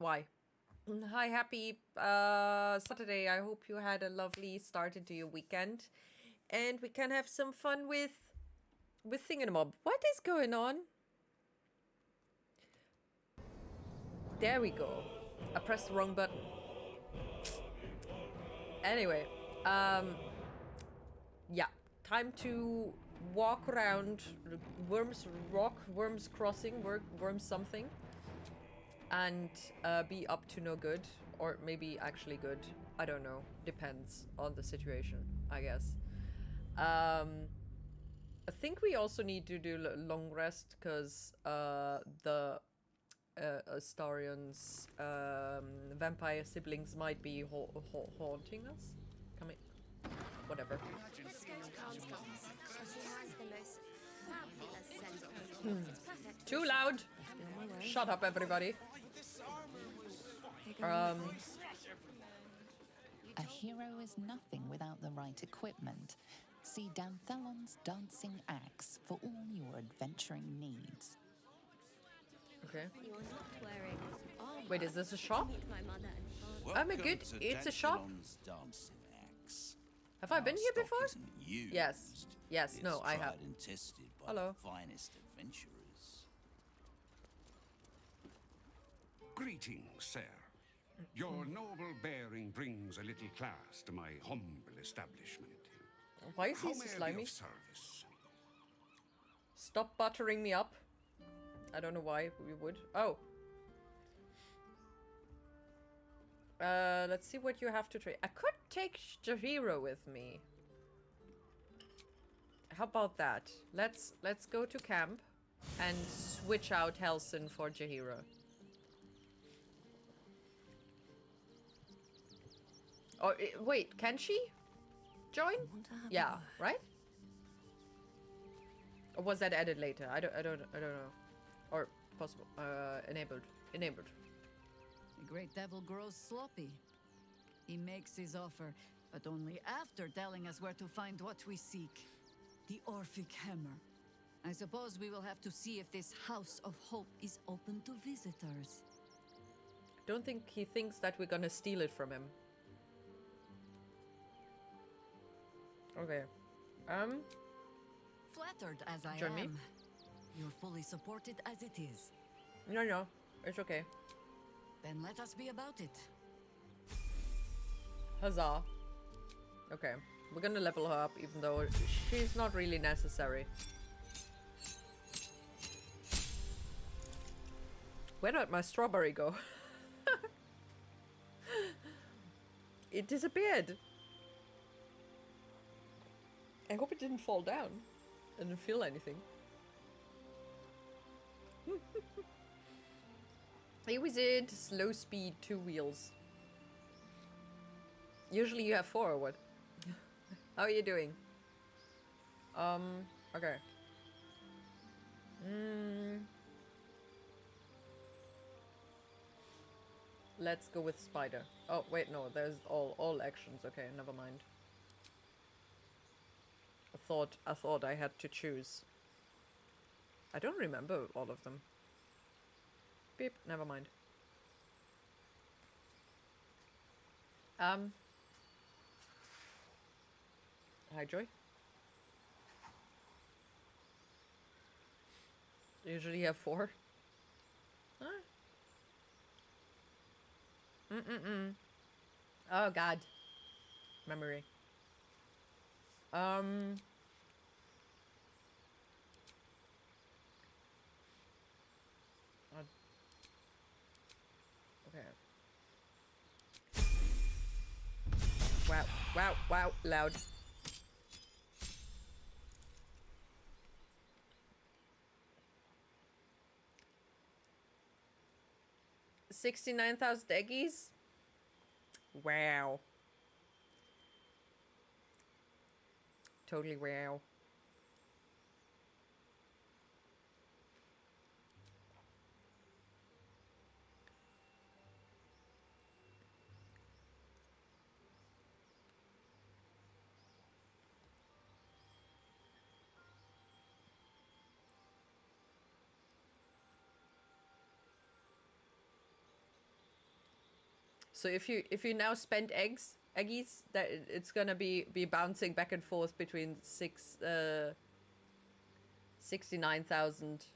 Why? Hi, happy Saturday. I hope you had a lovely start into your weekend. And we can have some fun with Thingamabob. What is going on? There we go. I pressed the wrong button. Anyway, yeah. Time to walk around Wyrm's Rock, Wyrm's Crossing, Wyrm's something. And be up to no good. Or maybe actually good. I don't know. Depends on the situation, I guess. I think we also need to do a long rest because the Astarion's vampire siblings might be haunting us. Coming. Whatever. Let's go to Khan's because he has the most fabulous scent. It's perfect. Too loud! Shut up, everybody. A hero is nothing without the right equipment. See Danthelon's dancing axe for all your adventuring needs. Okay. You're not wearing armor. Wait, is this a shop? Meet my mother and father. Oh my good, it's a shop. Have I been here before? Yes. Yes, no, I have. And tested by Hello. the finest adventurers. Greetings, sir. Your noble bearing brings a little class to my humble establishment. Why is he How so may I be slimy? of service? Stop buttering me up. I don't know why we would. Oh. Let's see what you have to trade. I could take Jahiro with me. How about that? Let's go to camp and switch out Helson for Jahiro. Or wait, can she join? Yeah, right? Or was that added later? I don't know. Or possible enabled. The great devil grows sloppy. He makes his offer, but only after telling us where to find what we seek. The Orphic Hammer. I suppose we will have to see if this House of Hope is open to visitors. Don't think he thinks that we're gonna steal it from him. Okay. Flattered as I Join me? am. You're fully supported as it is. No. It's okay. Then let us be about it. Huzzah. Okay. We're gonna level her up even though she's not really necessary. Where did my strawberry go? It disappeared. I hope it didn't fall down. I didn't feel anything. Hey wizard, slow speed, 2 wheels. Usually you have 4 or what? How are you doing? Okay. Let's go with spider. Oh wait, no, there's all actions. Okay, never mind. I thought I had to choose. I don't remember all of them. Beep, never mind. Hi, Joy. Usually you have 4. Huh? Oh god. Memory. Okay. Wow, loud. $69,000 eggies? Wow. Totally wow. So if you now spend eggies, that it's gonna be bouncing back and forth between 69,000.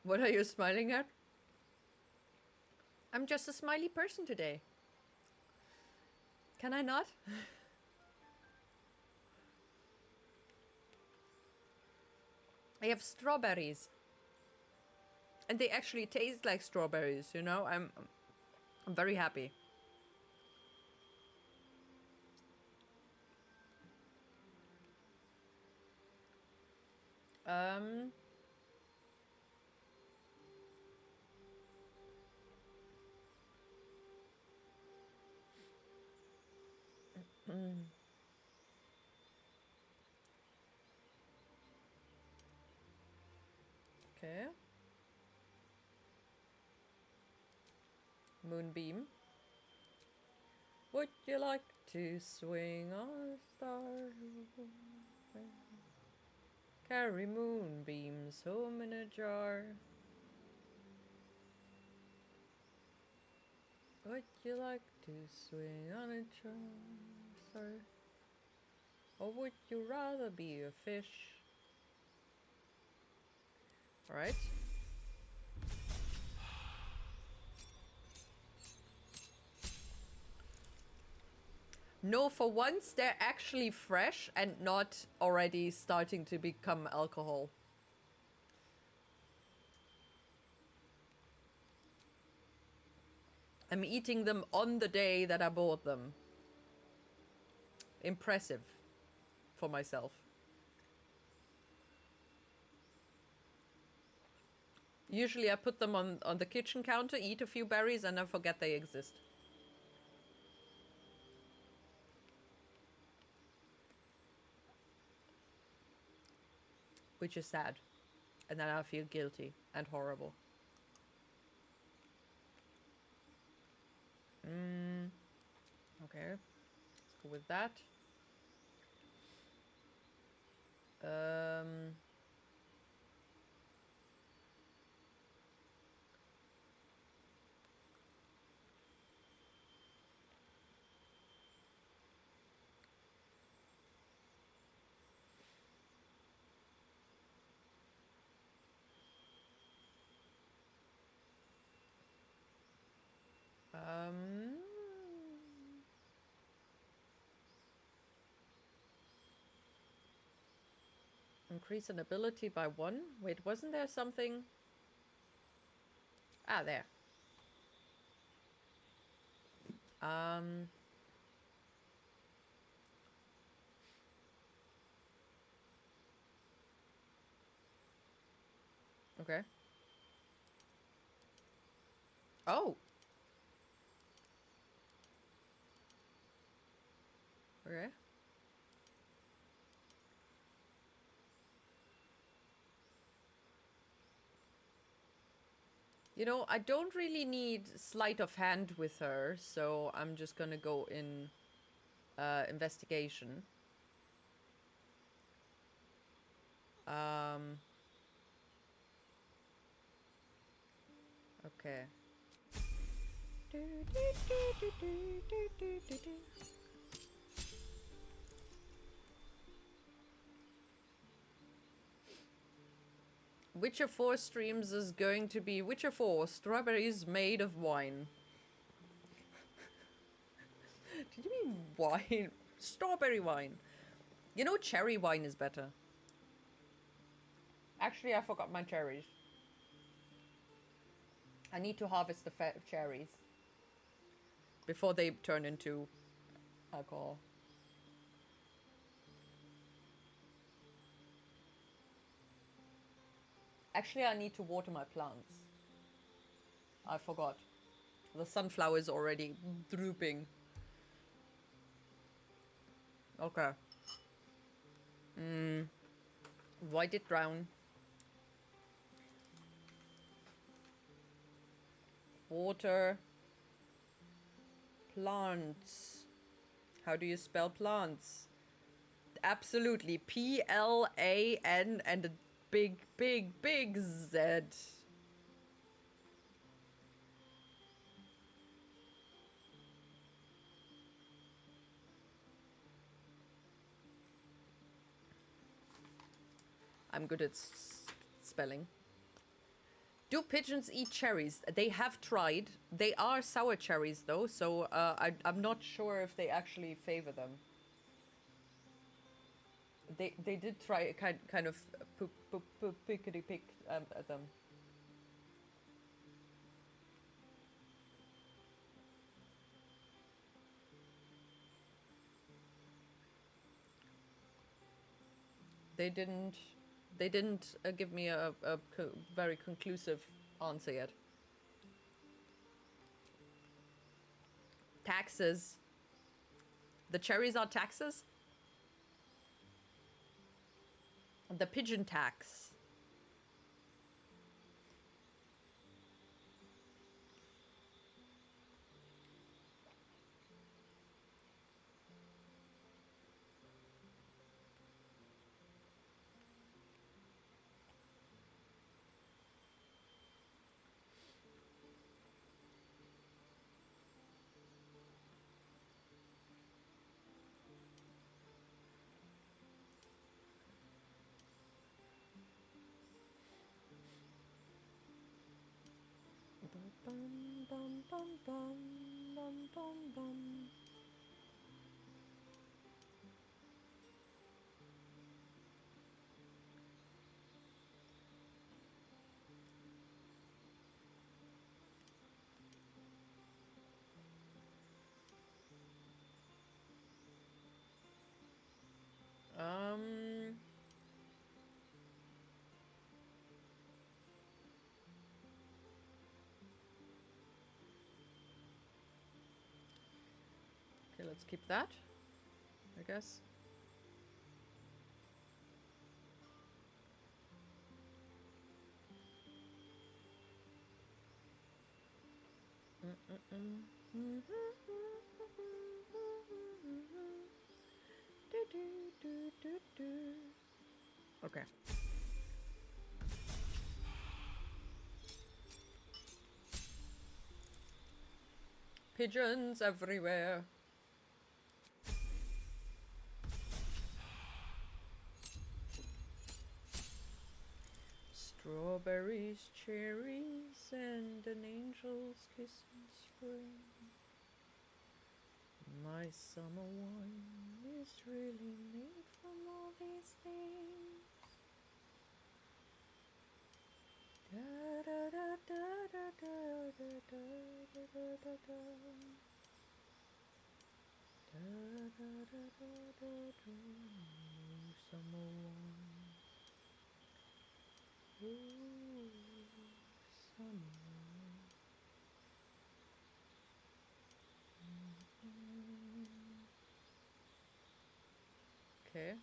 What are you smiling at? I'm just a smiley person today. Can I not? I have strawberries. And they actually taste like strawberries, you know? I'm very happy. Okay. Moonbeam. Would you like to swing on a star? Carry moonbeams home in a jar. Would you like to swing on a star? Or would you rather be a fish? Alright. No, for once they're actually fresh and not already starting to become alcohol. I'm eating them on the day that I bought them. Impressive for myself. Usually I put them on the kitchen counter, eat a few berries, and I forget they exist. Which is sad. And then I feel guilty and horrible. Okay. Let's go with that. Increase an ability by 1. Wait, wasn't there something? Ah, there. Okay. Oh. Okay. You know, I don't really need sleight of hand with her, so I'm just gonna go in investigation. Okay. Witcher 4 streams is going to be Witcher 4 strawberries made of wine. Did you mean wine? Strawberry wine. You know, cherry wine is better. Actually, I forgot my cherries. I need to harvest the cherries before they turn into alcohol. Actually, I need to water my plants. I forgot. The sunflower is already drooping. Okay. Why did drown? Water. Plants. How do you spell plants? Absolutely. P-L-A-N and a big, big, big Z. I'm good at spelling. Do pigeons eat cherries? They have tried. They are sour cherries though, so I'm not sure if they actually favor them. They did try a kind of pickety pick at them. They didn't give me a very conclusive answer yet. Taxes. The cherries are taxes? The pigeon tax. Bum, bum, bum, bum, bum, bum, bum. Um... Okay, let's keep that, I guess. Okay. Pigeons everywhere. Strawberries, cherries, and an angel's kiss in spring. My summer wine is really made from all these things. Da da da da da da da da da da da da. Da da da da da da. Summer wine. Ooh, summer wine. Okay.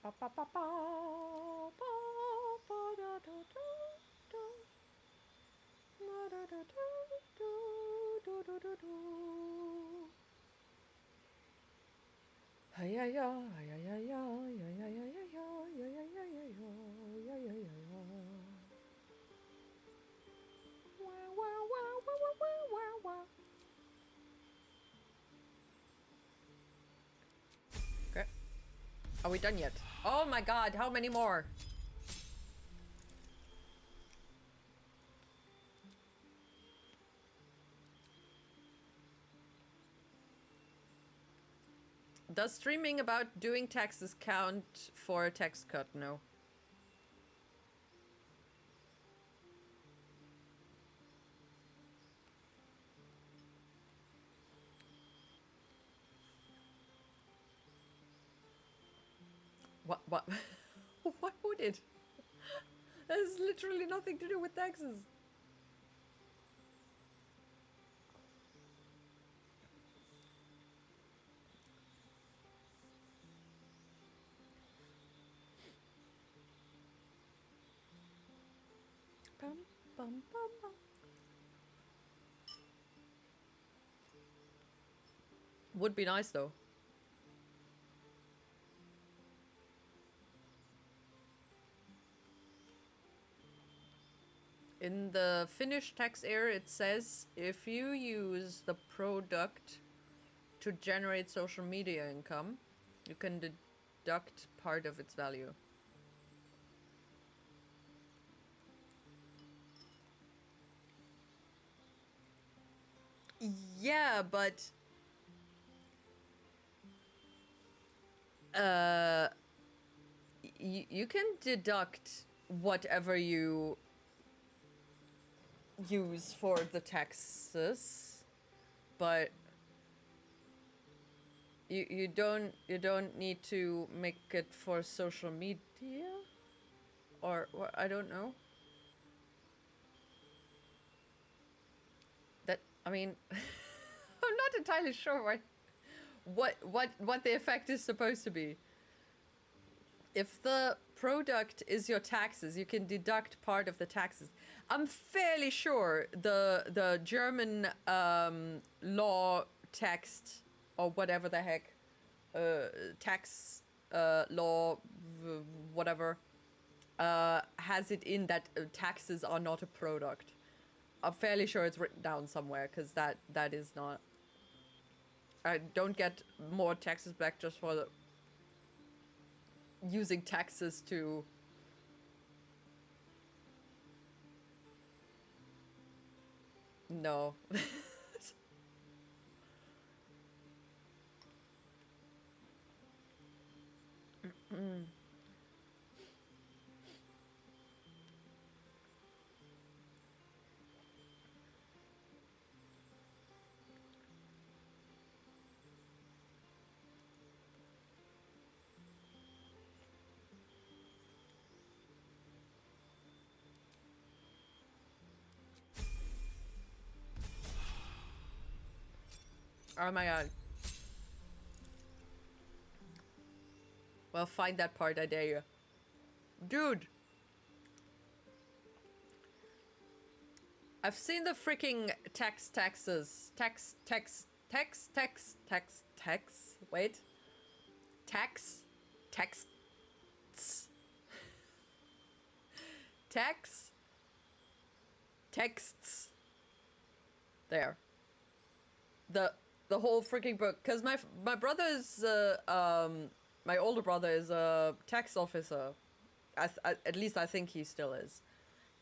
Ba ba ba ba ba ba da da da da. Ma da da da da da da da da. Hi ya ya ya ya ya ya ya ya ya ya ya ya ya ya ya ya ya. Wah wah wah wah wah wah wah wah. Okay. Are we done yet? Oh my god, how many more? Does streaming about doing taxes count for a tax cut? No. What? Why would it? There's literally nothing to do with taxes. Bum, bum, bum, bum. Would be nice though. In the Finnish tax area, it says if you use the product to generate social media income, you can deduct part of its value. Yeah, but you can deduct whatever you use for the taxes, but you don't need to make it for social media, or I don't know. That, I mean, I'm not entirely sure what the effect is supposed to be. If the product is your taxes, you can deduct part of the taxes. I'm fairly sure the German law text, or whatever the heck, tax law, whatever, has it in that taxes are not a product. I'm fairly sure it's written down somewhere, because that is not. I don't get more taxes back just for using taxes to no. Oh my god. Well, find that part, I dare you. Dude! I've seen the freaking taxes. Wait. Texts. There. The whole freaking book, because my brother's my older brother is a tax officer. At least I think he still is.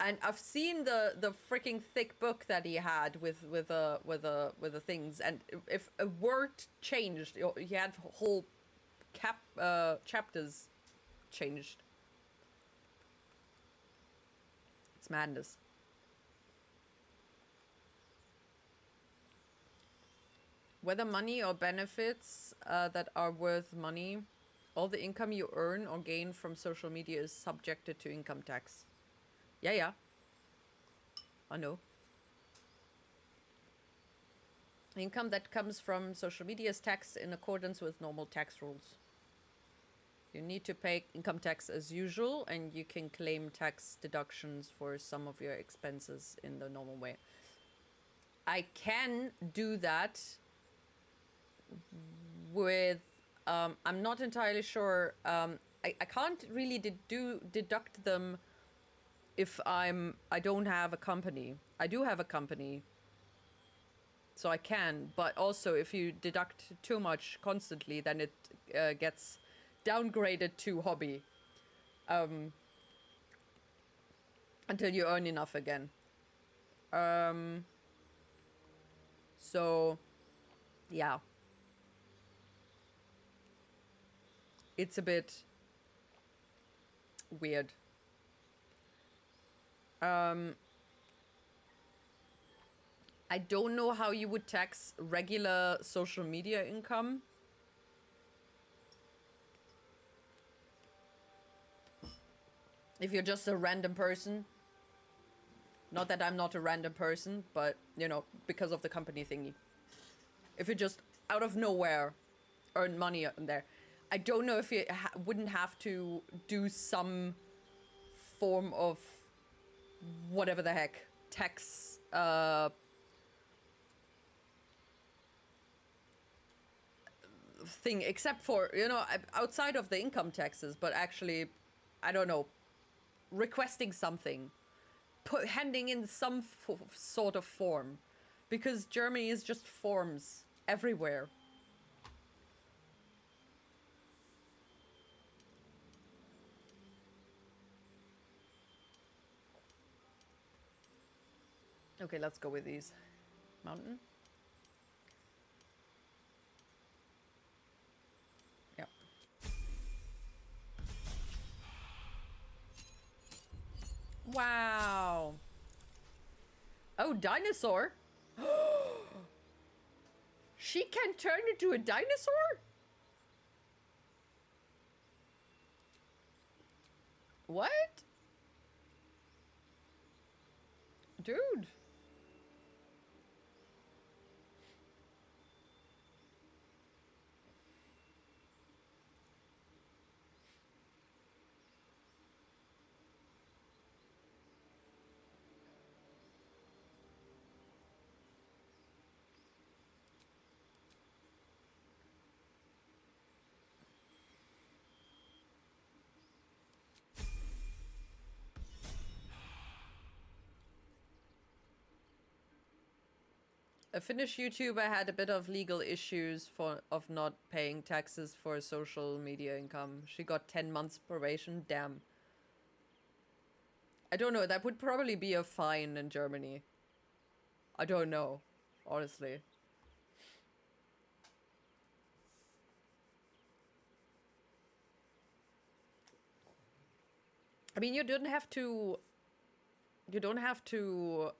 And I've seen the freaking thick book that he had with the things, and if a word changed, he had whole chapters changed. It's madness. Whether money or benefits that are worth money, all the income you earn or gain from social media is subjected to income tax. Yeah. I know. Income that comes from social media is taxed in accordance with normal tax rules. You need to pay income tax as usual, and you can claim tax deductions for some of your expenses in the normal way. I can do that with I'm not entirely sure. I can't really deduct them if I don't have a company. I do have a company, so I can, but also if you deduct too much constantly, then it gets downgraded to hobby until you earn enough again. So yeah, it's a bit weird. I don't know how you would tax regular social media income. If you're just a random person. Not that I'm not a random person, but, you know, because of the company thingy. If you just, out of nowhere, earn money on there. I don't know if you wouldn't have to do some form of whatever the heck tax thing, except for, you know, outside of the income taxes, but actually, I don't know, requesting something, handing in some sort of form, because Germany is just forms everywhere. Okay, let's go with these. Mountain. Yeah. Wow. Oh, dinosaur. She can turn into a dinosaur? What? Dude. A Finnish YouTuber had a bit of legal issues of not paying taxes for social media income. She got 10 months probation. Damn. I don't know. That would probably be a fine in Germany. I don't know, honestly. I mean, you don't have to. You don't have to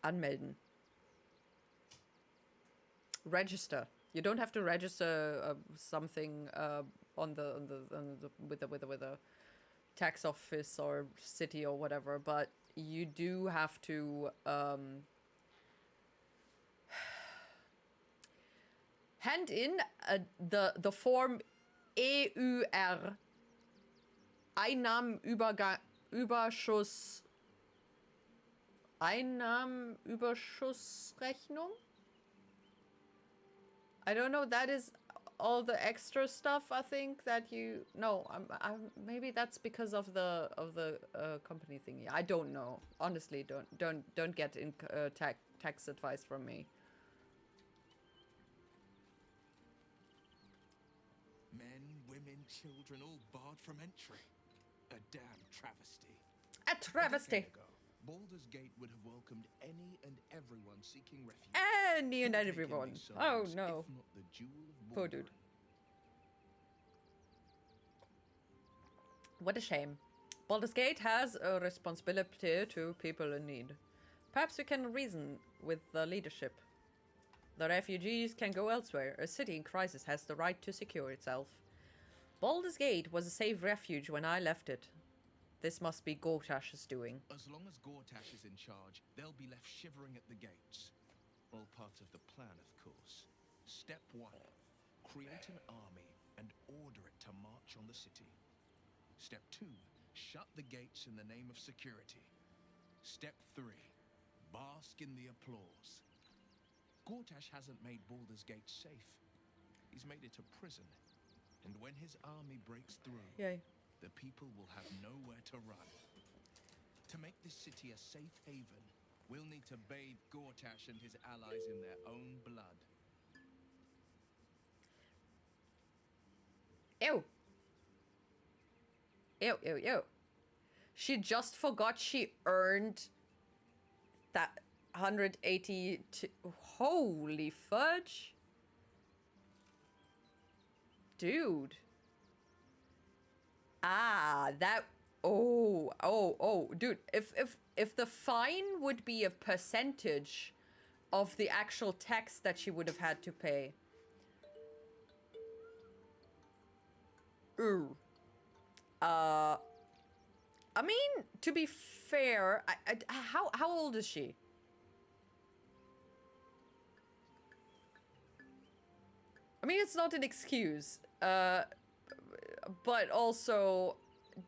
anmelden. Register. You don't have to register something on the with a tax office or city or whatever, but you do have to hand in the form EUR, Einnahmenüberschussrechnung. I don't know. That is all the extra stuff. I think that you no. Maybe that's because of the company thingy. I don't know. Honestly, don't get in tax advice from me. Men, women, children, all barred from entry. A damn travesty. A travesty. Baldur's Gate would have welcomed any and everyone seeking refuge. Any and everyone. Oh no. Poor dude. What a shame. Baldur's Gate has a responsibility to people in need. Perhaps we can reason with the leadership. The refugees can go elsewhere. A city in crisis has the right to secure itself. Baldur's Gate was a safe refuge when I left it. This must be Gortash's doing. As long as Gortash is in charge, they'll be left shivering at the gates. All part of the plan, of course. Step 1. Create an army and order it to march on the city. Step 2. Shut the gates in the name of security. Step 3. Bask in the applause. Gortash hasn't made Baldur's Gate safe. He's made it a prison. And when his army breaks through, Yay. the people will have nowhere to run. To make this city a safe haven, we'll need to bathe Gortash and his allies in their own blood. Ew. Ew, ew, ew. She just forgot she earned that 180 to... Holy fudge. Dude. Ah, that... Oh, dude. If the fine would be a percentage of the actual tax that she would have had to pay. Ooh. I mean, to be fair, how old is she? I mean, it's not an excuse. But also,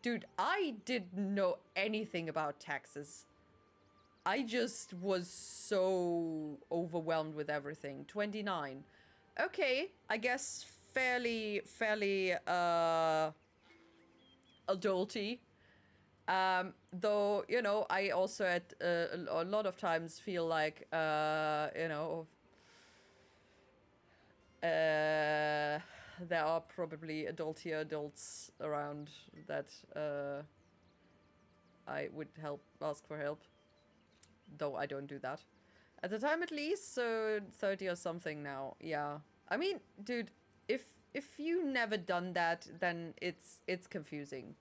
dude, I didn't know anything about taxes. I just was so overwhelmed with everything. 29. Okay, I guess fairly, adulty. Though, you know, I also at a lot of times feel like, you know, there are probably adultier adults around that I would ask for help. Though I don't do that. At the time at least, so 30 or something now. Yeah. I mean, dude, if you never done that, then it's confusing.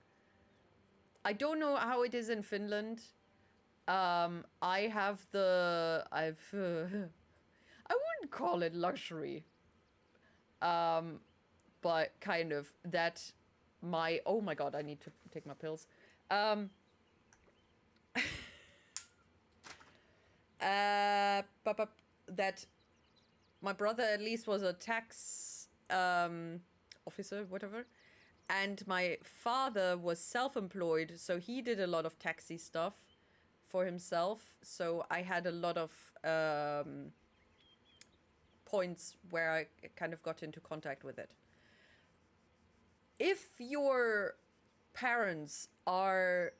I don't know how it is in Finland. I've I wouldn't call it luxury. But kind of that oh my god, I need to take my pills. That my brother at least was a tax officer, whatever, and my father was self-employed, so he did a lot of taxi stuff for himself. So I had a lot of points where I kind of got into contact with it. If your parents are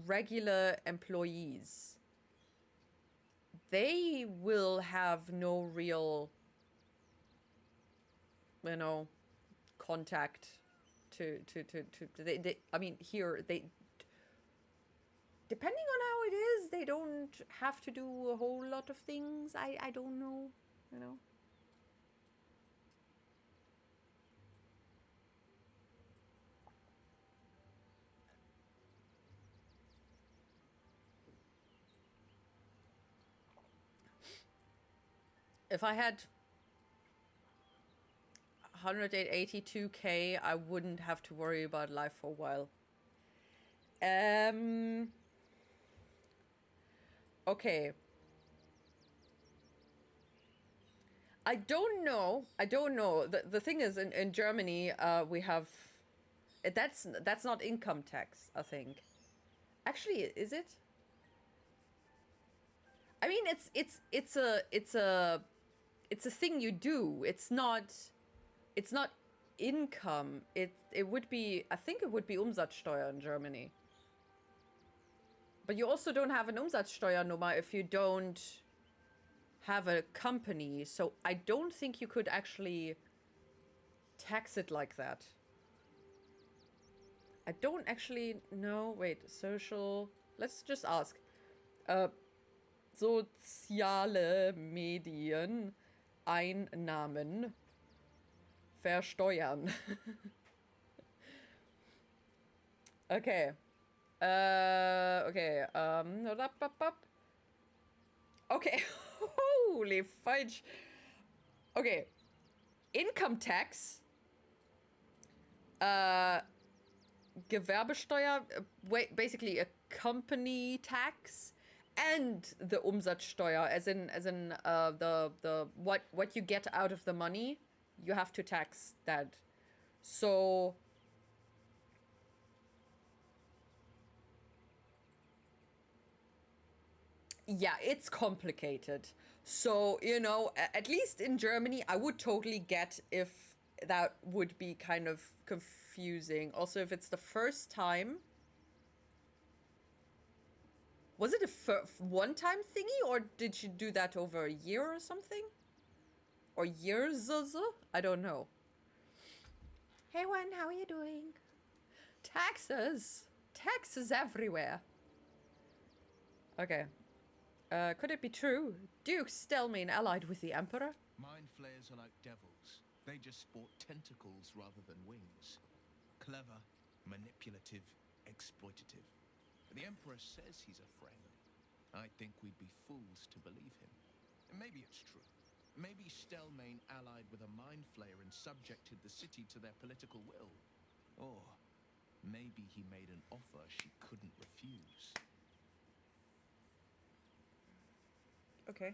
regular employees, they will have no real, contact they I mean, here, depending on how it is, they don't have to do a whole lot of things. I don't know, If I had 182k, I wouldn't have to worry about life for a while. Okay. I don't know. The thing is, in Germany, we have... That's not income tax, I think. Actually, is it? I mean, it's a thing you do. It's not income. It would be, I think it would be Umsatzsteuer in Germany. But you also don't have an Umsatzsteuernummer if you don't have a company. So I don't think you could actually tax it like that. I don't actually know. Wait, social. Let's just ask. Soziale Medien Einnahmen versteuern. Okay. Okay. Okay. Holy fudge. Okay. Income tax. Gewerbesteuer, basically a company tax, and the Umsatzsteuer, as in the what you get out of the money, you have to tax that. So yeah, it's complicated. So, at least in Germany, I would totally get if that would be kind of confusing. Also, if it's the first time. Was it a one-time thingy, or did you do that over a year or something? Or years? I don't know. Hey, Wen, how are you doing? Taxes. Taxes everywhere. Okay. Could it be true? Duke Stelmane allied with the Emperor? Mind flayers are like devils. They just sport tentacles rather than wings. Clever, manipulative, exploitative. The Emperor says he's a friend. I think we'd be fools to believe him. And maybe it's true. Maybe Stelmane allied with a mind flayer and subjected the city to their political will. Or maybe he made an offer she couldn't refuse. Okay.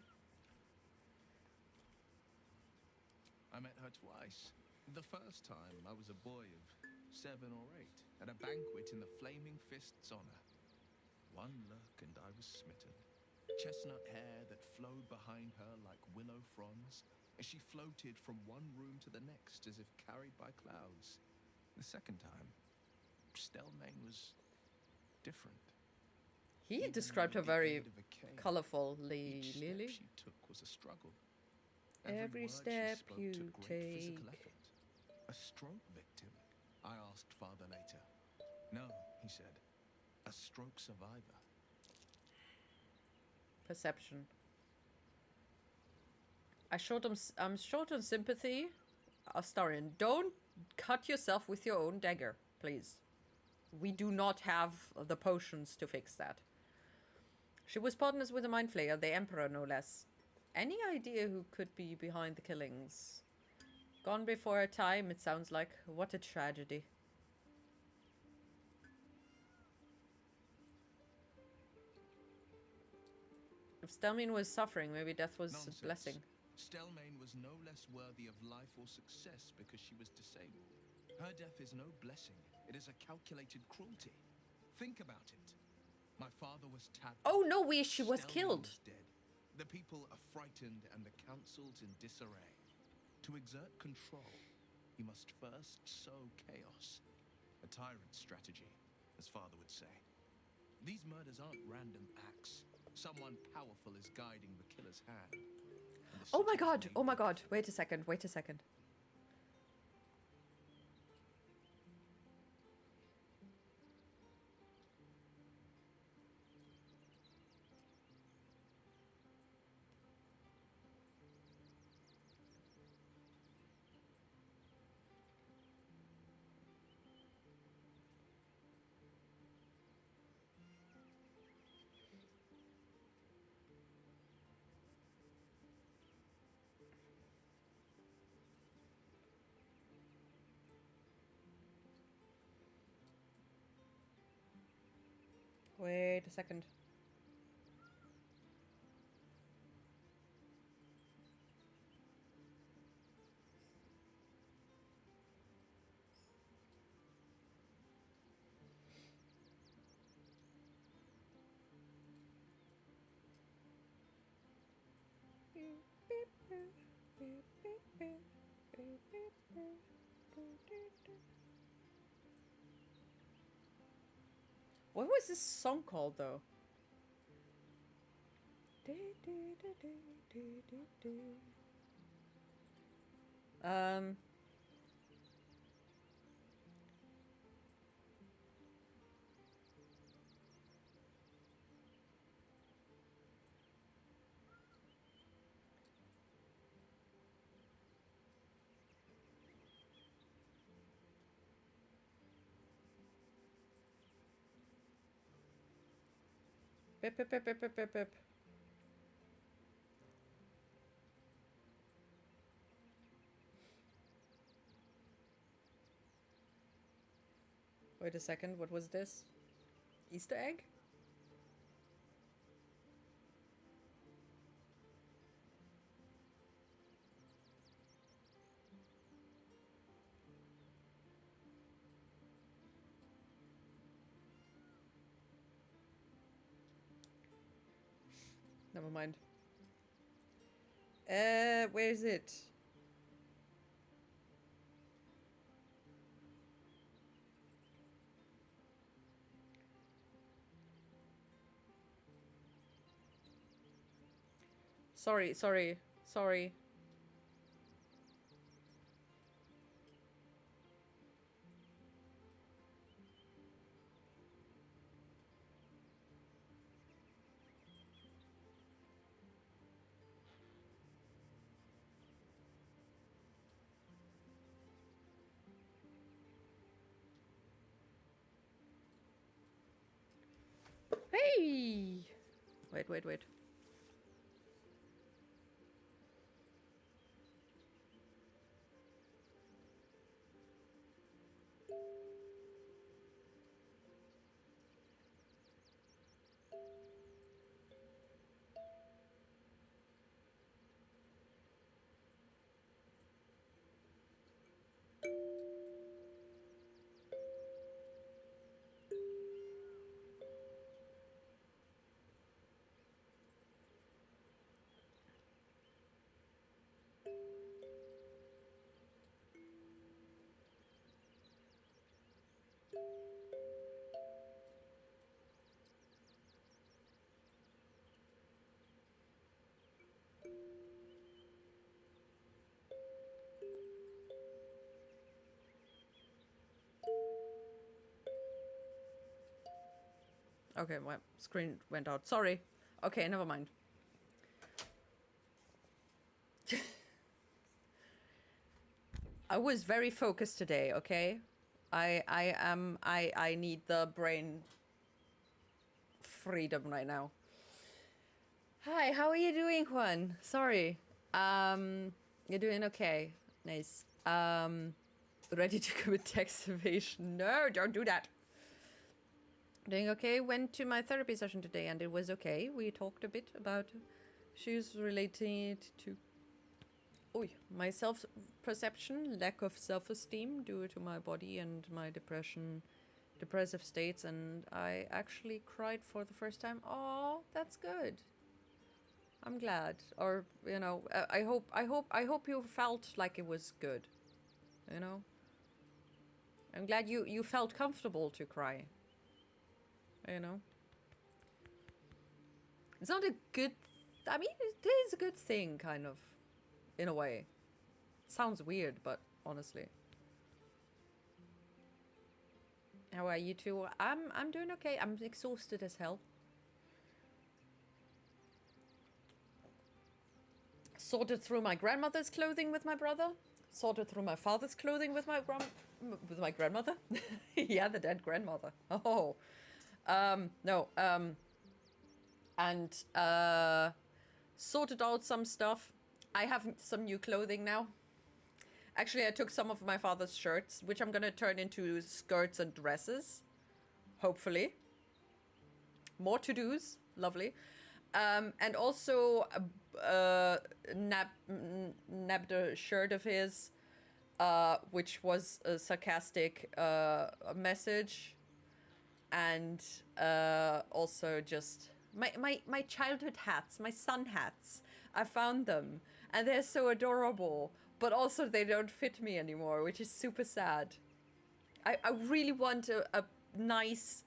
I met her twice. The first time, I was a boy of 7 or 8, at a banquet in the Flaming Fist's honor. One look and I was smitten. Chestnut hair that flowed behind her like willow fronds, as she floated from one room to the next as if carried by clouds. The second time, Stelmane was different. He Even described her with the very aid of a cane, colorfully, each step Lily. she took was a struggle. Every word step she spoke you took great physical take. effort. A stroke victim? I asked Father later. No, he said. A A stroke survivor. Perception. I'm short on sympathy. Astarion, don't cut yourself with your own dagger, please. We do not have the potions to fix that. She was partners with a mind flayer, the Emperor no less. Any idea who could be behind the killings? Gone before her time, it sounds like. What a tragedy. If Stelmane was suffering, maybe death was Nonsense. a blessing. Stelmane was no less worthy of life or success because she was disabled. Her death is no blessing. It is a calculated cruelty. Think about it. My father was tapped. Oh no, she was Stelmane killed. was dead. The people are frightened and the council's in disarray. To exert control, you must first sow chaos. A tyrant's strategy, as father would say. These murders aren't random acts. Someone powerful is guiding the killer's hand. And the Oh my city's god, oh my neighbor- god. Wait a second, wait a second. Wait a second. What was this song called though? Um. Pip, pip, pip, pip, pip, pip, pip. Wait a second, what was this? Easter egg? Never mind. Where is it? Sorry, sorry, sorry. Hey! Wait, wait, wait. Okay, my screen went out. Sorry. Okay, never mind. I was very focused today, okay? I need the brain freedom right now. Hi, how are you doing, Juan? Sorry. You're doing okay. Nice. Ready to commit tax evasion. No, don't do that. Doing okay. Went to my therapy session today and it was okay. We talked a bit about issues related to my self-perception, lack of self-esteem due to my body and my depressive states, and I actually cried for the first time. Oh, that's good. I'm glad. Or, you know, I hope you felt like it was good. You know? I'm glad you felt comfortable to cry. You know? It's not a good... I mean, it is a good thing, kind of. In a way. It sounds weird, but honestly. How are you two? I'm doing okay. I'm exhausted as hell. Sorted through my grandmother's clothing with my brother. Sorted through my father's clothing with my grandmother. Yeah, the dead grandmother. Oh. No. And sorted out some stuff. I have some new clothing now. Actually, I took some of my father's shirts, which I'm gonna turn into skirts and dresses. Hopefully. More to-dos. Lovely. And also nabbed a shirt of his, which was a sarcastic message. And also just my childhood hats, my sun hats. I found them. And they're so adorable. But also they don't fit me anymore, which is super sad. I really want a nice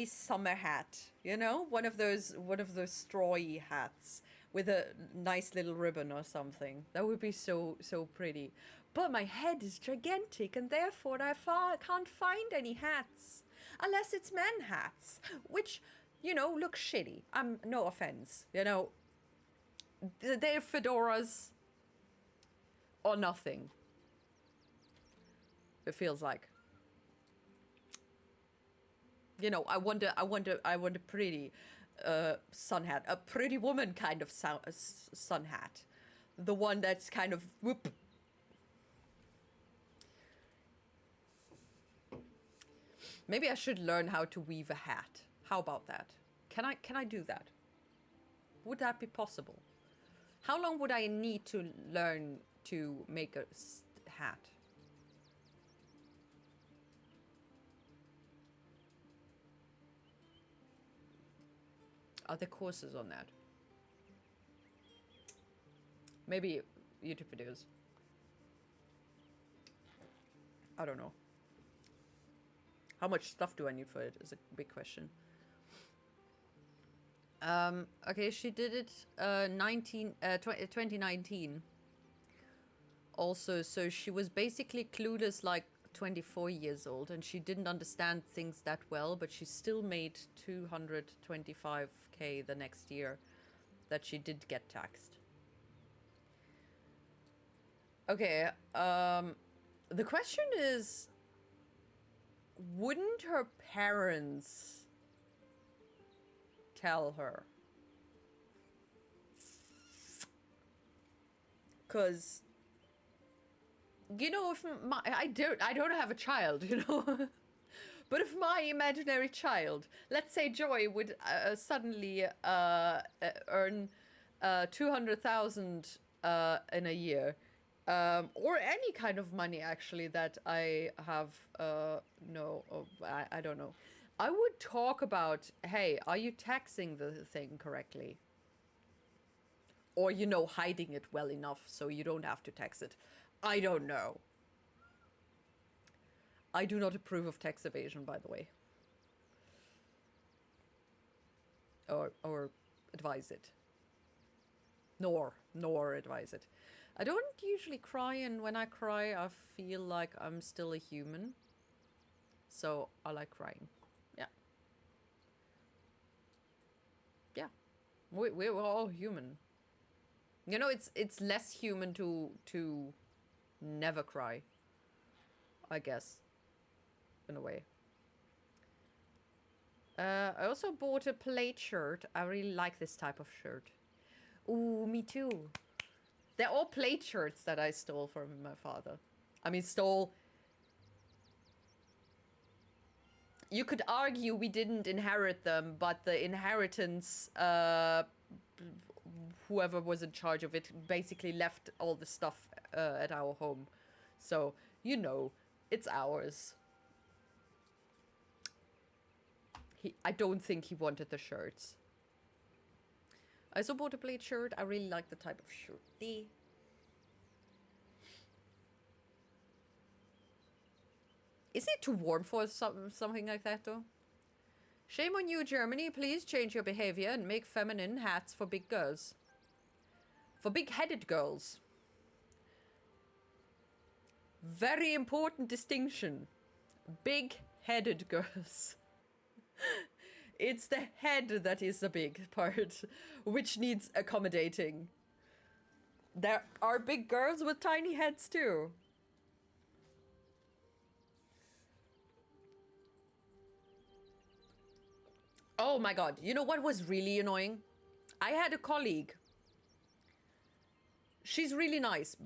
summer hat, you know, one of those strawy hats with a nice little ribbon or something. That would be so pretty. But my head is gigantic, and therefore I can't find any hats unless it's men hats, which, you know, look shitty. No offense, you know, they're fedoras or nothing. It feels like. You know, I want a pretty sun hat, a pretty woman kind of sun hat, the one that's kind of whoop. Maybe I should learn how to weave a hat. How about that? Can I do that? Would that be possible? How long would I need to learn to make a hat? Are there courses on that? Maybe YouTube videos. I don't know. How much stuff do I need for it is a big question. Okay, she did it 2019. Also, so she was basically clueless, like 24 years old, and she didn't understand things that well, but she still made 225k the next year that she did get taxed. Okay, the question is, wouldn't her parents tell her? Because, you know, if I don't have a child, you know. But if my imaginary child, let's say Joy, would suddenly earn 200,000 in a year, or any kind of money actually that I have, I don't know. I would talk about, hey, are you taxing the thing correctly? Or, you know, hiding it well enough so you don't have to tax it. I don't know. I do not approve of tax evasion, by the way. Or advise it. Nor advise it. I don't usually cry, and when I cry, I feel like I'm still a human. So I like crying. Yeah. We're all human. You know, it's less human to never cry, I guess, in a way. I also bought a plaid shirt. I really like this type of shirt. Ooh, me too. They're all plaid shirts that I stole from my father. I mean, stole. You could argue we didn't inherit them, but the inheritance, whoever was in charge of it basically left all the stuff at our home. So, you know, it's ours. I don't think he wanted the shirts. I also bought a plaid shirt. I really like the type of shirt. Is it too warm for something like that, though? Shame on you, Germany. Please change your behavior and make feminine hats for big girls. For big-headed girls. Very important distinction. Big-headed girls. It's the head that is the big part, which needs accommodating. There are big girls with tiny heads too. Oh my god, you know what was really annoying? I had a colleague. She's really nice,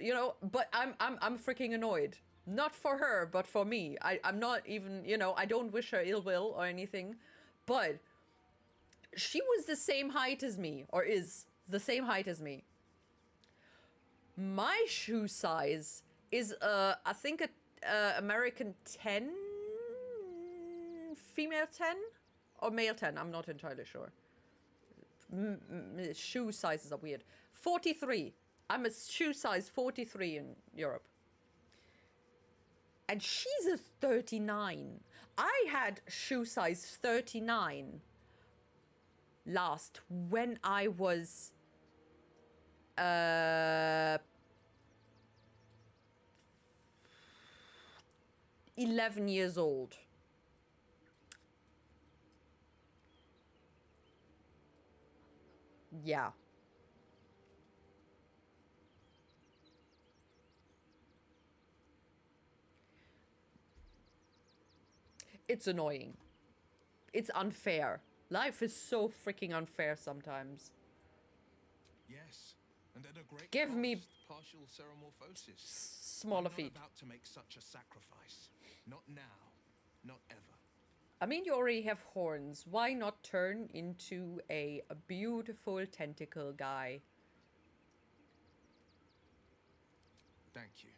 you know, but I'm freaking annoyed. Not for her, but for me. I'm not even, you know, I don't wish her ill will or anything, but she was the same height as me, or is the same height as me. My shoe size is, I think, a American 10, female 10, or male 10, I'm not entirely sure. Shoe sizes are weird. 43. I'm a shoe size 43 in Europe. And she's a 39. I had shoe size 39 last when I was 11 years old. Yeah. It's annoying. It's unfair. Life is so freaking unfair sometimes. Yes, and at a great Give me cost, partial ceramorphosis. smaller I'm feet. not about to make such a sacrifice. Not now, not ever. I mean, you already have horns. Why not turn into a beautiful tentacle guy? Thank you.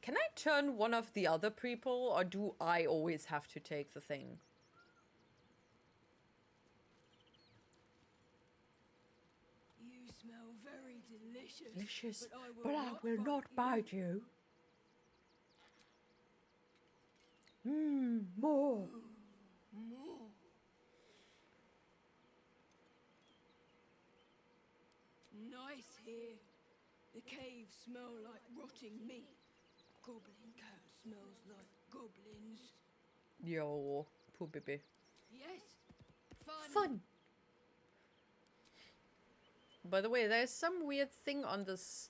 Can I turn one of the other people, or do I always have to take the thing? You smell very delicious. Delicious, but I will not bite you. More. More. Nice here. The caves smell like rotting meat. Goblin camp smells like goblins. Yo, poor baby. Yes. Fun. By the way, there's some weird thing on this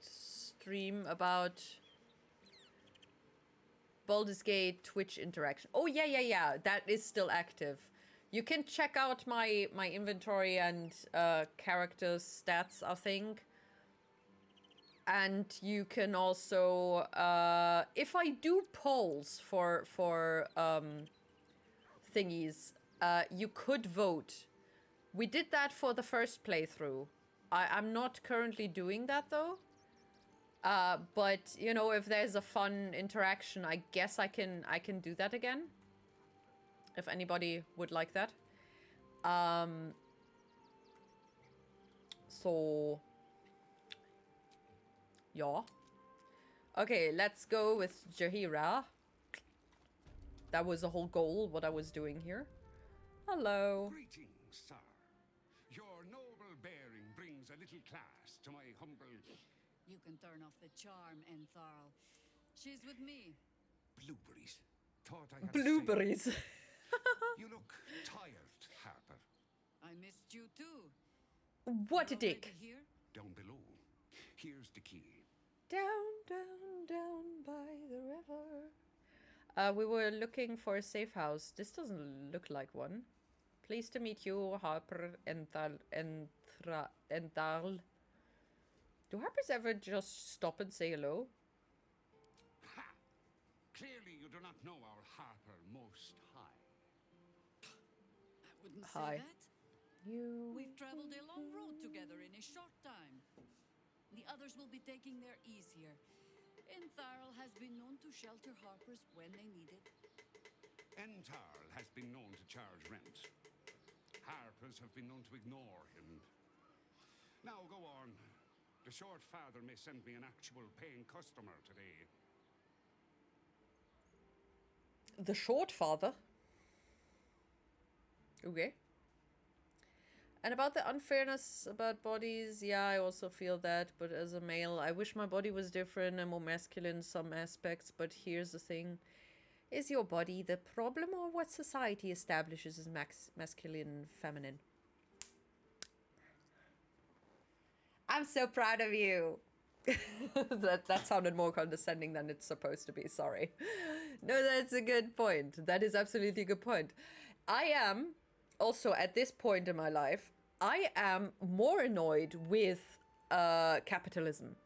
stream about Baldur's Gate Twitch interaction. Oh yeah. That is still active. You can check out my inventory and character stats, I think. And you can also, if I do polls for thingies, you could vote. We did that for the first playthrough. I'm not currently doing that though. But you know, if there's a fun interaction, I guess I can do that again. If anybody would like that. So yeah. Okay, let's go with Jaheira. That was the whole goal, what I was doing here. Hello. Greetings, sir. Your noble bearing brings a little class to my humble... You can turn off the charm, Entharl. She's with me. Blueberries. thought I had Blueberries. saved. You look tired, Harper. I missed you too. What a You're already dick. here? Down below. Here's the key. Down, down, down by the river. We were looking for a safe house. This doesn't look like one. Pleased to meet you, Harper and Darl. Do Harpers ever just stop and say hello? Ha! Clearly you do not know our Harper Most High. I wouldn't Hi. say that. You. We've traveled a long road together in a short time. The others will be taking their ease here. Entharl has been known to shelter Harpers when they need it. Entarl has been known to charge rent. Harpers have been known to ignore him. Now go on. The short father may send me an actual paying customer today. The short father? Okay. And about the unfairness about bodies, yeah, I also feel that. But as a male, I wish my body was different and more masculine in some aspects. But here's the thing. Is your body the problem or what society establishes as masculine, feminine? I'm so proud of you. that sounded more condescending than it's supposed to be, sorry. No, that's a good point. That is absolutely a good point. I am, also at this point in my life, I am more annoyed with capitalism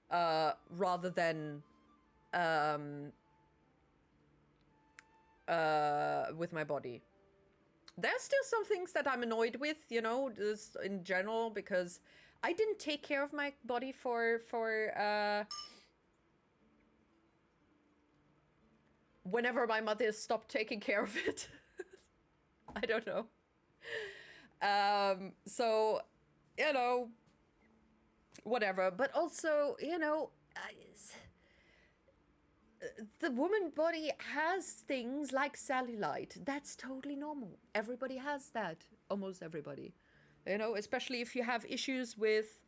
rather than with my body. There's still some things that I'm annoyed with, you know, just in general, because I didn't take care of my body for whenever my mother stopped taking care of it. I don't know. So, you know, whatever. But also, you know, the woman body has things like cellulite. That's totally normal. Everybody has that. Almost everybody. You know, especially if you have issues with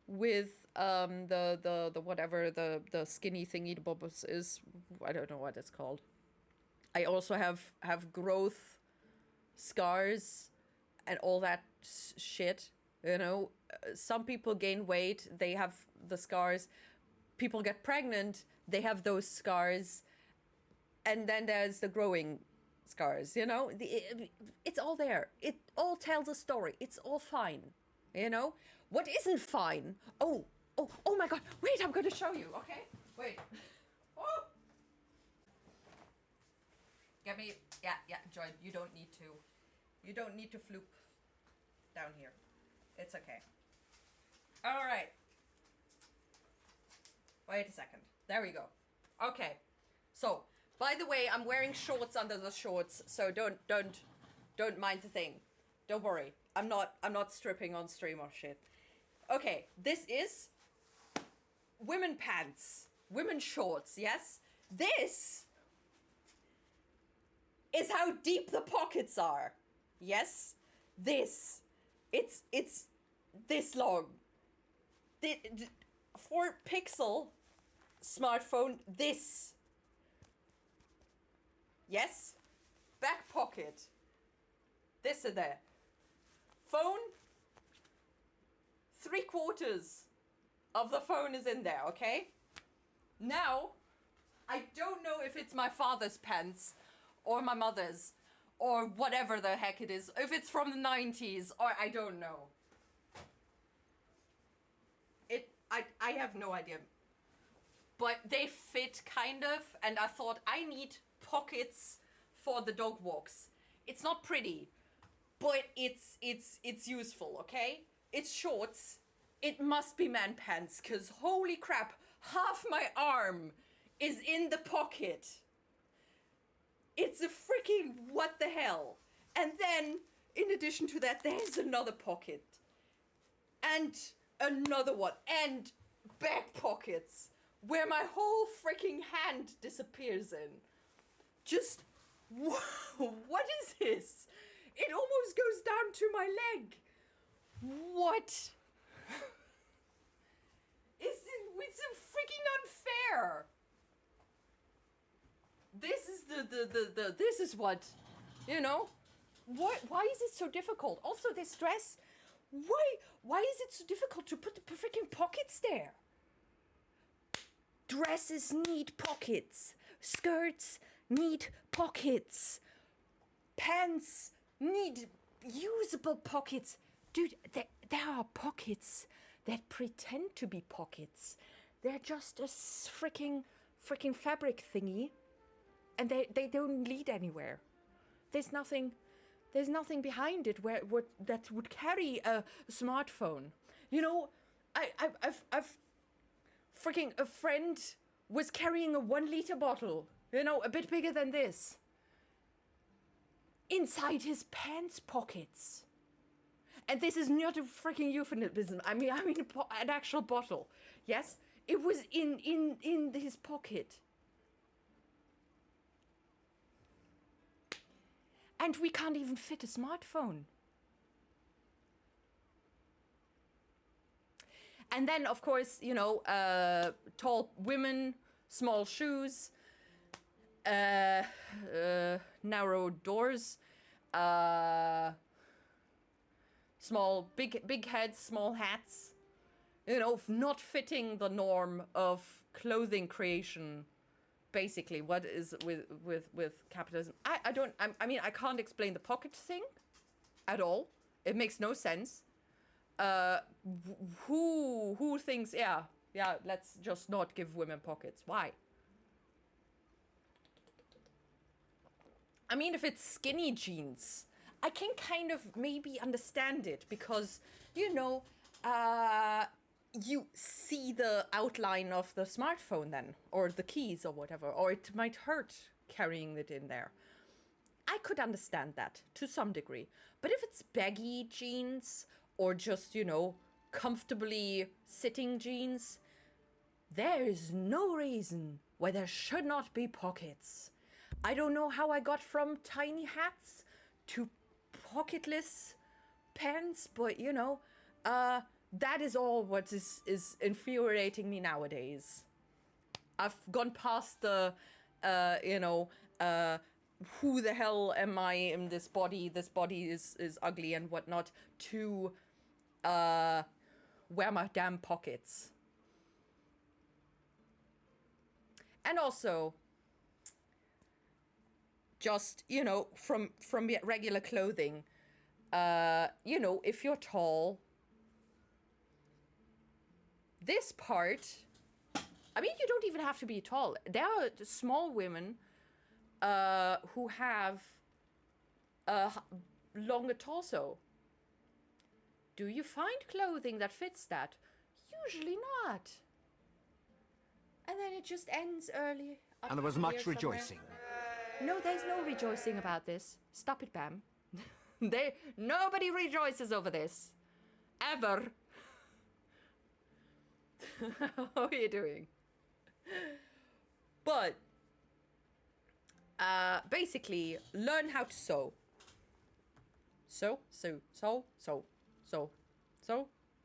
the whatever the skinny thingy the bobus is. I don't know what it's called. I also have growth scars and all that shit. You know, some people gain weight, they have the scars. People get pregnant, they have those scars. And then there's the growing scars, you know? It's all there. It all tells a story. It's all fine, you know? What isn't fine? Oh my god. Wait, I'm going to show you, okay? Wait. Oh! Get me... Yeah, Joy, you don't need to floop down here. It's okay. All right. Wait a second. There we go. Okay. So, by the way, I'm wearing shorts under the shorts, so don't mind the thing. Don't worry. I'm not stripping on stream or shit. Okay, this is women pants, women shorts, yes? This is how deep the pockets are. Yes? This. It's this long. For Pixel smartphone, this. Yes? Back pocket. This and there. Phone. 3/4 of the phone is in there, okay? Now, I don't know if it's my father's pants or my mother's or whatever the heck it is. If it's from the 90s or I don't know. I have no idea. But they fit kind of, and I thought I need pockets for the dog walks. It's not pretty, but it's useful, okay? It's shorts. It must be man pants, cause holy crap, half my arm is in the pocket. It's a freaking what the hell. And then, in addition to that, there's another pocket. And another one. And back pockets. Where my whole freaking hand disappears in. Just, what is this? It almost goes down to my leg. What? It's freaking unfair. This is this is what, you know. Why is it so difficult? Also, this dress. Why is it so difficult to put the freaking pockets there? Dresses need pockets. Skirts need pockets. Pants need usable pockets. Dude, there are pockets that pretend to be pockets. They're just a freaking fabric thingy. And they don't lead anywhere. There's nothing behind it that would carry a smartphone. You know, I've freaking a friend was carrying a 1 liter bottle, you know, a bit bigger than this, inside his pants pockets. And this is not a freaking euphemism. I mean an actual bottle. Yes, it was in his pocket. And we can't even fit a smartphone. And then, of course, you know, tall women, small shoes, narrow doors, big heads, small hats. You know, not fitting the norm of clothing creation. Basically, what is with capitalism? I mean, I can't explain the pocket thing at all. It makes no sense. Who thinks, yeah, let's just not give women pockets? Why? I mean, if it's skinny jeans, I can kind of maybe understand it because, you know, you see the outline of the smartphone then, or the keys or whatever, or it might hurt carrying it in there. I could understand that to some degree. But if it's baggy jeans or just, you know, comfortably sitting jeans, there is no reason why there should not be pockets. I don't know how I got from tiny hats to pocketless pants, but, you know, that is all what is infuriating me nowadays. I've gone past the, you know, who the hell am I in this body? This body is ugly and whatnot, to wear my damn pockets. And also, just, you know, from regular clothing, you know, if you're tall, this part, I mean, you don't even have to be tall. There are small women who have a longer torso. Do you find clothing that fits that? Usually not. And then it just ends early. And there was much rejoicing. No, there's no rejoicing about this. Stop it, Bam. Nobody rejoices over this. Ever. How are you doing? But basically, learn how to sew. Sew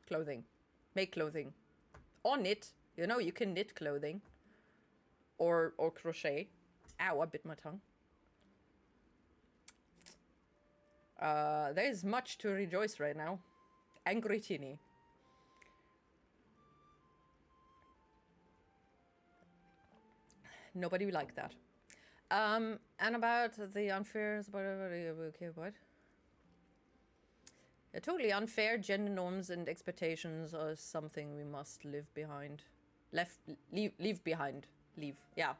clothing. Make clothing. Or knit. You know, you can knit clothing. Or crochet. Ow, I bit my tongue. There's much to rejoice right now. Angry Teeny. Nobody liked that. And about the unfair... Okay, what? Totally unfair gender norms and expectations are something we must leave behind. Leave behind. Leave. Yeah.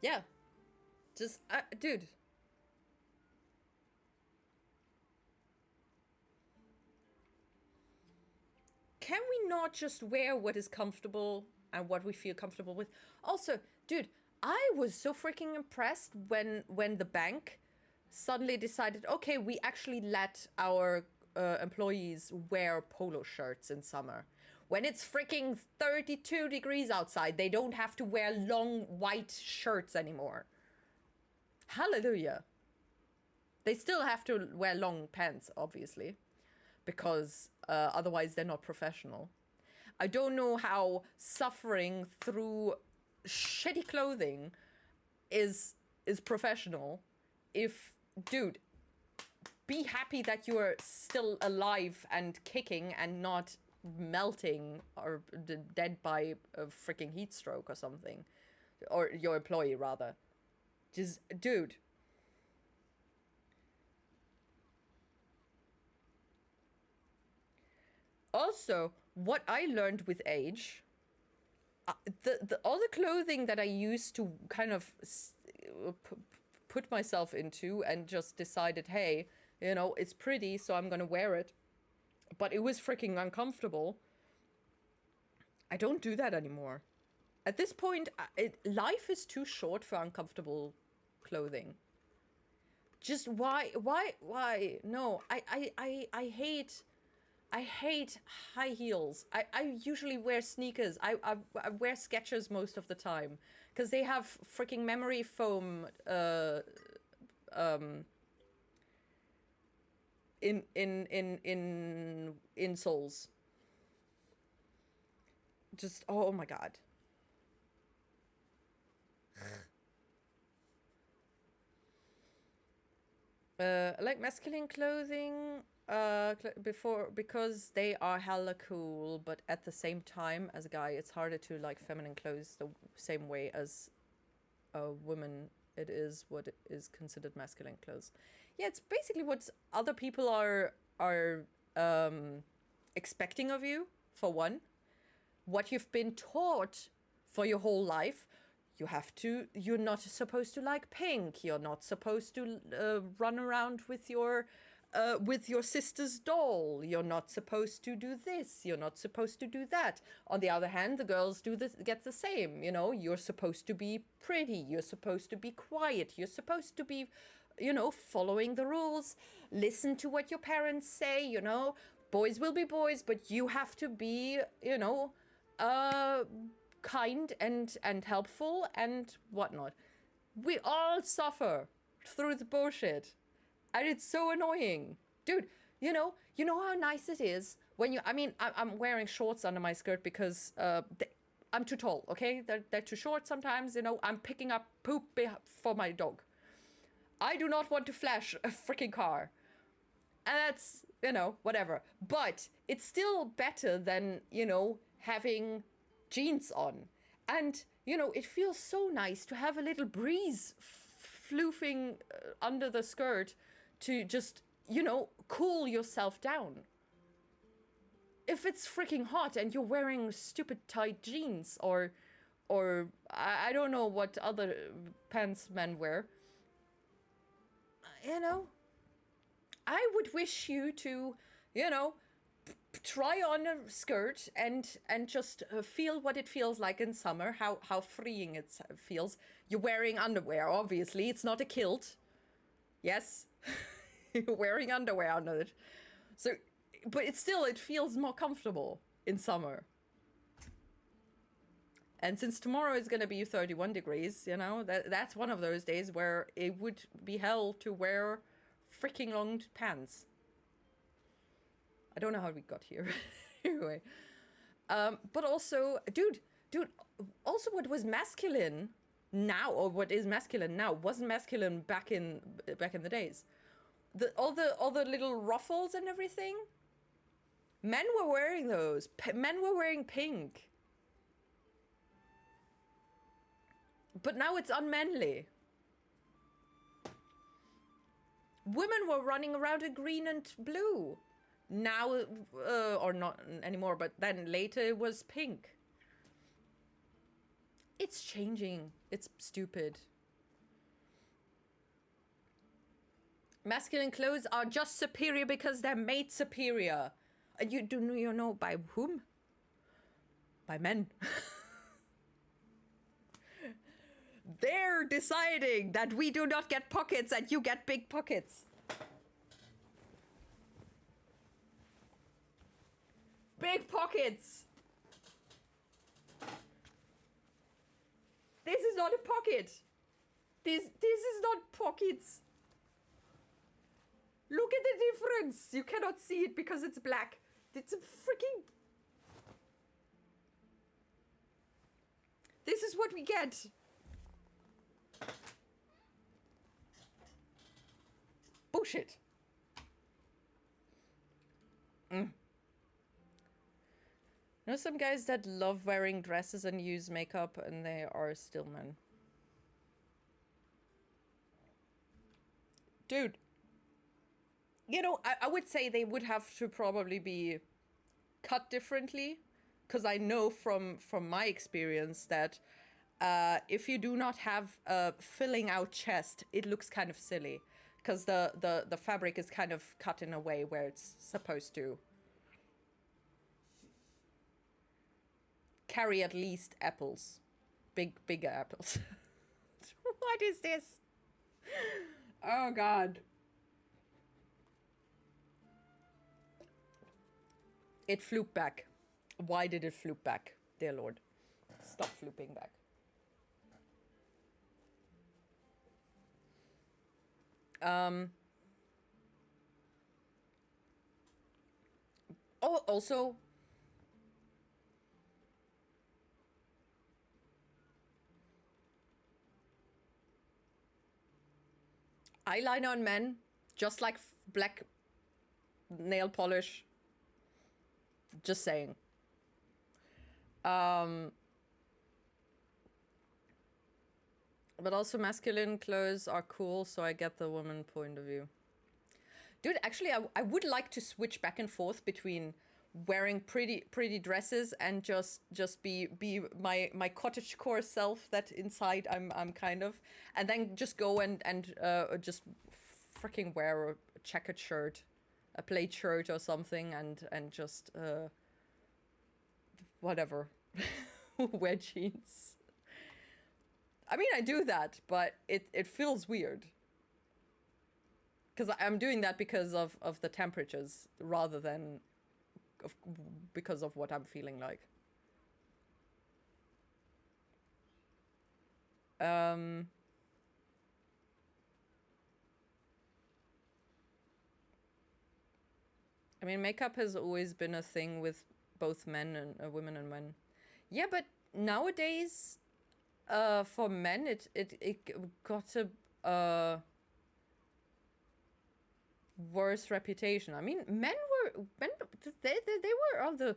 Yeah. Just, dude. Can we not just wear what is comfortable and what we feel comfortable with? Also, dude, I was so freaking impressed when the bank suddenly decided, okay, we actually let our employees wear polo shirts in summer. When it's freaking 32 degrees outside, they don't have to wear long white shirts anymore. Hallelujah. They still have to wear long pants, obviously, because otherwise they're not professional. I don't know how suffering through shitty clothing is is professional. If, dude, be happy that you are still alive and kicking and not melting or dead by a freaking heat stroke or something. Or your employee, rather. Just, dude. Also, what I learned with age, all the clothing that I used to kind of put myself into and just decided, hey, you know, it's pretty, so I'm gonna wear it. But it was freaking uncomfortable. I don't do that anymore. At this point, life is too short for uncomfortable clothing. Just why? No, I hate high heels. I usually wear sneakers. I wear Skechers most of the time because they have freaking memory foam insoles. Just, oh my god. I like masculine clothing because they are hella cool, but at the same time, as a guy, it's harder to like feminine clothes the same way as a woman. It is what is considered masculine clothes. Yeah, it's basically what other people are expecting of you, for one. What you've been taught for your whole life. You're not supposed to like pink. You're not supposed to run around with your sister's doll. You're not supposed to do this. You're not supposed to do that. On the other hand, the girls get the same. You know, you're supposed to be pretty. You're supposed to be quiet. You're supposed to be, you know, following the rules. Listen to what your parents say. You know, boys will be boys, but you have to be, you know, kind and helpful and whatnot. We all suffer through the bullshit. And it's so annoying. Dude, you know how nice it is when I'm wearing shorts under my skirt because I'm too tall, okay? They're too short sometimes, you know. I'm picking up poop for my dog. I do not want to flash a freaking car. And that's, you know, whatever. But it's still better than, you know, having jeans on. And, you know, it feels so nice to have a little breeze floofing under the skirt to just, you know, cool yourself down. If it's freaking hot and you're wearing stupid tight jeans or I don't know what other pants men wear, you know, I would wish you to, you know, try on a skirt and just feel what it feels like in summer, how freeing it feels. You're wearing underwear, obviously. It's not a kilt. Yes. You're wearing underwear under it. So, but it feels more comfortable in summer. And since tomorrow is going to be 31 degrees, you know, that's one of those days where it would be hell to wear freaking long pants. I don't know how we got here. Anyway. But also, dude, also what was masculine now, or what is masculine now, wasn't masculine back in the days. All the little ruffles and everything. Men were wearing those. Men were wearing pink. But now it's unmanly. Women were running around in green and blue. Now, or not anymore, but then later it was pink. It's changing. It's stupid. Masculine clothes are just superior because they're made superior. And you know by whom? By men. They're deciding that we do not get pockets and you get big pockets. Big pockets. This is not a pocket. This is not pockets. Look at the difference. You cannot see it because it's black. It's a freaking... This is what we get. Bullshit. Know some guys that love wearing dresses and use makeup and they are still men. Dude. You know, I would say they would have to probably be cut differently. Because I know from my experience that if you do not have a filling out chest, it looks kind of silly. Because the fabric is kind of cut in a way where it's supposed to carry at least apples. Bigger apples. What is this? Oh god. It flooped back. Why did it floop back? Dear Lord. Stop flooping back. Oh, also... eyeliner on men, just like black nail polish. Just saying. But also masculine clothes are cool, so I get the woman point of view. Dude, actually, I would like to switch back and forth between wearing pretty dresses and just be my cottagecore self that inside I'm kind of, and then just go and just freaking wear a checkered shirt, a plaid shirt or something, and just whatever, wear jeans. I mean, I do that, but it feels weird. Because I'm doing that because of the temperatures rather than because of what I'm feeling like. I mean, makeup has always been a thing with both men and women and men. Yeah, but nowadays, for men, it got a worse reputation. I mean, men they were all the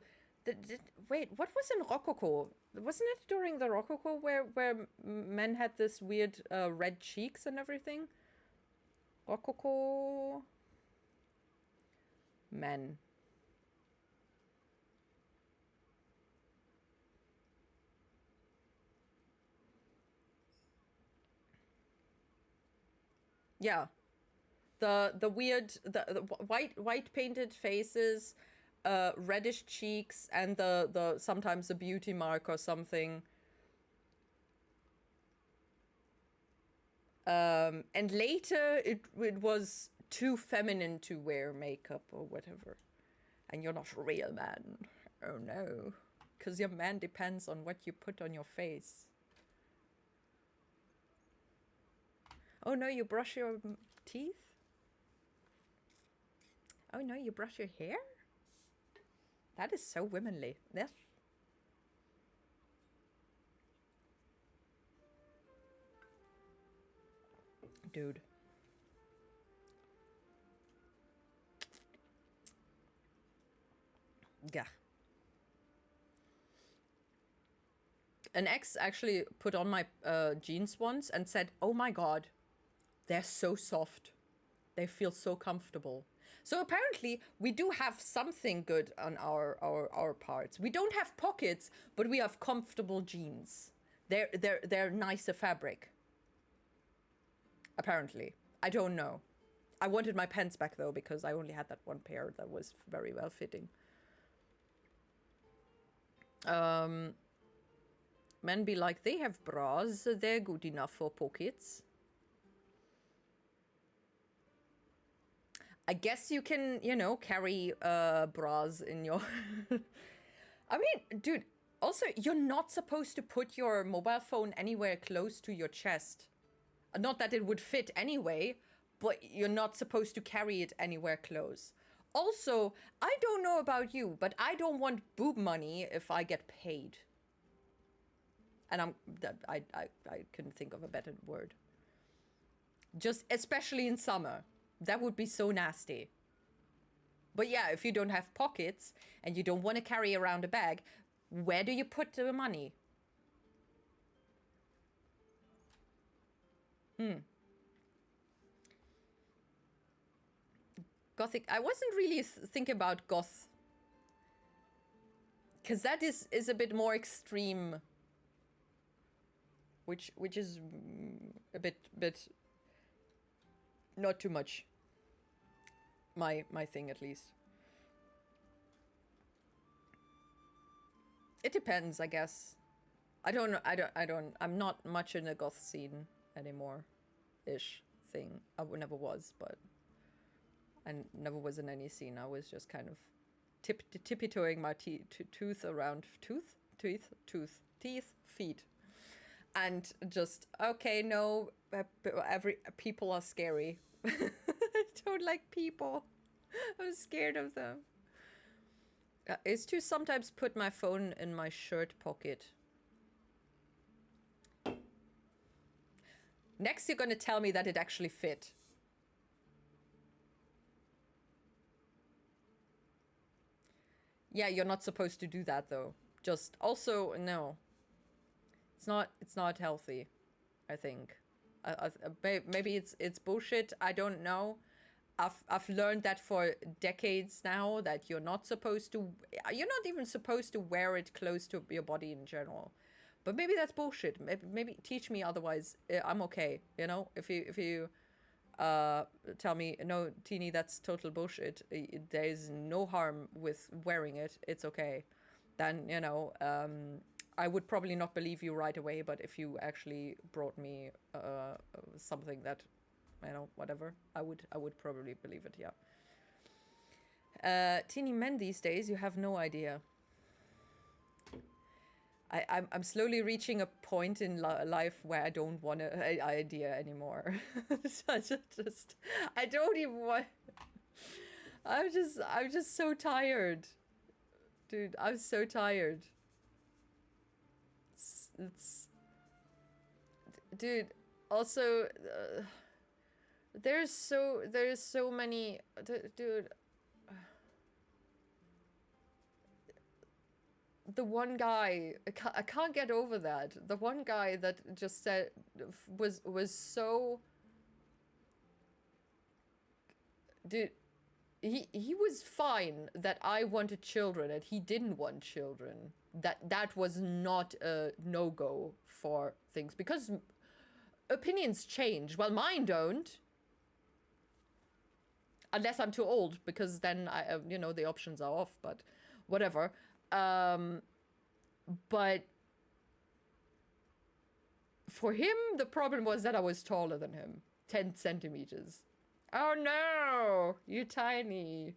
wait, what was in Rococo? Wasn't it during the Rococo where men had this weird red cheeks and everything? Rococo men. Yeah. The weird the white painted faces, reddish cheeks, and the sometimes a beauty mark or something. And later it was too feminine to wear makeup or whatever. And you're not a real man. Oh no. Because your man depends on what you put on your face. Oh no, you brush your teeth? Oh no, you brush your hair? That is so womanly. Yes. Dude. Yeah. An ex actually put on my jeans once and said, "Oh my god, they're so soft. They feel so comfortable." So apparently we do have something good on our parts. We don't have pockets, but we have comfortable jeans. They're nicer fabric. Apparently. I don't know. I wanted my pants back though because I only had that one pair that was very well fitting. Men be like, they have bras, they're good enough for pockets. I guess you can, you know, carry bras in your... I mean, dude, also, you're not supposed to put your mobile phone anywhere close to your chest. Not that it would fit anyway, but you're not supposed to carry it anywhere close. Also, I don't know about you, but I don't want boob money if I get paid. And I couldn't think of a better word. Just especially in summer. That would be so nasty. But yeah, if you don't have pockets and you don't want to carry around a bag, where do you put the money? Gothic. I wasn't really thinking about goth, because that is a bit more extreme, which is a bit not too much. My thing, at least. It depends, I guess. I don't know. I'm not much in the goth scene anymore, ish thing. I never was, but I never was in any scene. I was just kind of tippy-toeing my tooth around teeth, feet, and just okay. No, people are scary. I don't like people. I'm scared of them. Is to sometimes put my phone in my shirt pocket. Next, you're gonna tell me that it actually fit. Yeah, you're not supposed to do that though. Just also no. It's not healthy, I think. Maybe it's bullshit. I don't know. I've learned that for decades now, that you're not even supposed to wear it close to your body in general. But maybe that's bullshit. Maybe teach me otherwise. I'm okay. You know, if you tell me no, Teeny, that's total bullshit. There's no harm with wearing it. It's okay. Then you know, I would probably not believe you right away. But if you actually brought me something that, you know, whatever, I would probably believe it. Yeah. Teeny men these days, you have no idea. I'm slowly reaching a point in life where I don't want an idea anymore. So I don't even want. I'm just so tired, dude. I'm so tired. It's dude. Also, there's so many, dude. The one guy, I can't get over that. The one guy that just said was so, dude. He was fine that I wanted children and he didn't want children. That was not a no-go for things, because opinions change. Well, mine don't. Unless I'm too old, because then I, you know, the options are off. But whatever. But for him, the problem was that I was taller than him, 10 centimeters. Oh no, you tiny.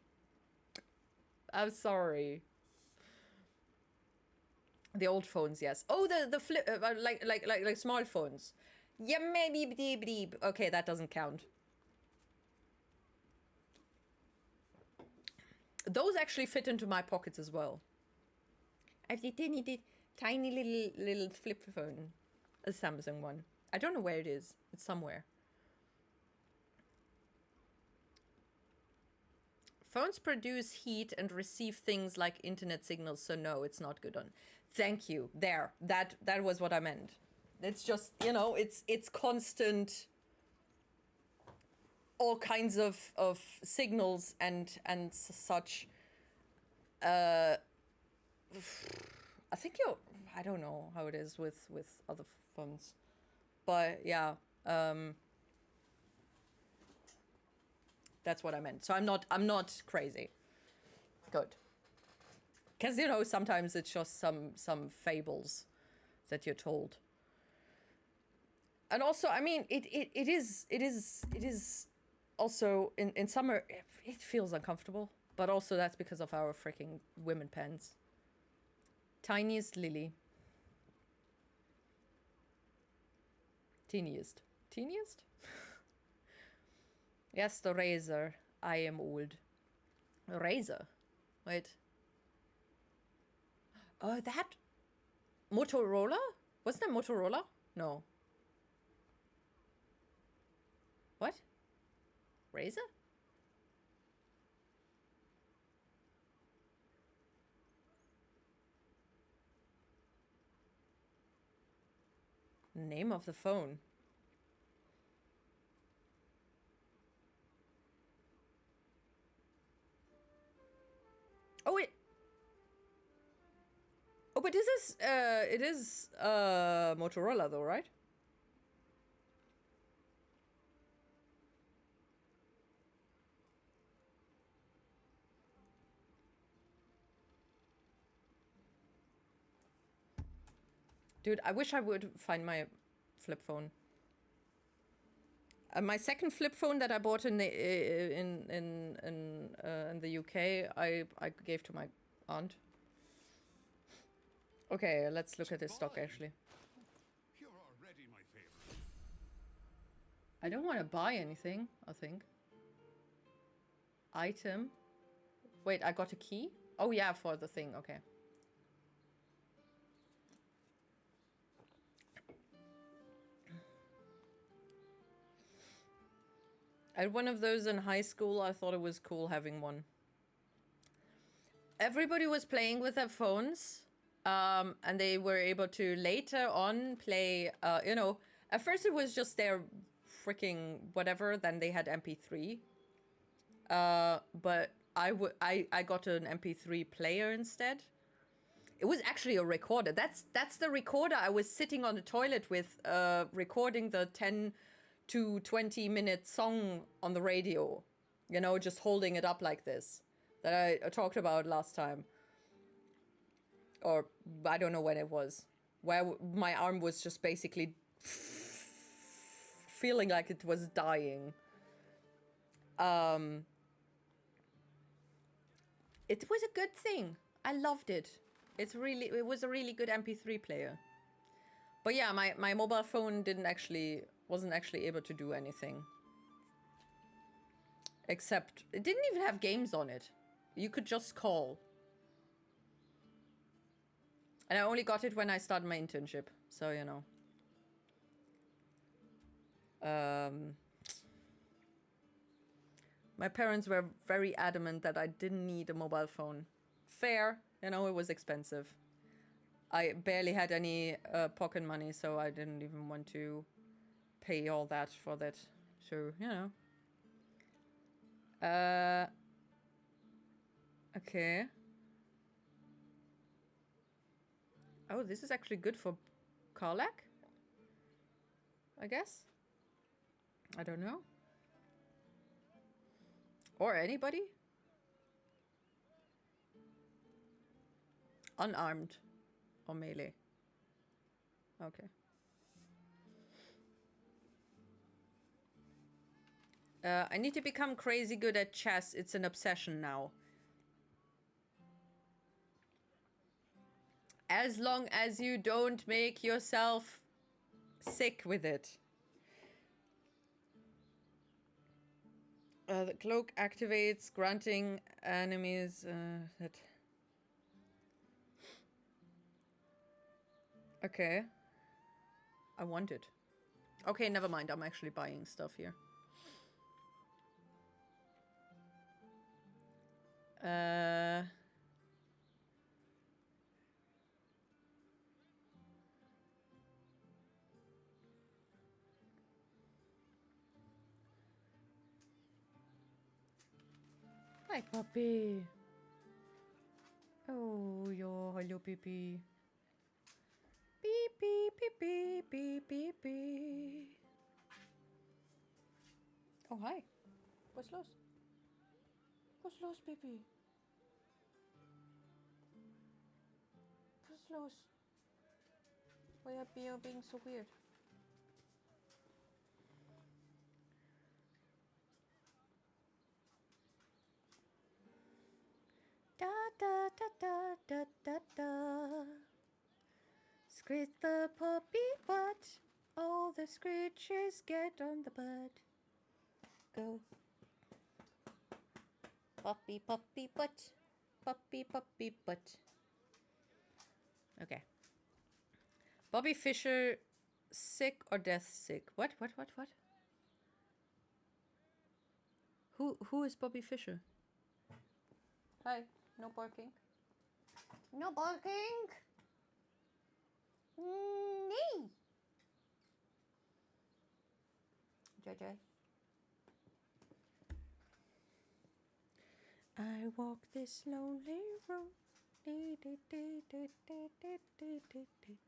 I'm sorry. The old phones, yes. Oh, the flip, like smartphones. Yeah, maybe. Okay, that doesn't count. Those actually fit into my pockets as well. I have the tiny little flip phone, a Samsung one. I don't know where it is. It's somewhere. Phones produce heat and receive things like internet signals, so no, it's not good on. Thank you. There. That was what I meant. It's just, you know, it's constant, all kinds of signals and such. I think I don't know how it is with other phones, but yeah, that's what I meant. So I'm not crazy. Good. Because, you know, sometimes it's just some fables that you're told. And also, I mean, it is also in summer it feels uncomfortable, but also that's because of our freaking women pants. Tiniest Lily. Teeniest. Yes, the razor. I am old. Razor. Wait. Oh, that Motorola? Wasn't that Motorola? No. What? Fraser? Name of the phone. Oh, oh, but this is it is Motorola though, right? Dude, I wish I would find my flip phone. My second flip phone that I bought in the in the UK, I gave to my aunt. Okay, let's look at this stock actually. You're already my favorite. I don't want to buy anything, I think. Item. Wait, I got a key? Oh yeah, for the thing, okay. I had one of those in high school. I thought it was cool having one. Everybody was playing with their phones, and they were able to later on play, you know, at first it was just their freaking whatever, then they had MP3. But I got an MP3 player instead. It was actually a recorder. That's the recorder I was sitting on the toilet with, recording the 10 to 20-minute song on the radio. You know, just holding it up like this. That I talked about last time. Or I don't know when it was. Where my arm was just basically feeling like it was dying. It was a good thing. I loved it. It was a really good MP3 player. But yeah, my mobile phone wasn't actually able to do anything. Except it didn't even have games on it. You could just call. And I only got it when I started my internship, so you know. My parents were very adamant that I didn't need a mobile phone. Fair, you know, it was expensive. I barely had any pocket money, so I didn't even want to pay all that for that. So, you know. Okay. Oh, this is actually good for Karlak? I guess? I don't know. Or anybody? Unarmed. Or melee. Okay. I need to become crazy good at chess. It's an obsession now. As long as you don't make yourself sick with it. The cloak activates, granting enemies that... Okay. I want it. Okay, never mind. I'm actually buying stuff here. Hi, puppy. Oh, yo, hello, Pippi. Beep, beep, beep, beep, beep, beep, beep. Oh, hi. Was los? Was los, Pippi? Was los? Why are you being so weird? Da da da da da da da. Scratch the puppy butt. All the scratches get on the butt. Go. Puppy, puppy butt. Puppy, puppy butt. Okay. Bobby Fischer, sick or death sick? What? Who is Bobby Fischer? Hi, no barking. No barking. Nee. JJ. I walk this lonely road. Dee, dee, dee, dee, dee, dee, dee, dee, dee.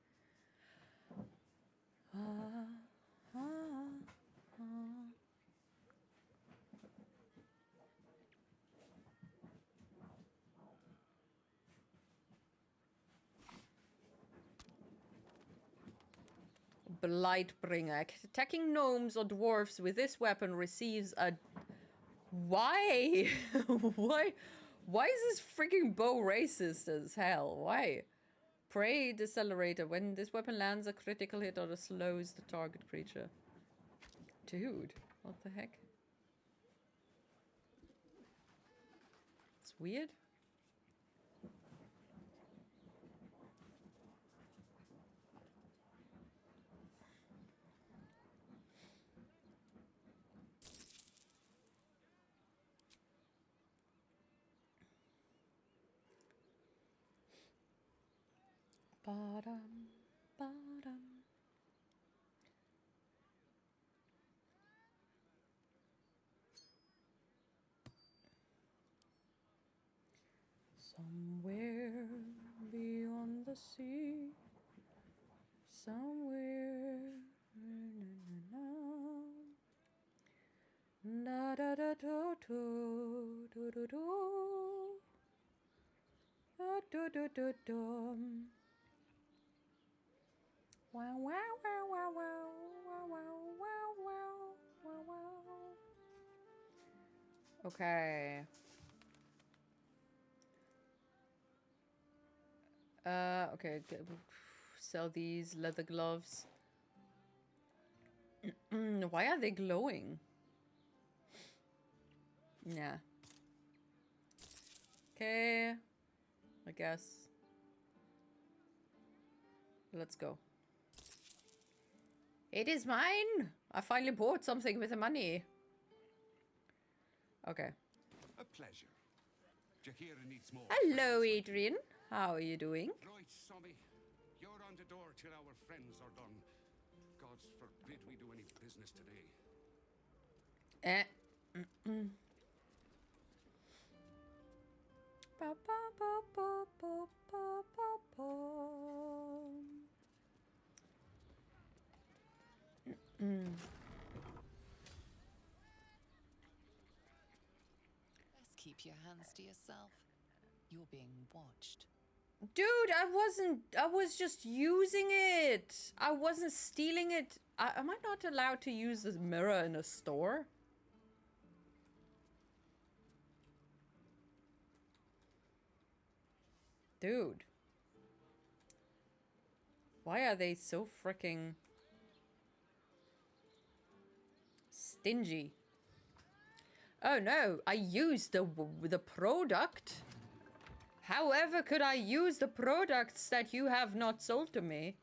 Ah, ah, ah. Blightbringer. Attacking gnomes or dwarves with this weapon receives a... Why? Why is this freaking bow racist as hell? Why? Prey decelerator. When this weapon lands a critical hit or slows the target creature. Dude, what the heck? It's weird. Ba-dum, ba-dum. Somewhere beyond the sea, somewhere, da da da do do do do do, da do do do dum. Wow wow wow wow wow wow wow wow wow wow. Okay. Okay. Sell these leather gloves. Why are they glowing? Yeah. Okay. I guess. Let's go. It is mine! I finally bought something with the money. Okay. A pleasure. Jahira needs more. Hello, friends like Adrian. How are you doing? Right, Sommy. You're on the door till our friends are done. God's forbid we do any business today. Ba, ba, ba, ba, ba, ba, ba, ba. Best keep your hands to yourself. You're being watched. Dude, I was just using it. I wasn't stealing it. Am I not allowed to use this mirror in a store? Dude. Why are they so freaking stingy? Oh no, I used the product. However could I use the products that you have not sold to me?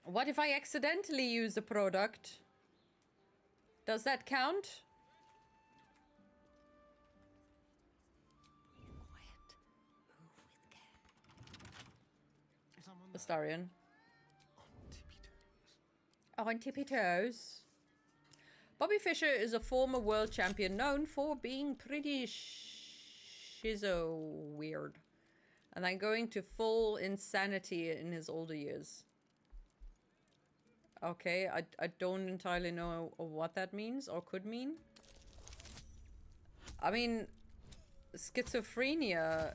What if I accidentally use the product? Does that count? Quiet. Move with care. Astarion. On tippy toes. Bobby Fischer is a former world champion known for being pretty schizo weird. And then going to full insanity in his older years. Okay, I don't entirely know what that means or could mean. I mean, schizophrenia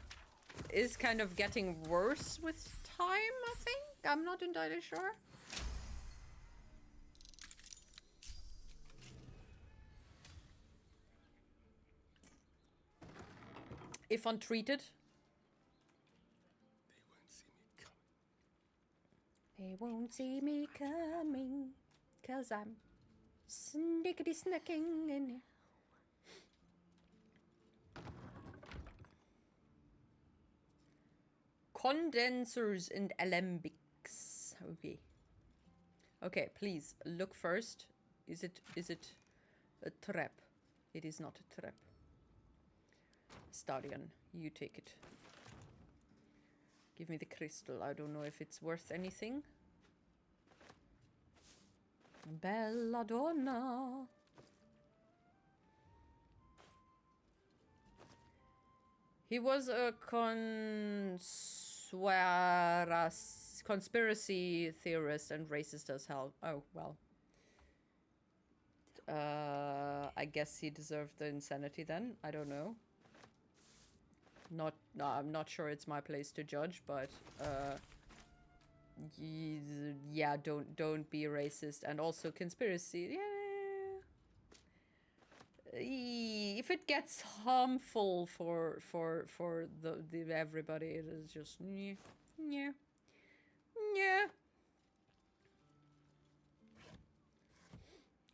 is kind of getting worse with time, I think. I'm not entirely sure. If untreated. They won't see me coming. 'Cause I'm snickety snacking in here. Condensers and alembics. Okay. Okay, please look first. Is it a trap. It is not a trap. Starion, you take it. Give me the crystal. I don't know if it's worth anything. Belladonna. He was a conspiracy theorist and racist as hell. Oh, well. I guess he deserved the insanity then. I don't know. No, I'm not sure it's my place to judge, but yeah, don't be racist. And also conspiracy. Yeah. If it gets harmful for the everybody, it is just yeah.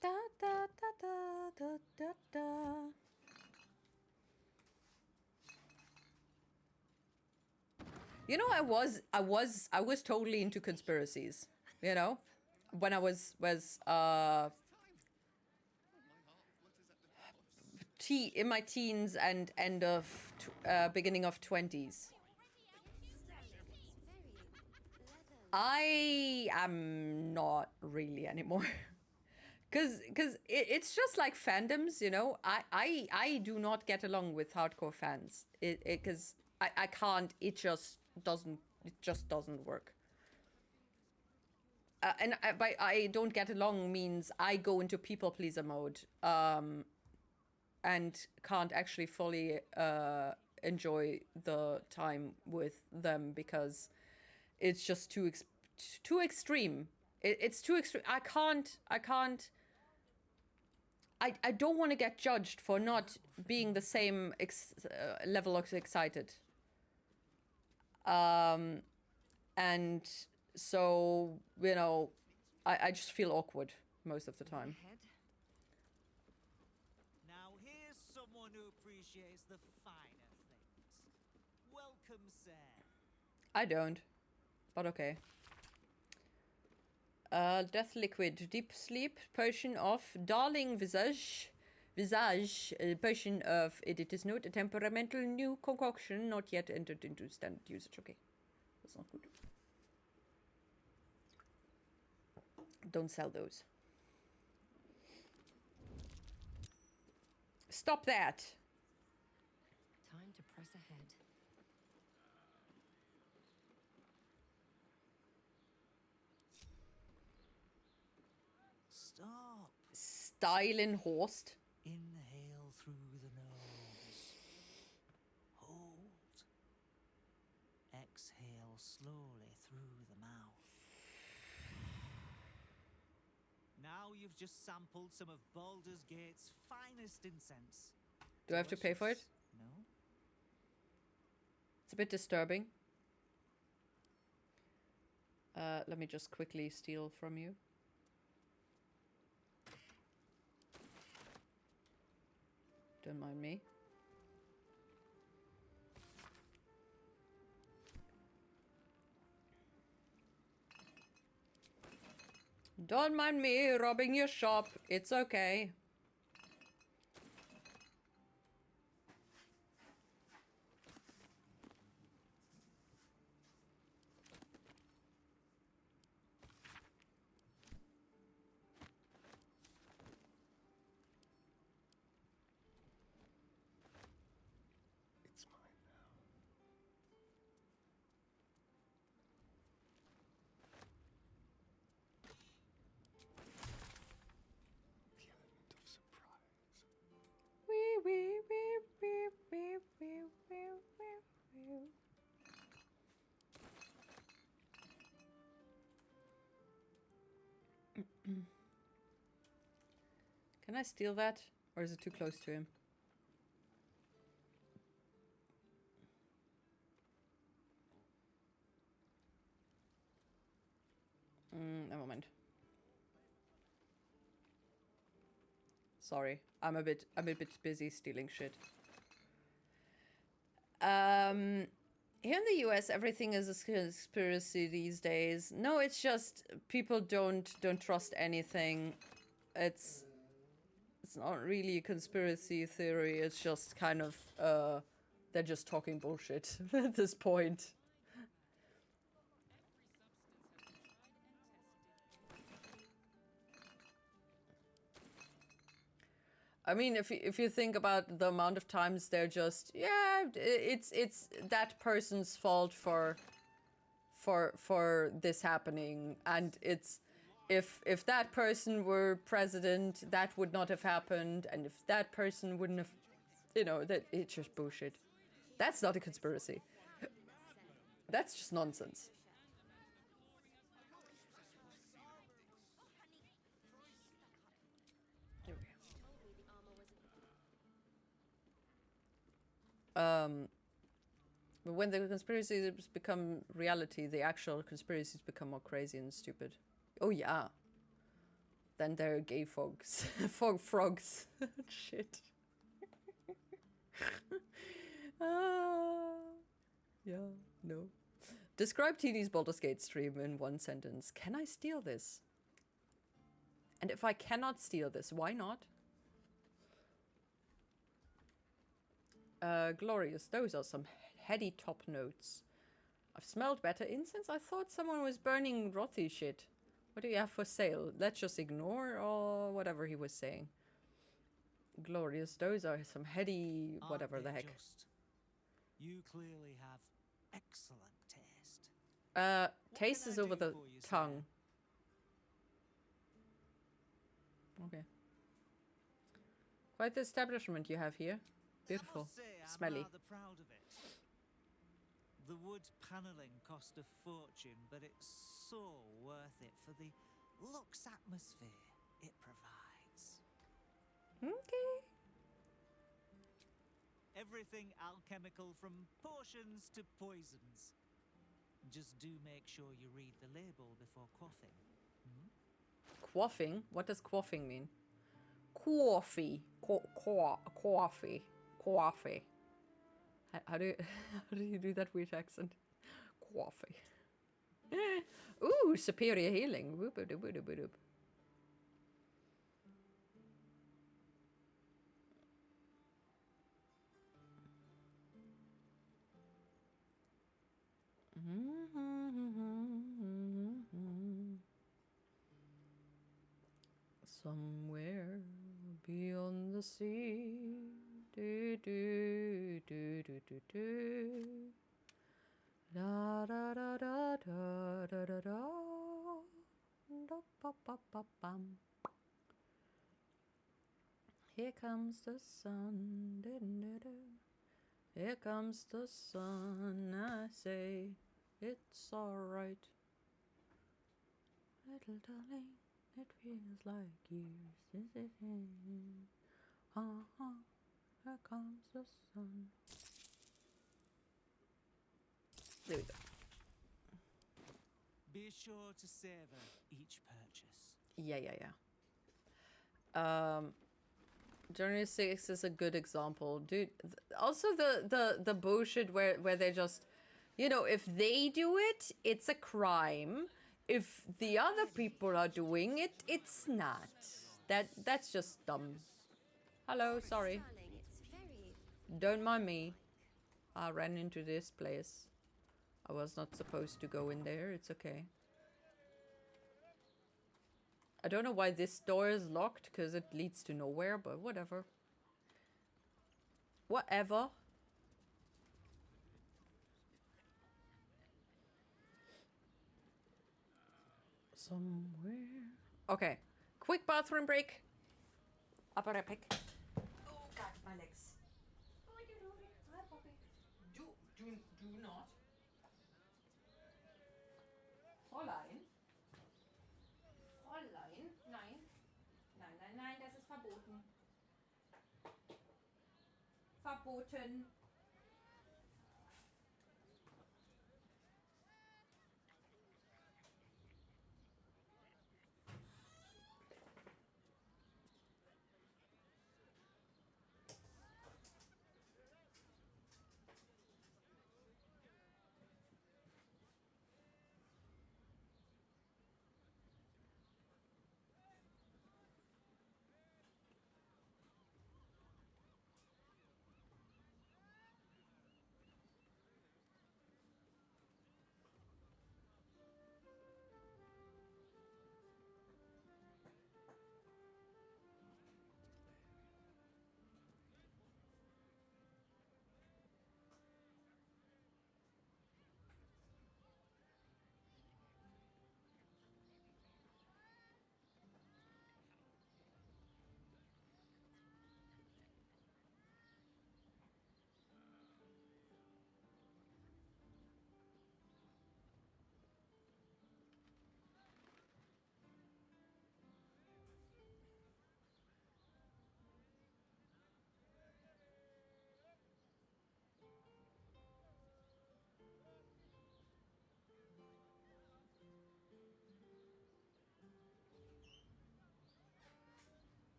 Da da da da da da da. You know, I was totally into conspiracies. You know, when I was in my teens and end of beginning of 20s. I am not really anymore. Cause it's just like fandoms, you know. I do not get along with hardcore fans. Cause I can't. It just doesn't work. And by I don't get along means I go into people pleaser mode. And can't actually fully enjoy the time with them because it's just too extreme. It's too extreme. I don't want to get judged for not being the same level of excited. And so, you know, I just feel awkward most of the time. Now here's someone who appreciates the finer things. Welcome, sir. I don't, but okay. Death liquid, deep sleep, potion of darling visage, potion of editor's note, a temperamental new concoction not yet entered into standard usage. Okay, that's not good. Don't sell those. Stop that. Time to press ahead. Stop. Styling Horst. Inhale through the nose. Hold. Exhale slowly through the mouth. Now you've just sampled some of Baldur's Gate's finest incense. Do I have to pay for it? No. It's a bit disturbing. Let me just quickly steal from you. Don't mind me. Don't mind me robbing your shop. It's okay. It's mine now. The element of surprise. Wee wee wee wee wee wee wee wee. Can I steal that? Or is it too close to him? A moment. Sorry, I'm a bit busy stealing shit. Here in the US, everything is a conspiracy these days. No, it's just people don't trust anything. It's It's not really a conspiracy theory. It's just kind of they're just talking bullshit at this point. I mean, if you think about the amount of times they're just, yeah, it's that person's fault for this happening, and it's if that person were president, that would not have happened, and if that person wouldn't have, you know, that it's just bullshit. That's not a conspiracy. That's just nonsense. But when the conspiracies become reality, the actual conspiracies become more crazy and stupid. Oh yeah. Then there are gay frogs. Frogs. Shit. Yeah, no. Describe Teeny's Baldur's Gate stream in one sentence. Can I steal this? And if I cannot steal this, why not? Glorious. Those are some heady top notes. I've smelled better incense. I thought someone was burning rothy shit. What do you have for sale? Let's just ignore or whatever he was saying. Glorious. Those are some heady whatever the heck. Just? You clearly have excellent taste. Taste is over the tongue. Okay. Quite the establishment you have here. Beautiful. Smelly. I'm rather proud of it. The wood paneling cost a fortune, but it's so worth it for the luxe atmosphere it provides. Okay. Everything alchemical from potions to poisons. Just do make sure you read the label before quaffing. Quaffing? What does quaffing mean? Coffee. Coffee. Coffee. How do you do that weird accent? Coffee. Ooh, superior healing. Whoop-a-doop-a-doop-a-doop. Somewhere beyond the sea. Do, do, do, do, do, do. Da da da da da da da da. Da, ba, ba, ba, bam. Here comes the sun. Da, da, da. Here comes the sun. I say it's alright. Little darling, it feels like years. Here comes the sun. There we go. Be sure to savor each purchase. Yeah. Journey 6 is a good example. Dude, also the bullshit where they just, you know, if they do it, it's a crime. If the other people are doing it, it's not. That's just dumb. Hello, sorry. Don't mind me. I ran into this place. I was not supposed to go in there. It's okay. I don't know why this door is locked, because it leads to nowhere, but whatever. Whatever. Somewhere. Okay. Quick bathroom break. Up at epic. Oh god, my legs. Hi, puppy. Do not. Fräulein. Fräulein. Nein. Nein, das ist verboten. Verboten.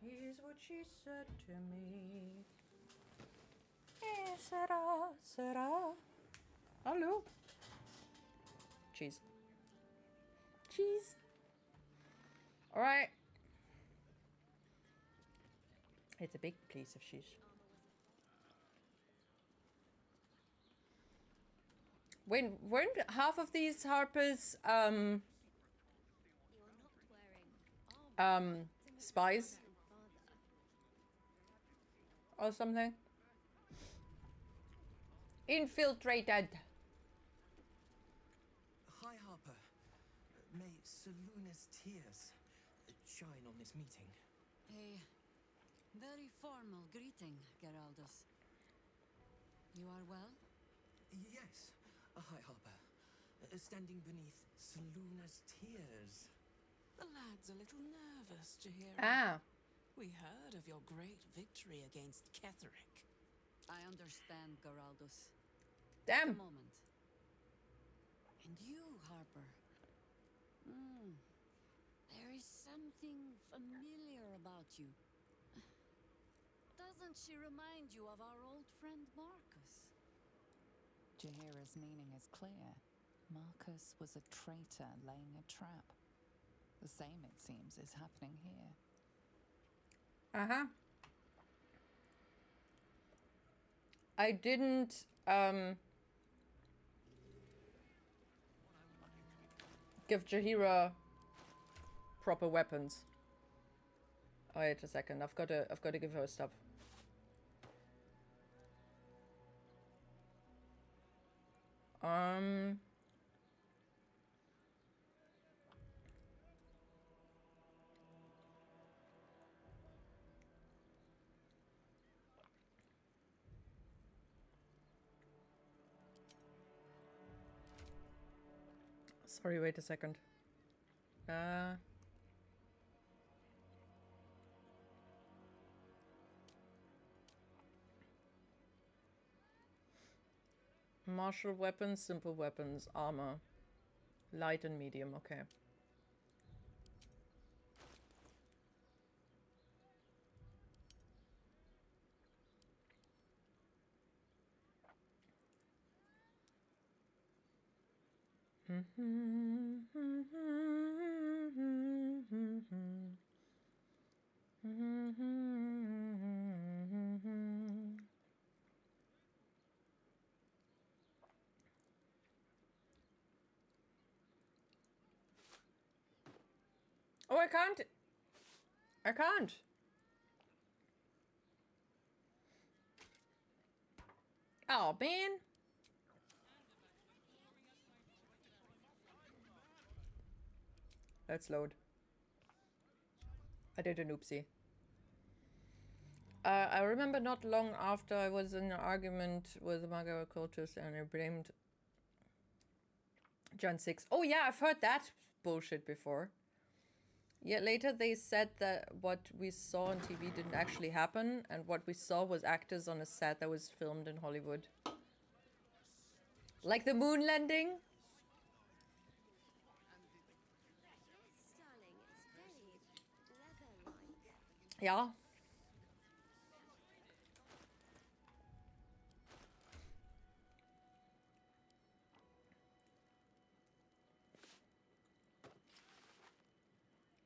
Here's what she said to me. Sarah. Hello. Cheese. Cheese. All right. It's a big piece of shish. When weren't half of these harpers spies or something? Infiltrated. Hi, Harper. May Soluna's tears shine on this meeting. A very formal greeting, Geraldus. You are well? Yes. Hi, Harper. Standing beneath Soluna's tears. The lad's a little nervous, Jahira. Ah. We heard of your great victory against Ketheric. I understand, Geraldus. Damn. A moment. And you, Harper. There is something familiar about you. Doesn't she remind you of our old friend Marcus? Jahira's meaning is clear. Marcus was a traitor laying a trap. The same, it seems, is happening here. Uh-huh. I didn't give Jahira proper weapons. Oh, wait a second. I've got to give her stuff. Sorry, wait a second. Martial weapons, simple weapons, armor. Light and medium, okay. Oh, I can't. I can't. Oh, man. Let's load. I did an oopsie. I remember not long after I was in an argument with the Magawa cultist and I blamed Gen 6. Oh yeah, I've heard that bullshit before. Yet later they said that what we saw on TV didn't actually happen and what we saw was actors on a set that was filmed in Hollywood. Like the moon landing? Yes, darling, it's very leather-like. Yeah.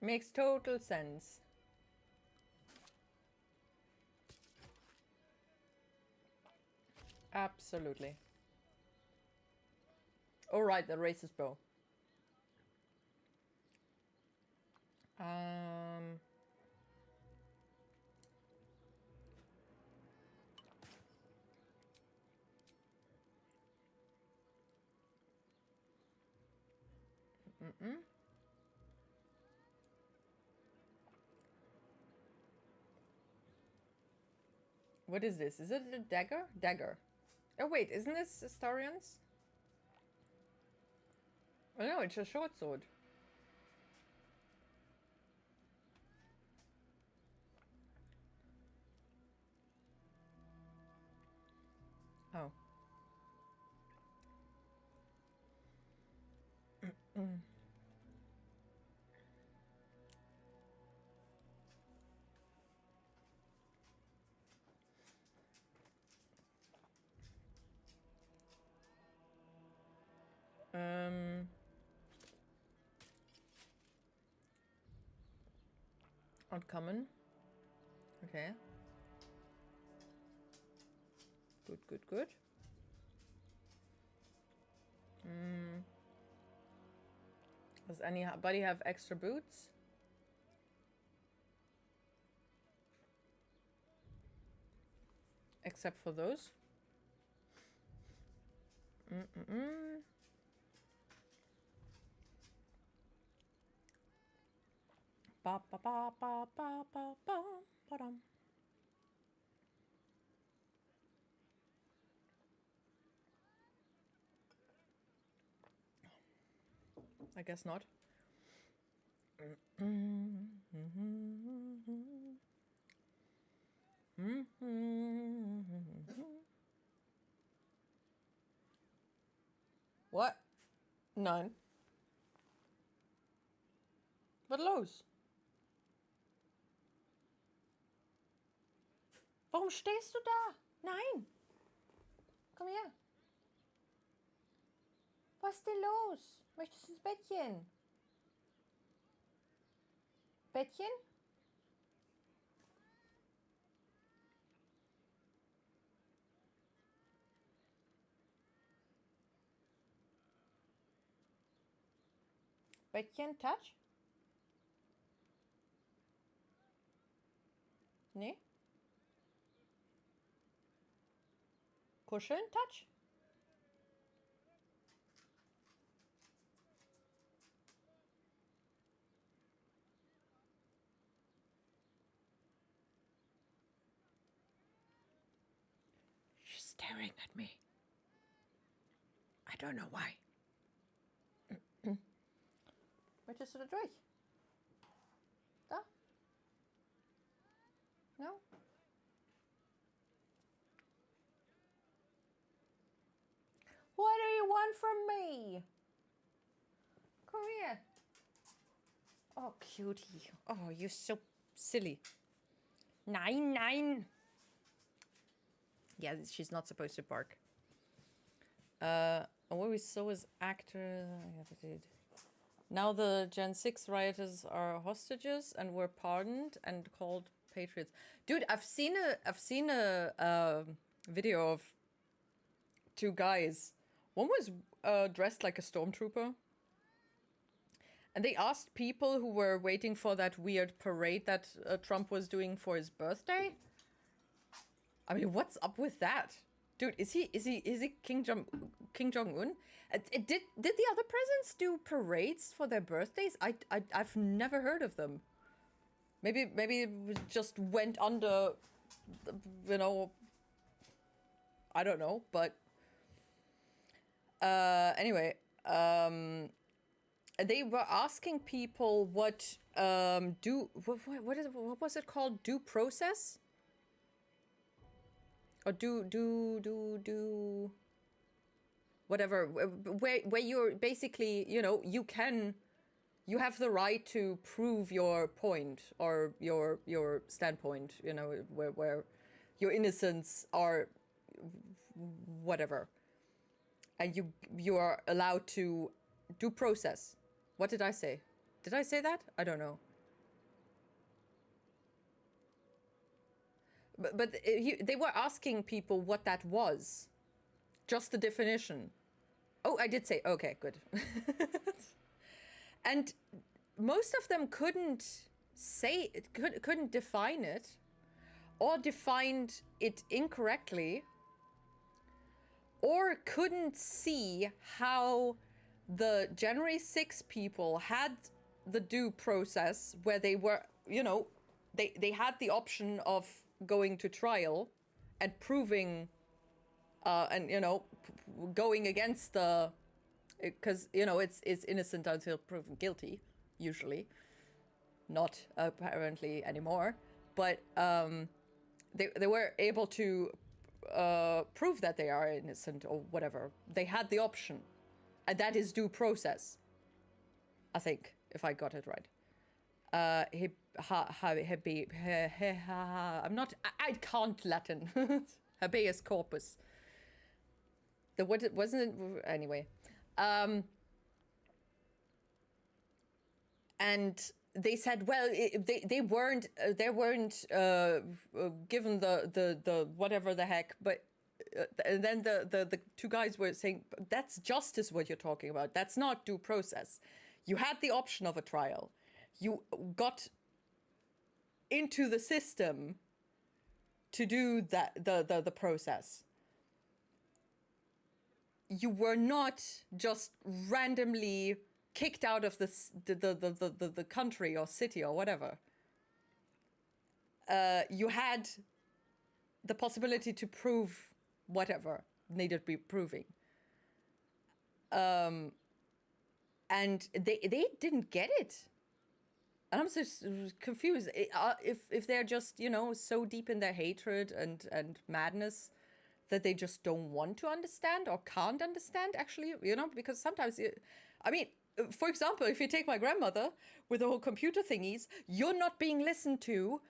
Makes total sense. Absolutely. Oh right, the racist bow. What is this? Is it a dagger? Dagger. Oh wait, isn't this Astarians? Oh no, it's a short sword. Oh. Uncommon. Okay. Good, good, good. Does anybody have extra boots? Except for those. Ba ba ba ba ba ba ba ba dum. I guess not. What? Nein. Was los? Warum stehst du da? Nein. Komm her. Was ist denn los? Möchtest du ins Bettchen? Bettchen? Bettchen, Touch? Nee? Kuscheln, Touch? She's staring at me. I don't know why. Möchtest du da durch? Da? No? What do you want from me? Come here. Oh, cutie. Oh, you're so silly. Nein, nein. Yeah, she's not supposed to bark. What we saw is actor. Now the Gen 6 rioters are hostages and were pardoned and called patriots. Dude, I've seen a video of two guys. One was dressed like a stormtrooper. And they asked people who were waiting for that weird parade that Trump was doing for his birthday. I mean, what's up with that? Dude, is he Kim Jong-un? Did the other presidents do parades for their birthdays? I've never heard of them. Maybe it just went under, you know, I don't know, but anyway, they were asking people what what was it called? Due process? Or do whatever, where you're basically, you know, you have the right to prove your point or your standpoint, you know, where your innocence or whatever, and you are allowed to due process. What did I say? Did I say that? I don't know. But they were asking people what that was. Just the definition. Oh, I did say, okay, good. And most of them couldn't say it, couldn't define it, or defined it incorrectly, or couldn't see how the January 6 people had the due process where they were, you know, they had the option of going to trial and proving and, you know, going against the, because, you know, it's innocent until proven guilty, usually. Not apparently anymore. But they were able to prove that they are innocent or whatever. They had the option. And that is due process. I think, if I got it right. I'm not, I can't Latin. Habeas corpus. What it wasn't, anyway. And they said, well, they weren't given the whatever the heck, but and then the two guys were saying, that's justice what you're talking about. That's not due process. You had the option of a trial. You got into the system to do that the process. You were not just randomly kicked out of the country or city or whatever. You had the possibility to prove whatever needed to be proving. And they didn't get it. And I'm just confused. If they're just, you know, so deep in their hatred and madness that they just don't want to understand or can't understand, actually, you know, because sometimes, I mean, for example, if you take my grandmother with the whole computer thingies, you're not being listened to.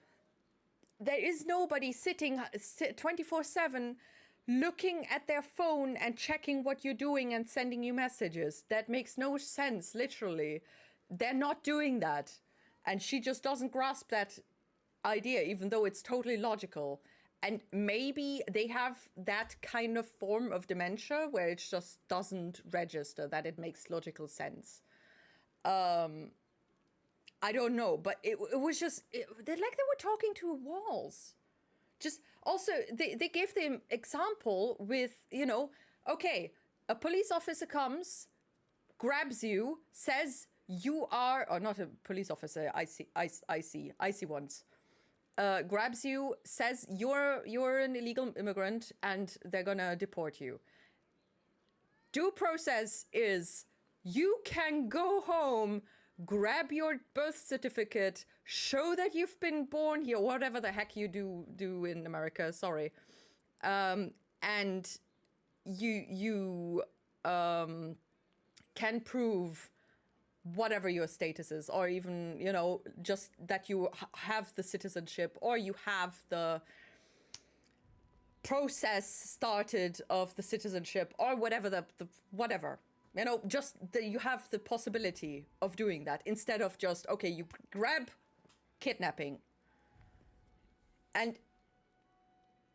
There is nobody sitting 24/7 looking at their phone and checking what you're doing and sending you messages. That makes no sense, literally. They're not doing that. And she just doesn't grasp that idea, even though it's totally logical. And maybe they have that kind of form of dementia where it just doesn't register that it makes logical sense. I don't know, but it was just, like they were talking to walls. Just also, they gave the example with, you know, okay, a police officer comes, grabs you, says you are, or not a police officer, I see ones. Grabs you, says you're an illegal immigrant and they're gonna deport you. Due process is you can go home, grab your birth certificate, show that you've been born here, whatever the heck you do in America, sorry. And you can prove whatever your status is, or even, you know, just that you have the citizenship, or you have the process started of the citizenship, or whatever the whatever, you know, just that you have the possibility of doing that, instead of just, okay, you grab kidnapping. And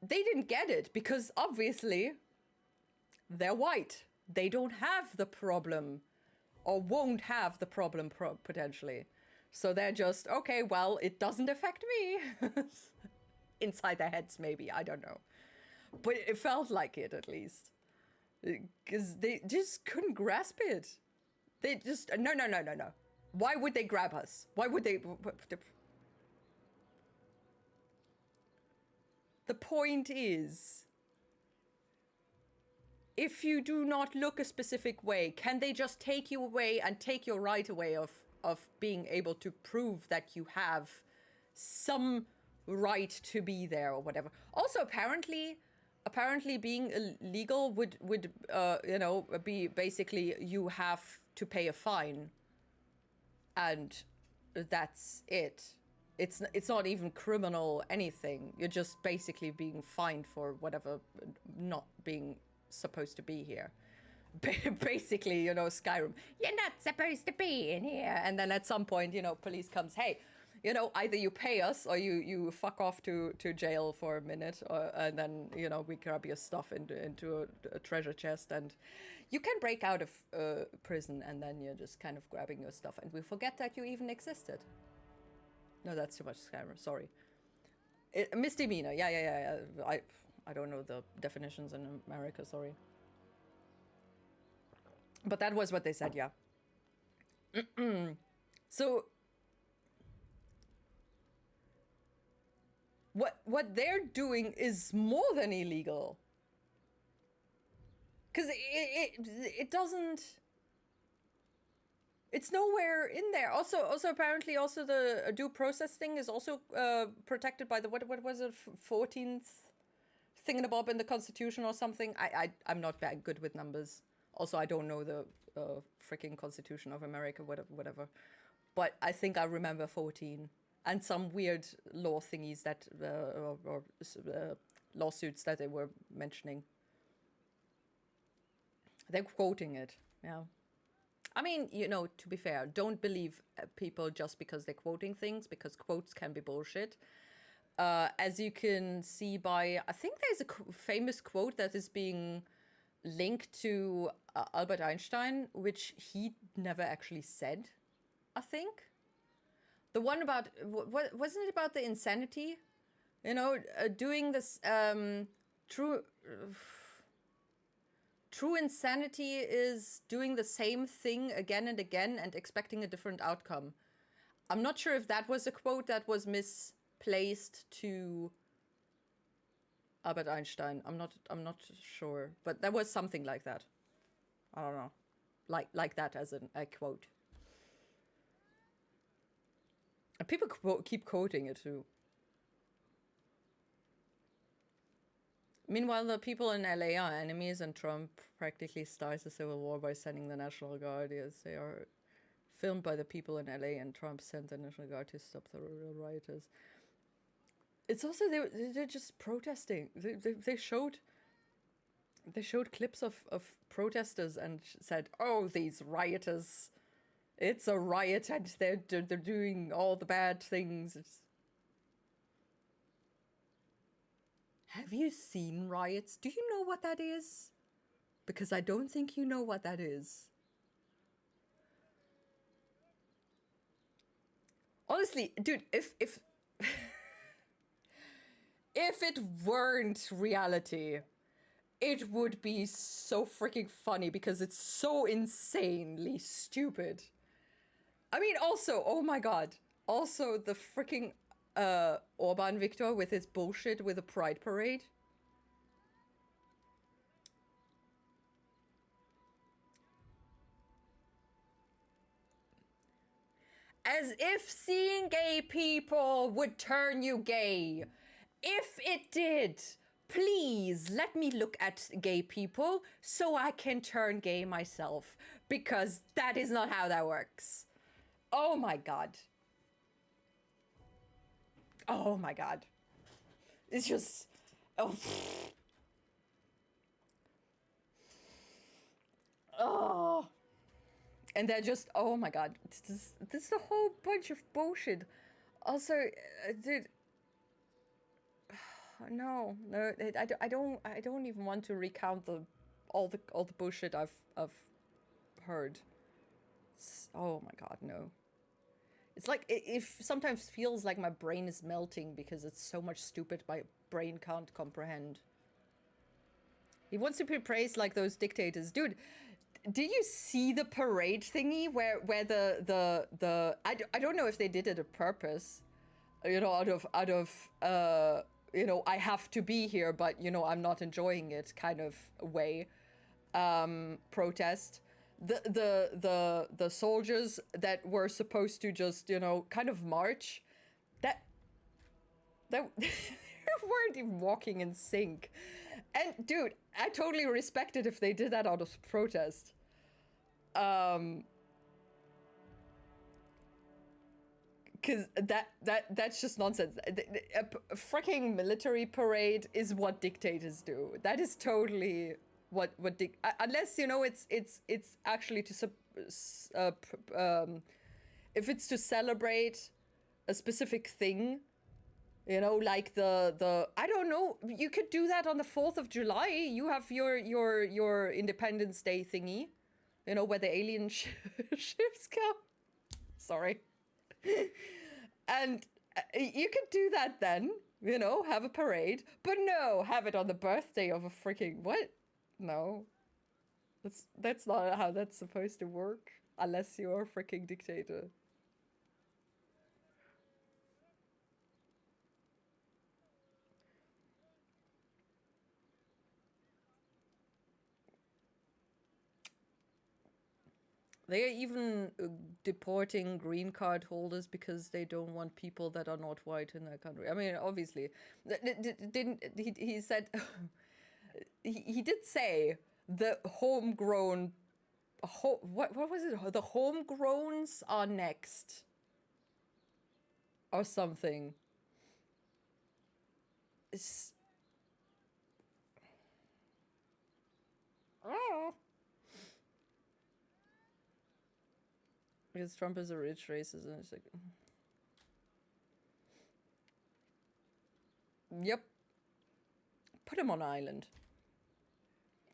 they didn't get it, because obviously they're white. They don't have the problem, or won't have the problem potentially. So they're just, okay, well, it doesn't affect me. Inside their heads, maybe, I don't know. But it felt like it, at least. Because they just couldn't grasp it. They just, no. Why would they grab us? Why would they? The point is, if you do not look a specific way, can they just take you away and take your right away of being able to prove that you have some right to be there or whatever? Also, apparently being illegal would you know, be basically you have to pay a fine, and that's it. It's not even criminal anything. You're just basically being fined for whatever, not being supposed to be here. Basically, you know, Skyrim, you're not supposed to be in here. And then at some point, you know, police comes, hey, you know, either you pay us or you fuck off to jail for a minute, and then, you know, we grab your stuff into a treasure chest, and you can break out of prison, and then you're just kind of grabbing your stuff, and we forget that you even existed. No, that's too much Skyrim, sorry. Misdemeanor, yeah. I don't know the definitions in America, sorry. But that was what they said, yeah. So what they're doing is more than illegal. Because it doesn't... It's nowhere in there. Also apparently also the due process thing is also protected by the, what was it, 14th thingamabob in the Constitution or something. I'm not that good with numbers. Also, I don't know the freaking Constitution of America, whatever. But I think I remember 14. And some weird law thingies that, or lawsuits that they were mentioning. They're quoting it, yeah. I mean, you know, to be fair, don't believe people just because they're quoting things, because quotes can be bullshit. As you can see by, I think there's a famous quote that is being linked to Albert Einstein, which he never actually said, I think. The one about, wasn't it about the insanity? You know, doing this, true insanity is doing the same thing again and again and expecting a different outcome. I'm not sure if that was a quote that was misplaced to Albert Einstein. I'm not sure, but there was something like that. I don't know, like that as a quote. And people keep quoting it too. Meanwhile, the people in LA are enemies, and Trump practically starts a civil war by sending the National Guard. Yes, they are filmed by the people in LA, and Trump sent the National Guard to stop the real rioters. It's also they're just protesting. They showed clips of protesters and said, "Oh, these rioters, it's a riot, and they're doing all the bad things." Have you seen riots? Do you know what that is? Because I don't think you know what that is. Honestly, dude, if if it weren't reality, it would be so freaking funny because it's so insanely stupid. I mean, also, oh my god, also the freaking Orban Victor with his bullshit with a pride parade. As if seeing gay people would turn you gay. If it did, please let me look at gay people so I can turn gay myself, because that is not how that works. Oh my god. Oh my god. It's just, oh. Oh. And they're just, oh my god, this is a whole bunch of bullshit. Also, dude, no, I don't even want to recount all the bullshit I've heard. Oh my god, no. It's like, it sometimes feels like my brain is melting because it's so much stupid my brain can't comprehend. He wants to be praised like those dictators. Dude, did you see the parade thingy where the I don't know if they did it on purpose, you know, out of you know, I have to be here, but you know, I'm not enjoying it kind of way protest. The soldiers that were supposed to just, you know, kind of march, that they weren't even walking in sync. And dude, I totally respect it if they did that out of protest. Cause that's just nonsense. A freaking military parade is what dictators do. That is totally what unless, you know, it's actually to if it's to celebrate a specific thing, you know, like the I don't know, you could do that on the 4th of July. You have your Independence Day thingy, you know, where the alien ships come. Sorry. And you could do that then, you know, have a parade, but no, have it on the birthday of a freaking what? No. That's not how that's supposed to work, unless you're a freaking dictator. They're even deporting green card holders because they don't want people that are not white in their country. I mean, obviously, didn't he said he did say the homegrown, what was it? The homegrowns are next, or something. It's, oh. Because Trump is a rich racist, and it's like, yep. Put him on an island.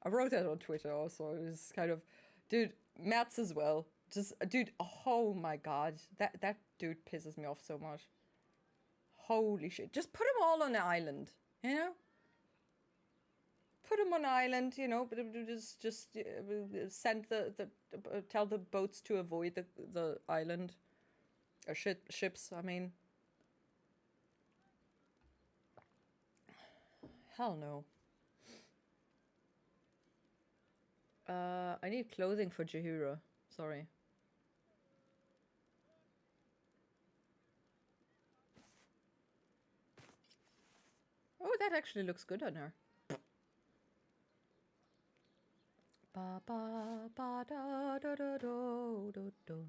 I wrote that on Twitter also. It was kind of, dude, Mats as well. Just, dude, oh my god. That dude pisses me off so much. Holy shit. Just put them all on an island, you know? Put them on an island, you know, but just send tell the boats to avoid the island. Or ships, I mean. Hell no. I need clothing for Jahira. Sorry. Oh, that actually looks good on her. Ba ba ba da da da do do do.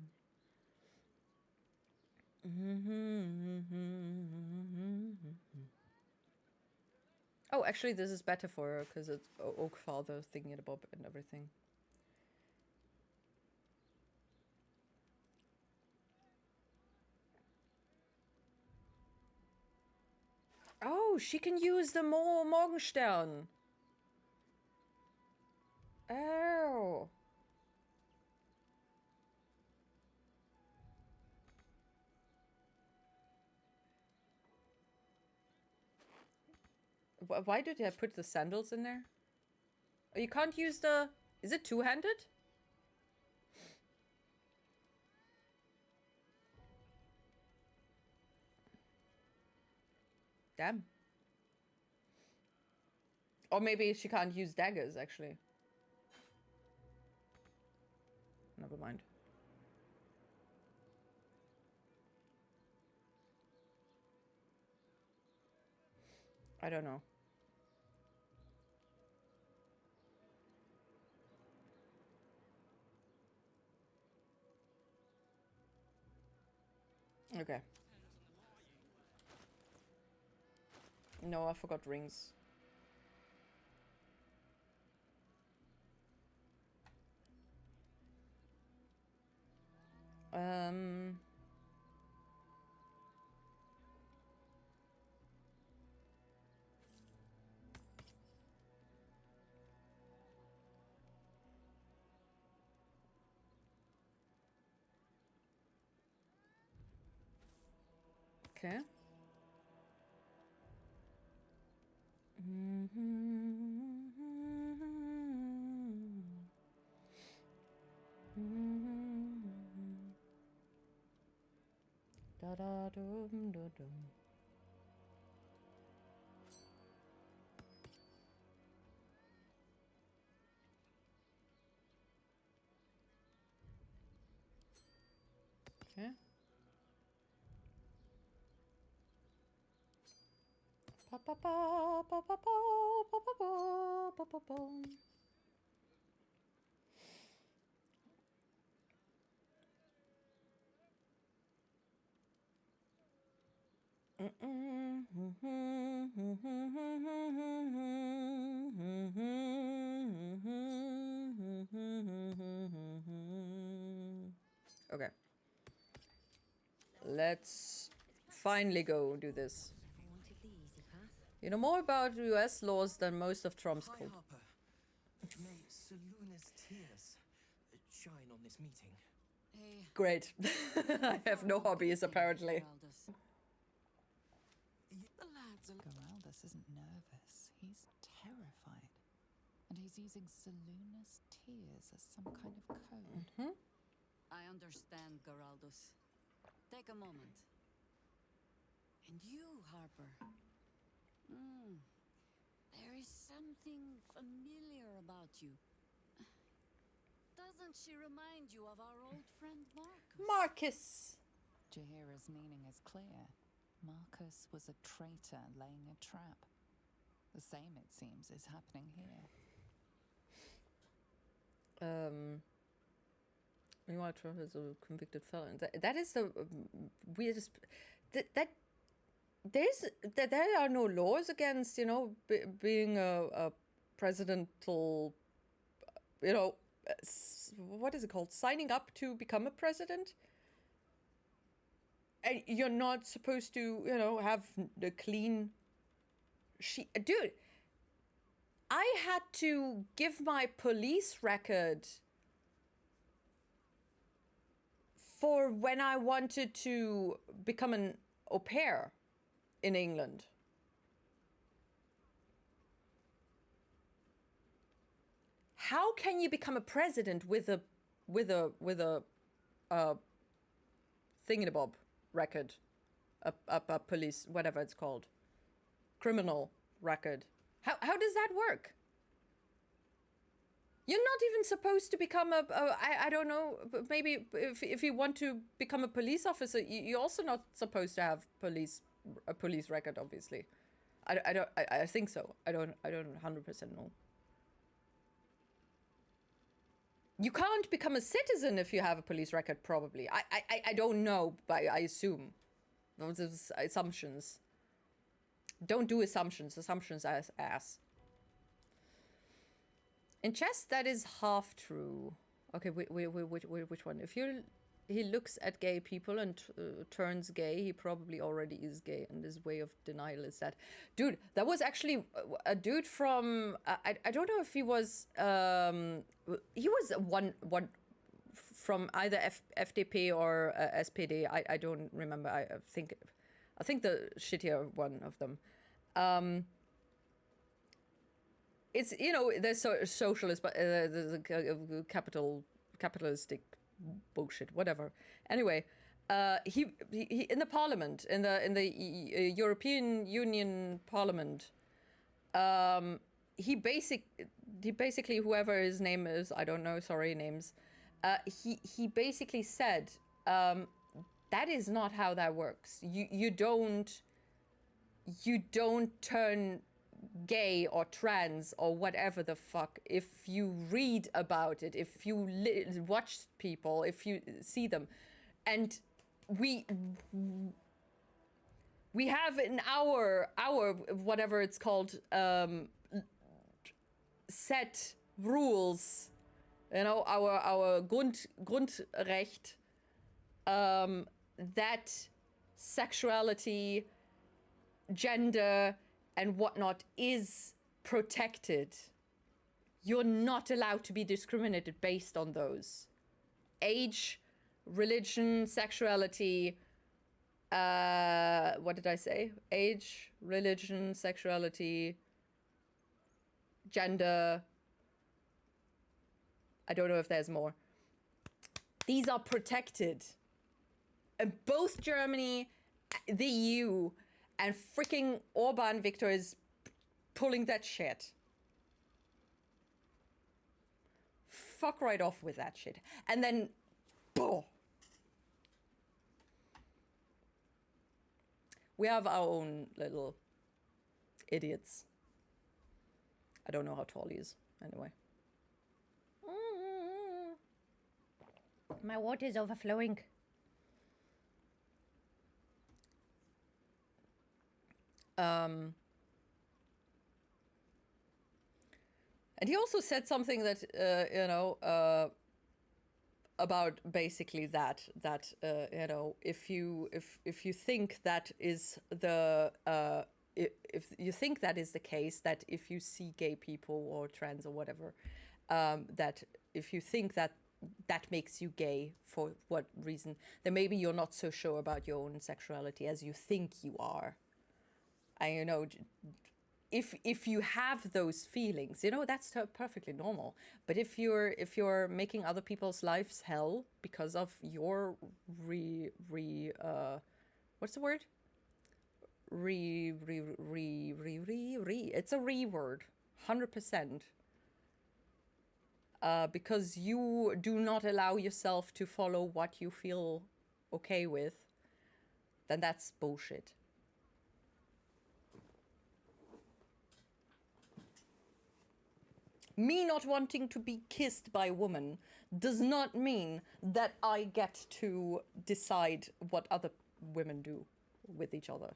Oh, actually, this is better for her because it's Oak Father thinking about and everything. Oh, she can use the Morgenstern. Oh. Why did I put the sandals in there? Oh, you can't use the... Is it two-handed? Damn. Or maybe she can't use daggers, actually. Never mind. I don't know. Okay. No, I forgot rings. Okay. Da da dum dum dum. Okay. Pa pa pa pa pa pa pa pa pa pa pa. Okay. Let's finally go do this. You know more about US laws than most of Trump's code. May Saluna's tears shine on this meeting. Hey. Great. I have no hobbies, apparently. Geraldus isn't nervous. He's terrified. And he's using Saluna's tears as some kind of code. I understand, Geraldus. Take a moment. And you, Harper. There is something familiar about you. Doesn't she remind you of our old friend Marcus? Marcus! Jahira's meaning is clear. Marcus was a traitor laying a trap. The same, it seems, is happening here. Meanwhile, Trump is a convicted felon. That is the weirdest... There are no laws against, you know, being a presidential, you know, what is it called? Signing up to become a president. And you're not supposed to, you know, have the clean sheet. Dude, I had to give my police record for when I wanted to become an au pair in England. How can you become a president with a thingamabob record, a police, whatever it's called, criminal record? How does that work? You're not even supposed to become I don't know, maybe if you want to become a police officer, you're also not supposed to have a police record, obviously. I think so. I don't 100% know. You can't become a citizen if you have a police record, probably. I don't know, but I assume. Those are assumptions. Don't do assumptions. Assumptions as ass. In chess, that is half true. Okay, which one? If he looks at gay people and turns gay, he probably already is gay, and his way of denial is that. Dude, that was actually a dude from I don't know if he was one from either FDP or SPD. I don't remember. I think the shittier one of them. It's, you know, there's socialist, but there's a capitalistic bullshit, whatever. Anyway, he in the parliament, in the European Union Parliament, he basically, whoever his name is, I don't know, sorry, names, he basically said, that is not how that works. You don't turn gay or trans or whatever the fuck if you read about it, if you watch people, if you see them. And we have in our whatever it's called, set rules, you know, our Grundrecht, that sexuality, gender and whatnot is protected. You're not allowed to be discriminated based on those. Age, religion, sexuality, what did I say? Age, religion, sexuality, gender. I don't know if there's more. These are protected. And both Germany, the EU, and freaking Orban Viktor is pulling that shit. Fuck right off with that shit. And then, boom. We have our own little idiots. I don't know how tall he is, anyway. My water is overflowing. And he also said something that, you know, about basically that you know, if you think that is the if you think that is the case, that if you see gay people or trans or whatever, that if you think that makes you gay for what reason, then maybe you're not so sure about your own sexuality as you think you are. And, you know, if you have those feelings, you know, that's perfectly normal. But if you're making other people's lives hell because of your what's the word? It's a word, 100%. Because you do not allow yourself to follow what you feel okay with, then that's bullshit. Me not wanting to be kissed by a woman does not mean that I get to decide what other women do with each other.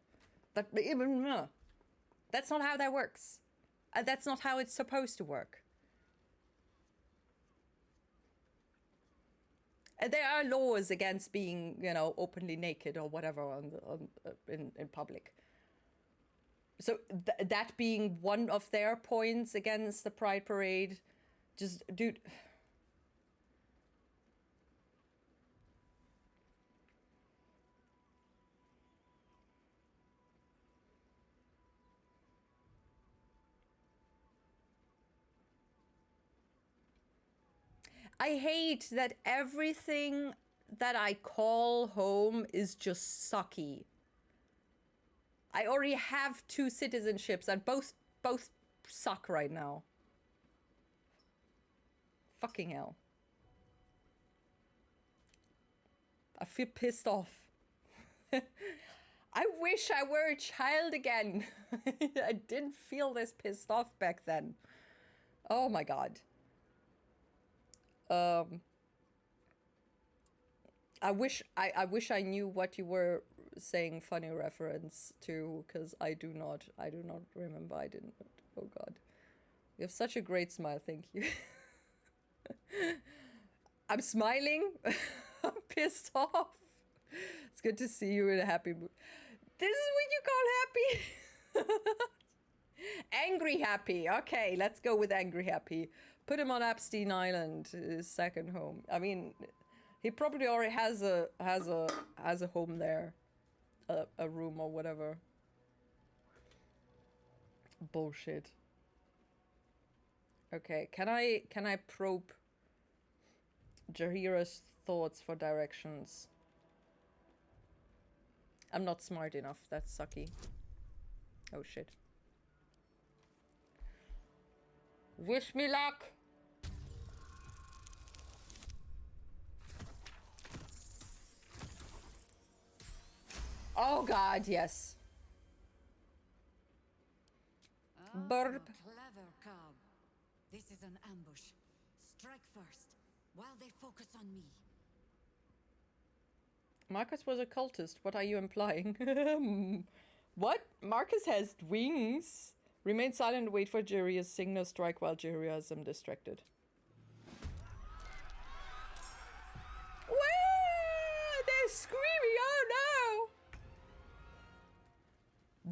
That's not how that works. That's not how it's supposed to work. And there are laws against being, you know, openly naked or whatever in public. So that being one of their points against the Pride Parade, just, dude. I hate that everything that I call home is just sucky. I already have 2 citizenships and both suck right now. Fucking hell. I feel pissed off. I wish I were a child again. I didn't feel this pissed off back then. Oh my god. I wish I knew what you were saying funny reference to, because I do not remember. I didn't. Oh god. You have such a great smile, thank you. I'm smiling. I'm pissed off. It's good to see you in a happy mood. This is what you call happy? Angry happy. Okay, let's go with angry happy. Put him on Epstein Island, his second home. I mean, he probably already has a home there, a room or whatever. Bullshit. Okay, can I probe Jahira's thoughts for directions? I'm not smart enough. That's sucky. Oh shit. Wish me luck. Oh god, yes. Burp. Clever cub. This is an ambush. Strike first, while they focus on me. Marcus was a cultist. What are you implying? What? Marcus has wings. Remain silent and wait for Jiria's signal. Strike while Jiria has them distracted. Wah! They're screaming, oh no!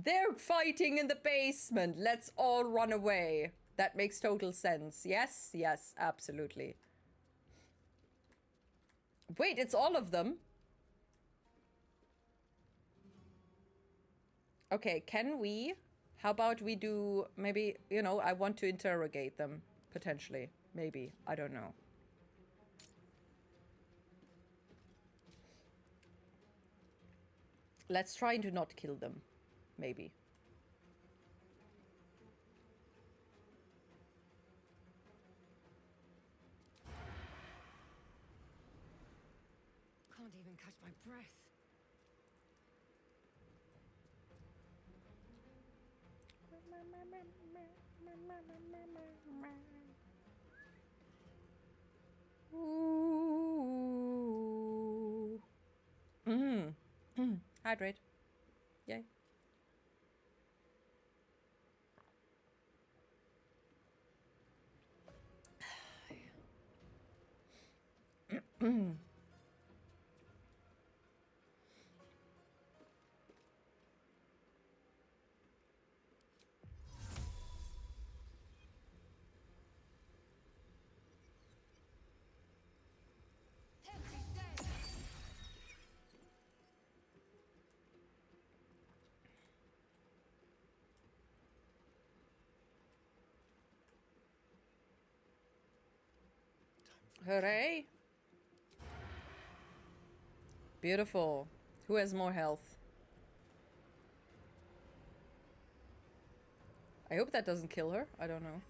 They're fighting in the basement. Let's all run away. That makes total sense. Yes, yes, absolutely. Wait, it's all of them? Okay, can we? How about we do, maybe, you know, I want to interrogate them, potentially. Maybe, I don't know. Let's try to not kill them, maybe. Can't even catch my breath. Ooh. Hydrate. Yay. Hooray! Beautiful. Who has more health? I hope that doesn't kill her. I don't know.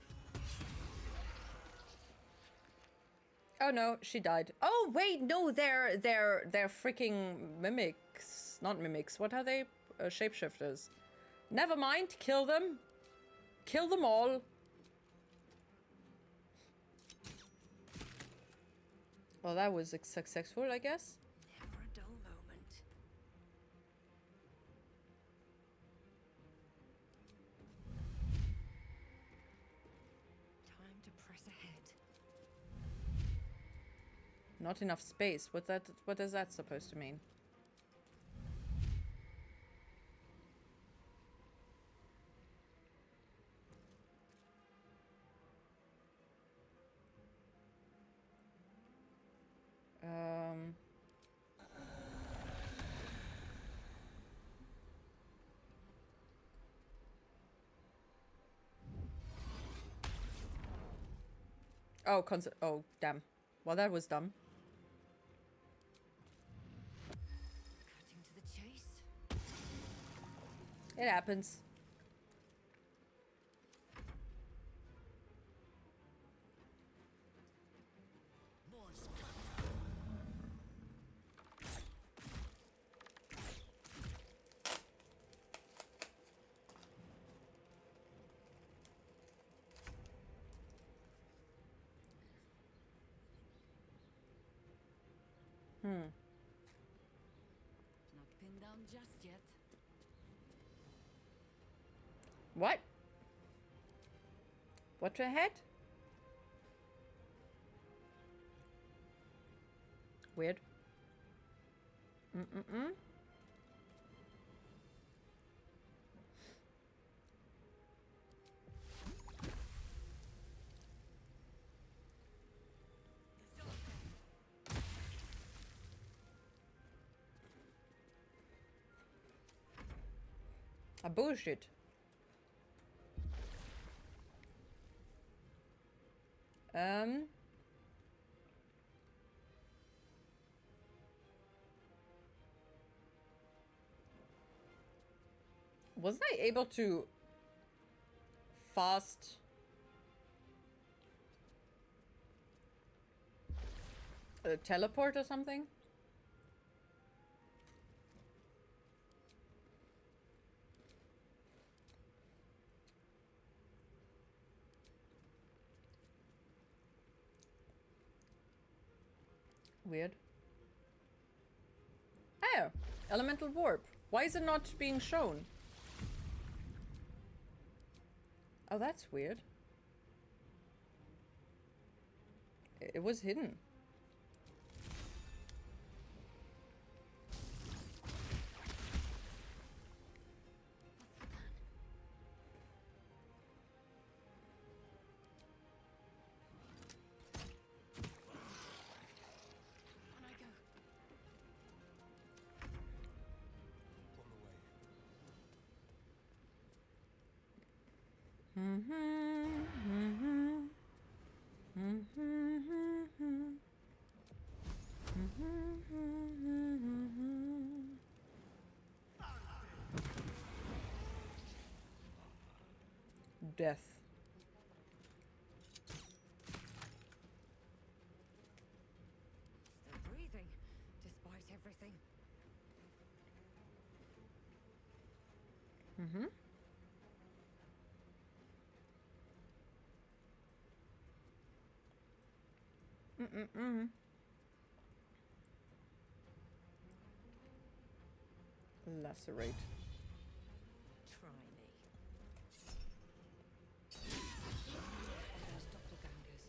Oh no, she died. Oh wait, no, they're freaking mimics. Not mimics. What are they? Shapeshifters. Never mind. Kill them. Kill them all. Well, that was successful, I guess. Never a dull moment. Time to press ahead. Not enough space. What is that supposed to mean? Oh, oh, damn. Well, that was dumb. Cutting to the chase. It happens. Not pinned down just yet. What? What ahead? Weird. A bullshit. Wasn't I able to fast teleport or something? Weird. Oh, elemental warp. Why is it not being shown? Oh, that's weird. It was hidden. Death. Still breathing, despite everything. Lacerate. Try me. Those doppelgangers.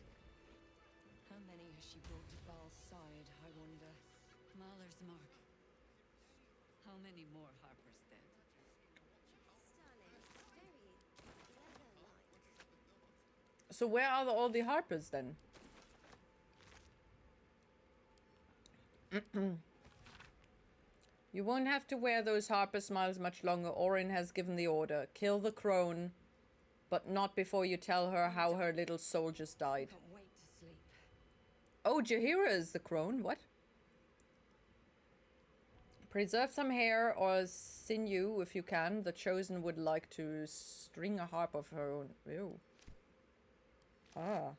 How many has she brought to Baal's side, I wonder? Mahler's mark. How many more Harper's dead? So where are all the harpers then? You won't have to wear those harper smiles much longer. Orin has given the order. Kill the crone, but not before you tell her how her little soldiers died. Can't wait to sleep. Oh, Jaheira is the crone. What? Preserve some hair or sinew if you can. The Chosen would like to string a harp of her own. Ew. Ah.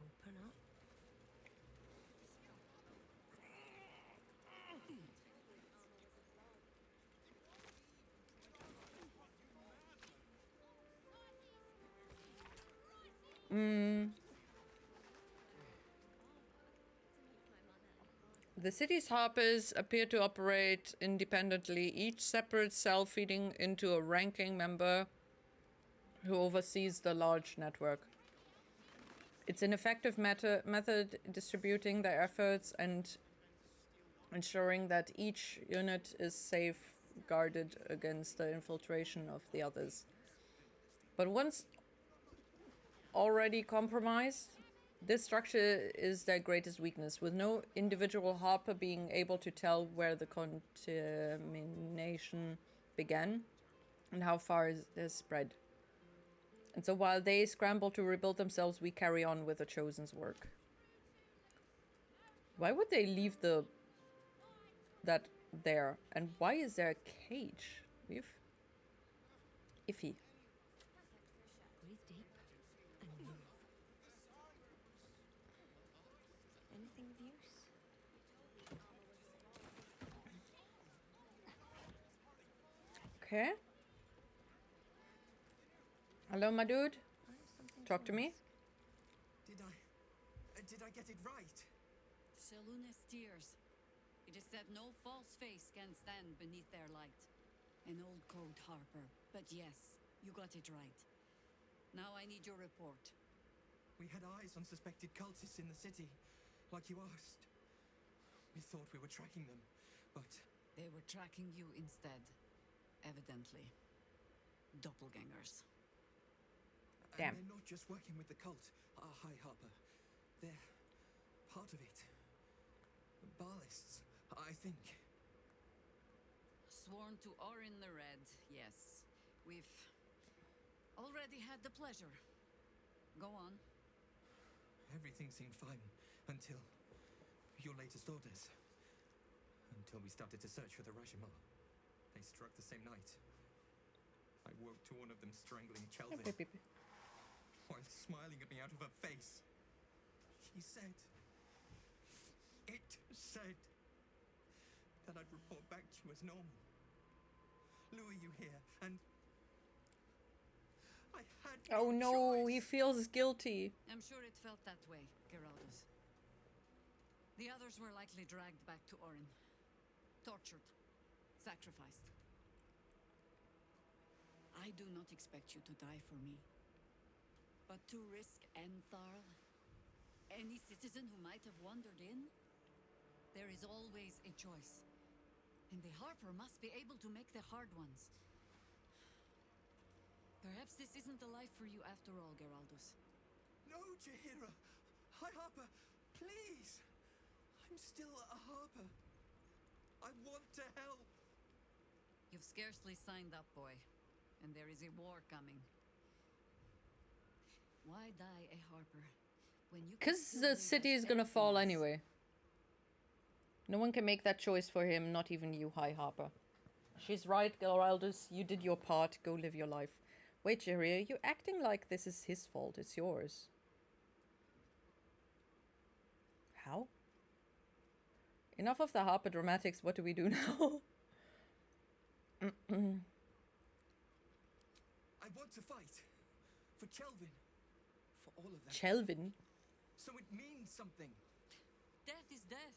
Open up. The city's harpers appear to operate independently, each separate cell feeding into a ranking member who oversees the large network. It's an effective method distributing their efforts and ensuring that each unit is safeguarded against the infiltration of the others. But once already compromised, this structure is their greatest weakness, with no individual harper being able to tell where the contamination began and how far it has spread. And so while they scramble to rebuild themselves, we carry on with the Chosen's work. Why would they leave that there? And why is there a cage? Iffy. Breathe deep and move. Anything of use? Okay. Hello, my dude. Talk to me. Did I get it right? Seluna's tears. It is said no false face can stand beneath their light. An old code, Harper. But yes, you got it right. Now I need your report. We had eyes on suspected cultists in the city, like you asked. We thought we were tracking them, but... They were tracking you instead. Evidently. Doppelgangers. Damn. And they're not just working with the cult, High Harper. They're part of it. Ballists, I think. Sworn to Orin the Red, yes. We've already had the pleasure. Go on. Everything seemed fine until your latest orders. Until we started to search for the Rashomon. They struck the same night. I woke to one of them strangling Chelvin while smiling at me out of her face. She said... It said that I'd report back to you as normal. Lure you here, and... I had Oh no, choice. he feels guilty. I'm sure it felt that way, Geraldus. The others were likely dragged back to Orin. Tortured. Sacrificed. I do not expect you to die for me. But to risk Entharl, any citizen who might have wandered in, there is always a choice. And the Harper must be able to make the hard ones. Perhaps this isn't the life for you after all, Geraldus. No, Jaheira! Hi, Harper! Please! I'm still a Harper. I want to help. You've scarcely signed up, boy. And there is a war coming. Why die a Harper when you... Because the city is gonna fall anyway. No one can make that choice for him, not even you, High Harper. She's right, Geraldus. You did your part. Go live your life. Wait, Jerry, you're acting like this is his fault. It's yours. How? Enough of the Harper dramatics. What do we do now? I want to fight. For Chelvin. For all of them. Chelvin? So it means something. Death is death.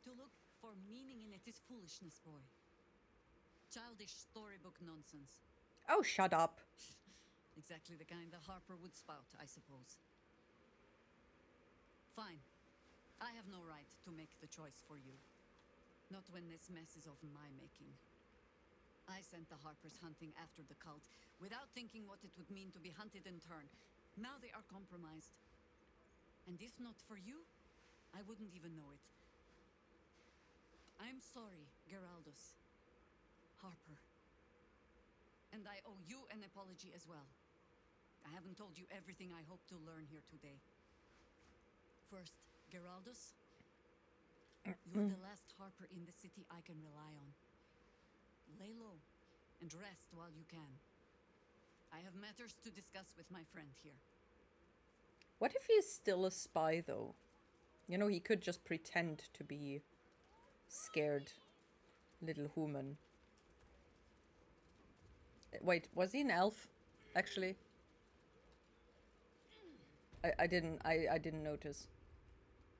To look for meaning in it is foolishness, boy. Childish storybook nonsense. Oh, shut up. Exactly the kind the Harper would spout, I suppose. Fine. I have no right to make the choice for you. Not when this mess is of my making. I sent the Harpers hunting after the cult, without thinking what it would mean to be hunted in turn. Now they are compromised. And if not for you, I wouldn't even know it. I'm sorry, Geraldus. Harper. And I owe you an apology as well. I haven't told you everything I hope to learn here today. First, Geraldus, you're the last Harper in the city I can rely on. Lay low and rest while you can. I have matters to discuss with my friend here. What if he's still a spy, though? You know, he could just pretend to be scared little human. Wait, was he an elf? Actually, I didn't notice,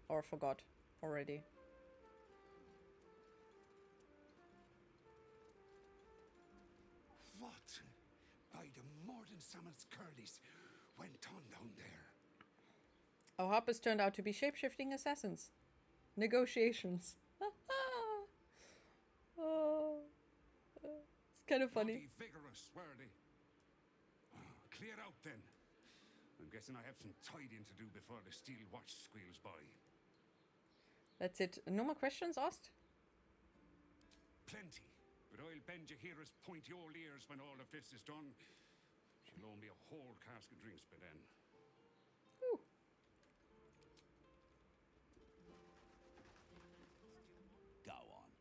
or forgot already. What by the Morden Summons Curlies went on down there? Our hoppers turned out to be shape-shifting assassins. Negotiations. Oh, it's kind of funny. Mighty vigorous, were they? Clear out then. I'm guessing I have some tidying to do before the steel watch squeals by. That's it. No more questions asked? Plenty. But I'll bend Jahira's pointy old ears when all of this is done. She'll owe me a whole cask of drinks by then. Ooh. Go on.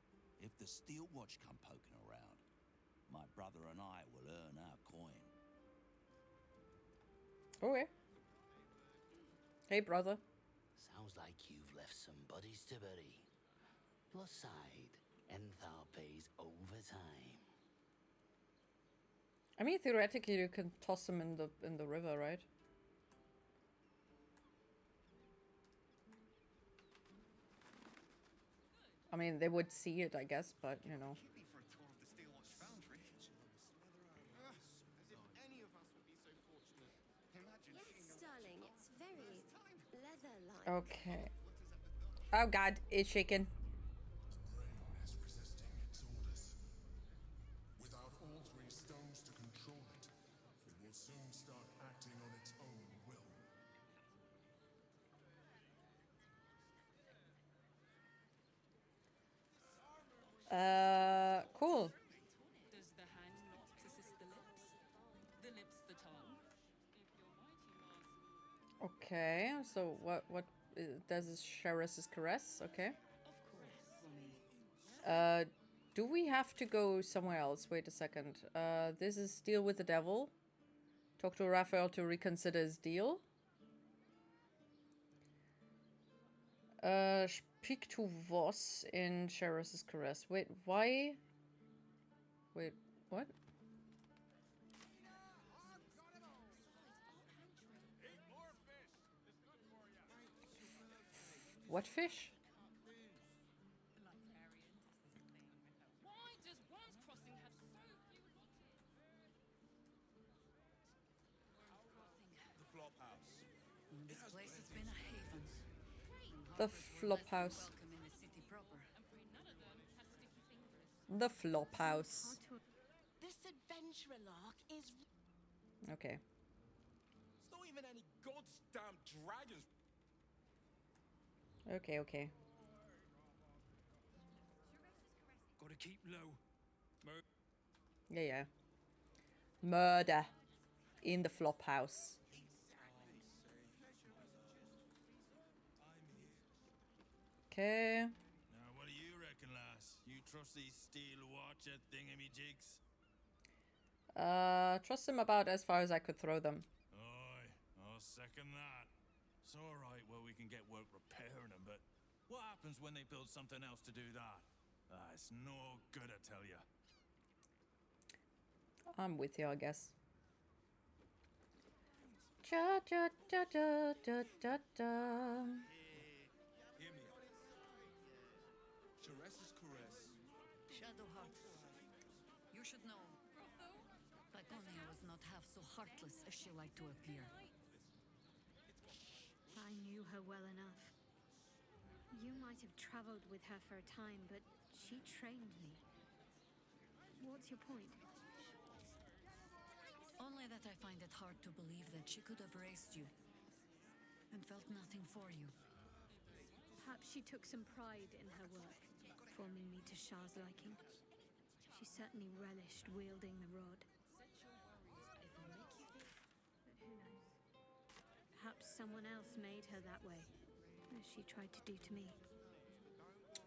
If the steel watch come poking around, my brother and I will earn our coin. Okay. Hey, brother. Sounds like you've left some buddies to bury. Plus side, Enthal pays overtime. I mean, theoretically, you can toss them in the river, right? I mean, they would see it, I guess, but you know. Yes, darling, it's very leather-like. Okay. Oh God, it's shaking. Is resisting its orders. Without all three stones to control it, it will soon start acting on its own will. Cool. Does the hand not assist the lips? The lips the tongue? Okay, so what does this Sheriff's caress? Okay. Of course, Rummy. Do we have to go somewhere else? Wait a second. This is deal with the devil. Talk to Raphael to reconsider his deal. Speak to Voss in Sheriff's caress. Wait, why? Wait, what? What fish? Why does Worm's Crossing have so few lodges? The flop house. This place has been a haven. The flop house. Welcome in the city proper. The flop house. This adventurer lark is... Okay. It's not even any goddamn dragons. Okay, okay. Gotta keep low. Yeah, yeah. Murder in the flop house. Okay. Now, what do you reckon, lass? You trust these steel watcher thingamajigs? Trust them about as far as I could throw them. Aye, I'll second that. It's alright, well, we can get work repairing them, but what happens when they build something else to do that? It's no good, I tell ya. I'm with you, I guess. Cha cha cha cha cha cha cha. Hear me. Sheriff's caress. Shadowheart, you should know. Laconia was not half so heartless as she liked to appear. I knew her well enough. You might have traveled with her for a time, but she trained me. What's your point? Only that I find it hard to believe that she could have raised you and felt nothing for you. Perhaps she took some pride in her work, forming me to Shah's liking. She certainly relished wielding the rod. But who knows? Perhaps someone else made her that way, as she tried to do to me.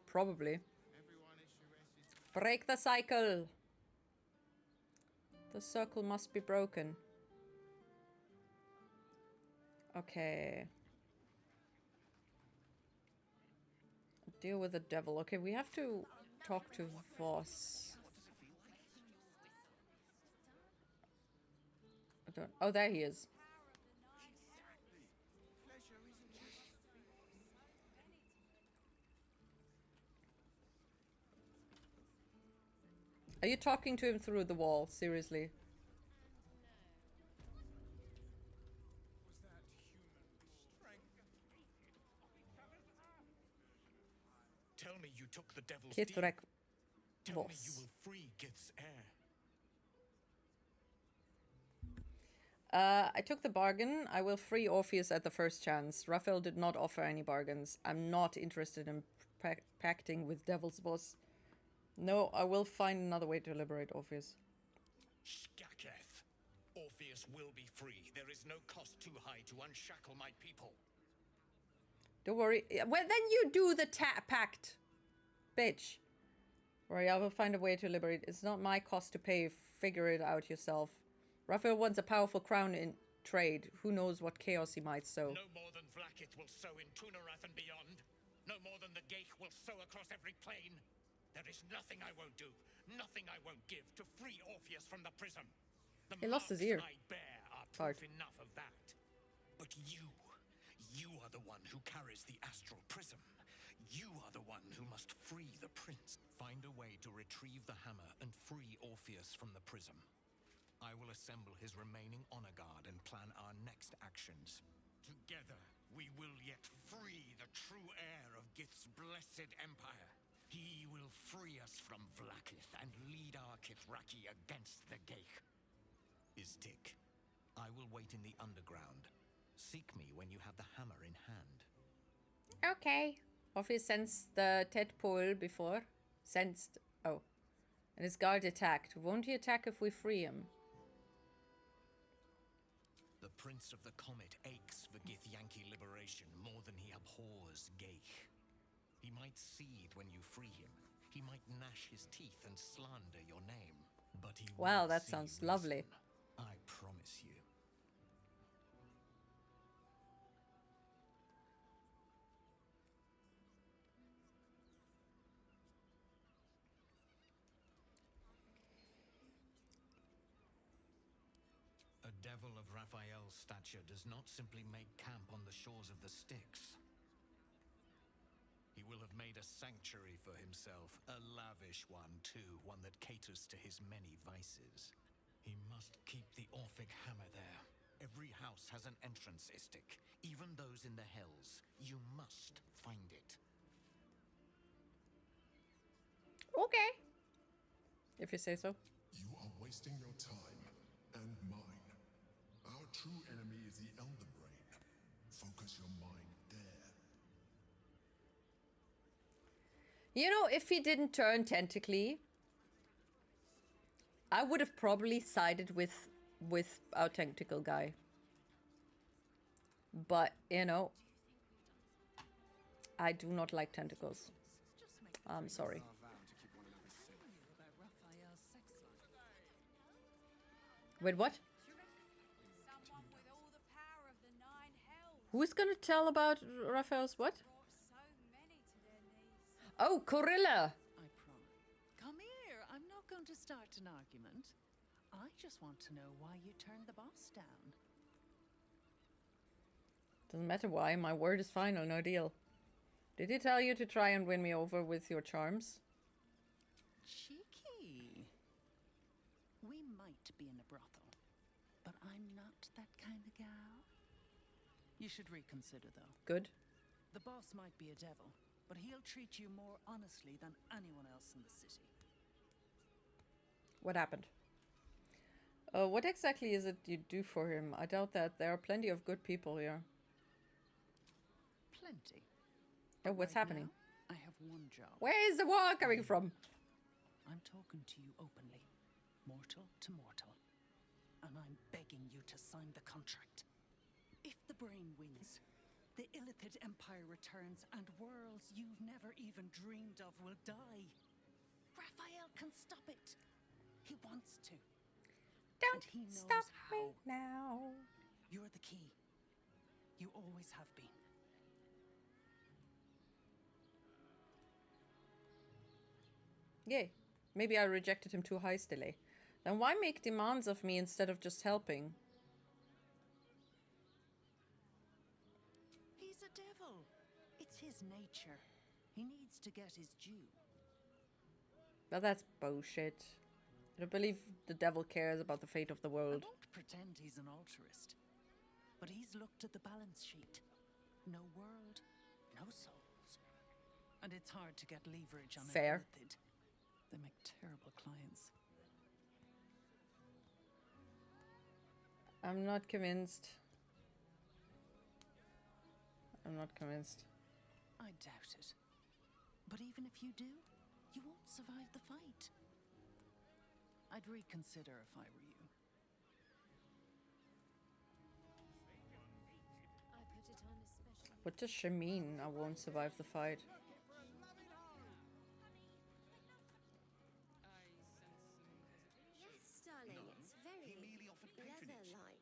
Probably. Break the cycle. The circle must be broken. Okay. Deal with the devil. Okay, we have to talk to Voss. I don't... Oh, there he is. Are you talking to him through the wall? Seriously? took the devil's Kithrak deal. Tell me you Voss. will free Gith's heir. I took the bargain. I will free Orpheus at the first chance. Raphael did not offer any bargains. I'm not interested in pacting with Devil's Boss. No, I will find another way to liberate Orpheus. Skaketh. Orpheus will be free. There is no cost too high to unshackle my people. Don't worry. Well, then you do the pact, bitch. Worry, I will find a way to liberate. It's not my cost to pay. Figure it out yourself. Raphael wants a powerful crown in trade. Who knows what chaos he might sow. No more than Vlaakith will sow in Tunarath and beyond. No more than the Geich will sow across every plain. There is nothing I won't do, nothing I won't give to free Orpheus from the prism. The He lost his marks ear. I bear are Hard. proof enough of that. But you are the one who carries the astral prism. You are the one who must free the prince. Find a way to retrieve the hammer and free Orpheus from the prism. I will assemble his remaining honor guard and plan our next actions. Together, we will yet free the true heir of Gith's blessed empire. He will free us from Vlaakith and lead our Kithraki against the Geich. Istik, I will wait in the underground. Seek me when you have the hammer in hand. Okay. Orpheus sensed the tadpole before. Sensed. Oh. And his guard attacked. Won't he attack if we free him? The Prince of the Comet aches for Githyanki liberation more than he abhors Geich. He might seethe when you free him. He might gnash his teeth and slander your name. But he Wow, will that see sounds reason. lovely. I promise you. A devil of Raphael's stature does not simply make camp on the shores of the Styx. He will have made a sanctuary for himself, a lavish one too, one that caters to his many vices. He must keep the Orphic hammer there. Every house has an entrance, Istik, even those in the hells. You must find it. Okay. If you say so. You are wasting your time and mine. Our true enemy is the Elder Brain. Focus your mind there. You know, if he didn't turn tentacly, I would have probably sided with our tentacle guy. But, you know, I do not like tentacles. I'm sorry. Wait, what? Who's gonna tell about Raphael's what? Oh, Corilla! I promise. Come here. I'm not going to start an argument. I just want to know why you turned the boss down. Doesn't matter why, my word is final, no deal. Did he tell you to try and win me over with your charms? Cheeky. We might be in a brothel, but I'm not that kind of gal. You should reconsider, though. Good. The boss might be a devil, but he'll treat you more honestly than anyone else in the city. What happened? What exactly is it you do for him? I doubt that. There are plenty of good people here. Plenty. Oh, what's happening? Now, I have one job. Where is the war coming from? I'm talking to you openly, mortal to mortal, and I'm begging you to sign the contract. If the brain wins, the Illithid Empire returns and worlds you've never even dreamed of will die. Raphael can stop it. He wants to. Don't and he knows stop how. me now. You're the key. You always have been. Yay. Maybe I rejected him too hastily. Then why make demands of me instead of just helping? He's a devil. It's his nature. He needs to get his due. But that's bullshit. I don't believe the devil cares about the fate of the world. I won't pretend he's an altruist, but he's looked at the balance sheet. No world, no souls. And it's hard to get leverage on Fair. a illithid. They make terrible clients. I'm not convinced. I'm not convinced. I doubt it. But even if you do, you won't survive the fight. I'd reconsider if I were you. I put it on especially. What does she mean? I won't survive the fight. Yes, darling, it's very leather-like.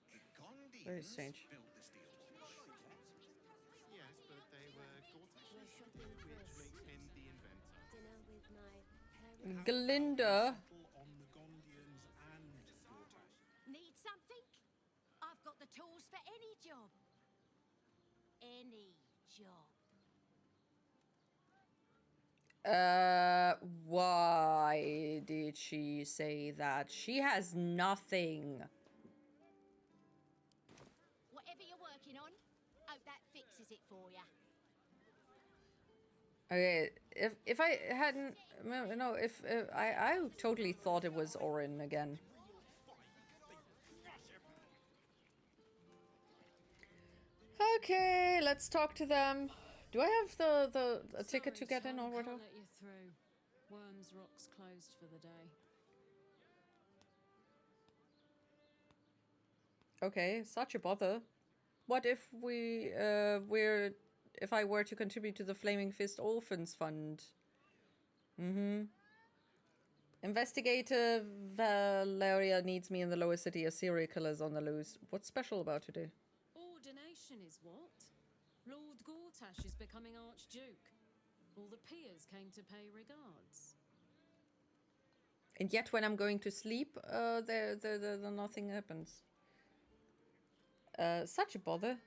Very strange. Yes, but they were Gortash, We're shopping for which makes him the inventor. dinner with my parents. Glinda. On the Gondians and Gortash. Need something? I've got the tools for any job. Any job. Why did she say that? She has nothing. Whatever you're working on, hope that fixes it for you. Okay, if I hadn't no, if I totally thought it was Orin again. Okay, let's talk to them. Do I have the ticket to get in or whatever? Can't let you through. Wyrm's Rock's closed for the day. Okay, such a bother. What if if I were to contribute to the Flaming Fist Orphans Fund? Investigator Valeria needs me in the lower city. A serial killer's on the loose. What's special about today? Ordination is what? Lord Gortash is becoming Archduke. All the peers came to pay regards. And yet when I'm going to sleep, there nothing happens. Such a bother.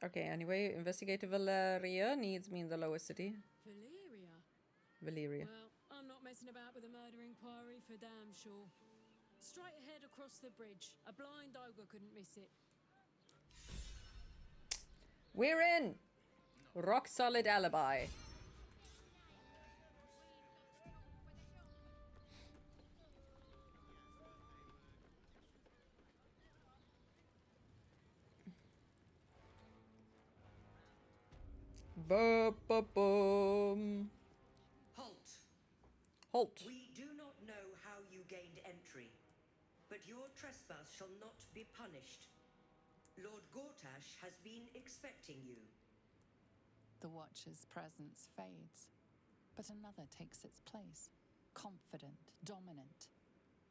Okay, anyway, Investigator Valeria needs me in the lower city. Valeria. Well, I'm not messing about with a murder inquiry for damn sure. Straight ahead across the bridge. A blind ogre couldn't miss it. We're in! Rock solid alibi. Ba-ba-boom. Halt. Halt. We do not know how you gained entry, but your trespass shall not be punished. Lord Gortash has been expecting you. The Watcher's presence fades, but another takes its place. Confident, dominant,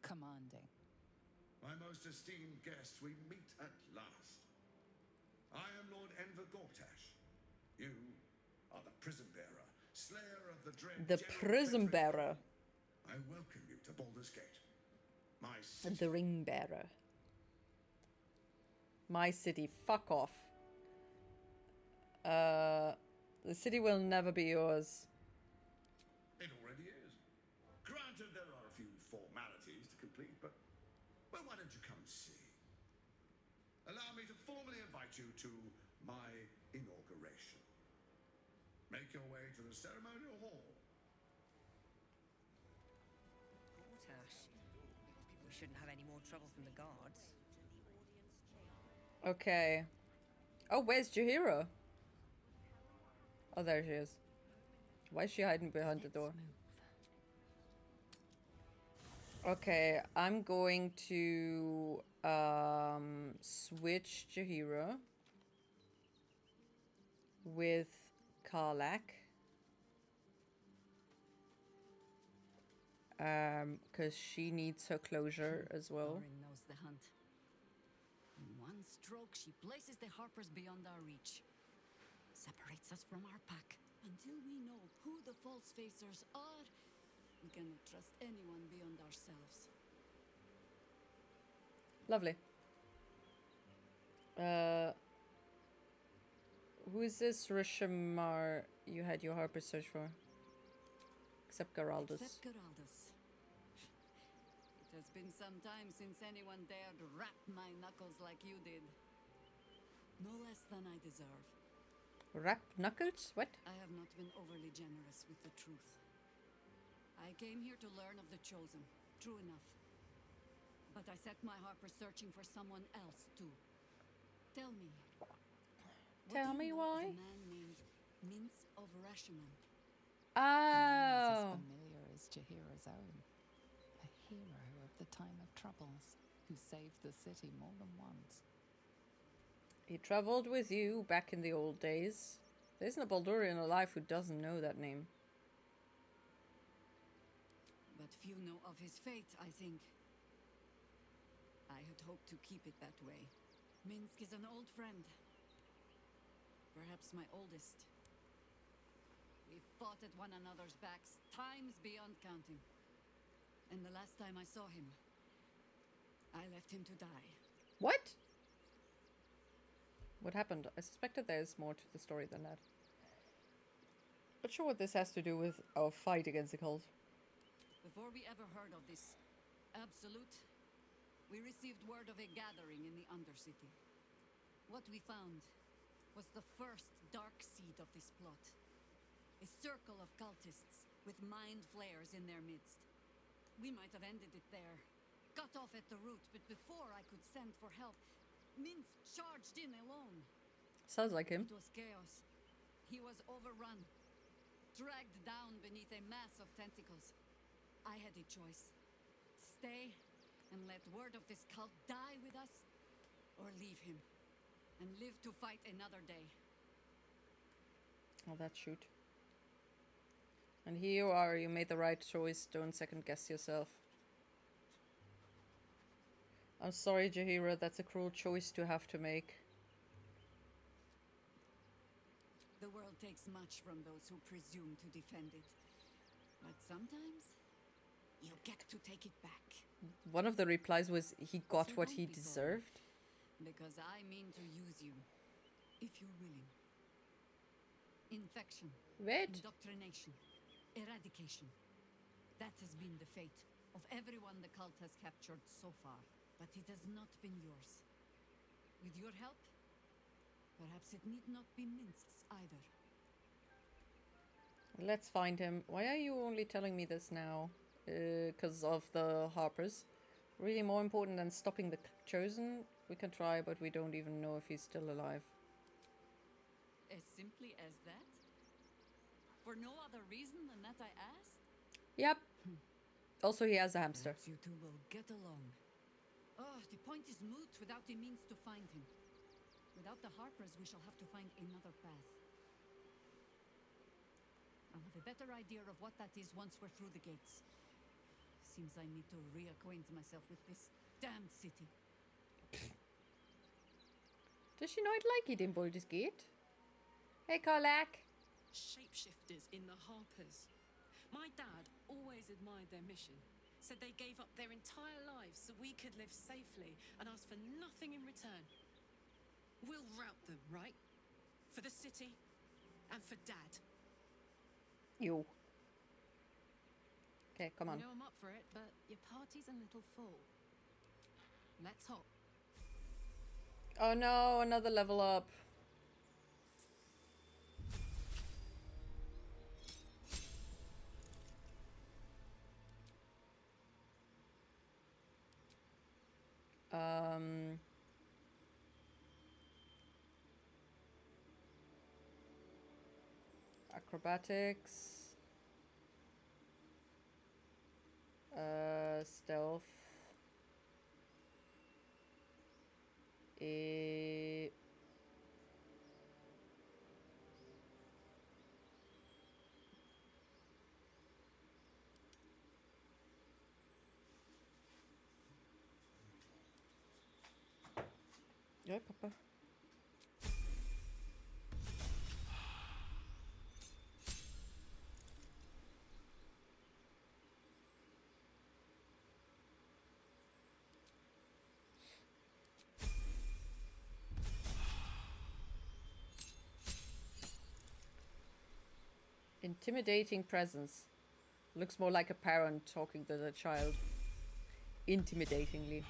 commanding. My most esteemed guest, we meet at last. I am Lord Enver Gortash. You are the prison bearer, slayer of the dread. The General prison Frederick. bearer. I welcome you to Baldur's Gate. My city. The ring bearer. My city. Fuck off. The city will never be yours. It already is. Granted, there are a few formalities to complete, but why don't you come see? Allow me to formally invite you to my inauguration. Make your way to the ceremonial hall. Gortash, we shouldn't have any more trouble from the guards. Okay. Oh, where's Jaheira? Oh, there she is. Why is she hiding behind the door? Okay, I'm going to switch Jaheira with Karlak. Because she needs her closure as well. Orin knows the hunt. In one stroke, she places the Harpers beyond our reach. Separates us from our pack. Until we know who the false facers are, we cannot trust anyone beyond ourselves. Lovely. Who is this Rishimar you had your Harper search for? Except Geraldus. Except Geraldus. It has been some time since anyone dared rap my knuckles like you did. No less than I deserve. Rap knuckles? What? I have not been overly generous with the truth. I came here to learn of the Chosen. True enough. But I set my Harper searching for someone else, too. Tell me. Tell me why? A man named Mince of Rashomon. Oh. As familiar as Jaheira's own. A hero of the time of troubles, who saved the city more than once. He traveled with you back in the old days. There isn't a Baldurian alive who doesn't know that name. But few know of his fate, I think. I had hoped to keep it that way. Minsk is an old friend. Perhaps my oldest. We fought at one another's backs, times beyond counting. And the last time I saw him, I left him to die. What? What happened? I suspected there's more to the story than that. Not sure what this has to do with our fight against the cult. Before we ever heard of this Absolute, we received word of a gathering in the Undercity. What we found was the first dark seed of this plot. A circle of cultists with mind flayers in their midst. We might have ended it there, cut off at the root, but before I could send for help, Minsk charged in alone. Sounds like him. It was chaos. He was overrun, dragged down beneath a mass of tentacles. I had a choice. Stay and let word of this cult die with us, or leave him and live to fight another day. Oh, that shoot. And here you are, you made the right choice, don't second guess yourself. I'm sorry, Jaheira, that's a cruel choice to have to make. The world takes much from those who presume to defend it. But sometimes, you get to take it back. One of the replies was he got So what don't he be sorry, deserved. Because I mean to use you, if you're willing. Infection. Wait. Indoctrination. Eradication. That has been the fate of everyone the cult has captured so far. But it has not been yours. With your help, perhaps it need not be Minsk's either. Let's find him. Why are you only telling me this now? Because of the Harpers. Really more important than stopping the Chosen? We can try, but we don't even know if he's still alive. As simply as that? For no other reason than that I asked? Yep. Also, he has a hamster. Perhaps you two will get along. Oh, the point is moot without the means to find him. Without the Harpers, we shall have to find another path. I'll have a better idea of what that is once we're through the gates. Seems I need to reacquaint myself with this damned city. Does she not like it in Baldur's Gate? Hey, Karlak. Shapeshifters in the Harpers. My dad always admired their mission. Said they gave up their entire lives so we could live safely and asked for nothing in return. We'll rout them, right? For the city and for Dad. You. Okay, come on. I know I'm up for it, but your party's a little full. Let's hop. Oh no, another level up. Acrobatics. Stealth. Yeah, Papa. Intimidating presence. Looks more like a parent talking to the child. Intimidatingly.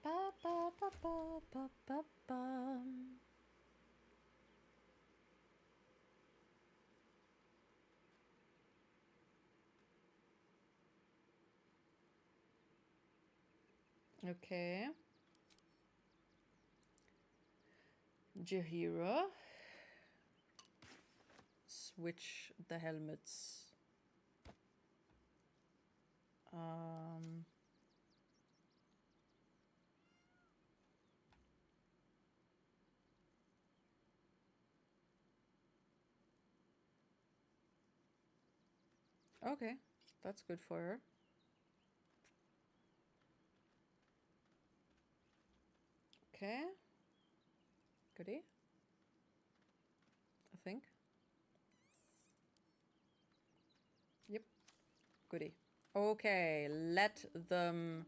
Ba, ba, ba, ba, ba, ba, ba. Okay. Jahira. Switch the helmets. Okay, that's good for her. Okay. Goodie. I think. Yep. Goodie. Okay, let them...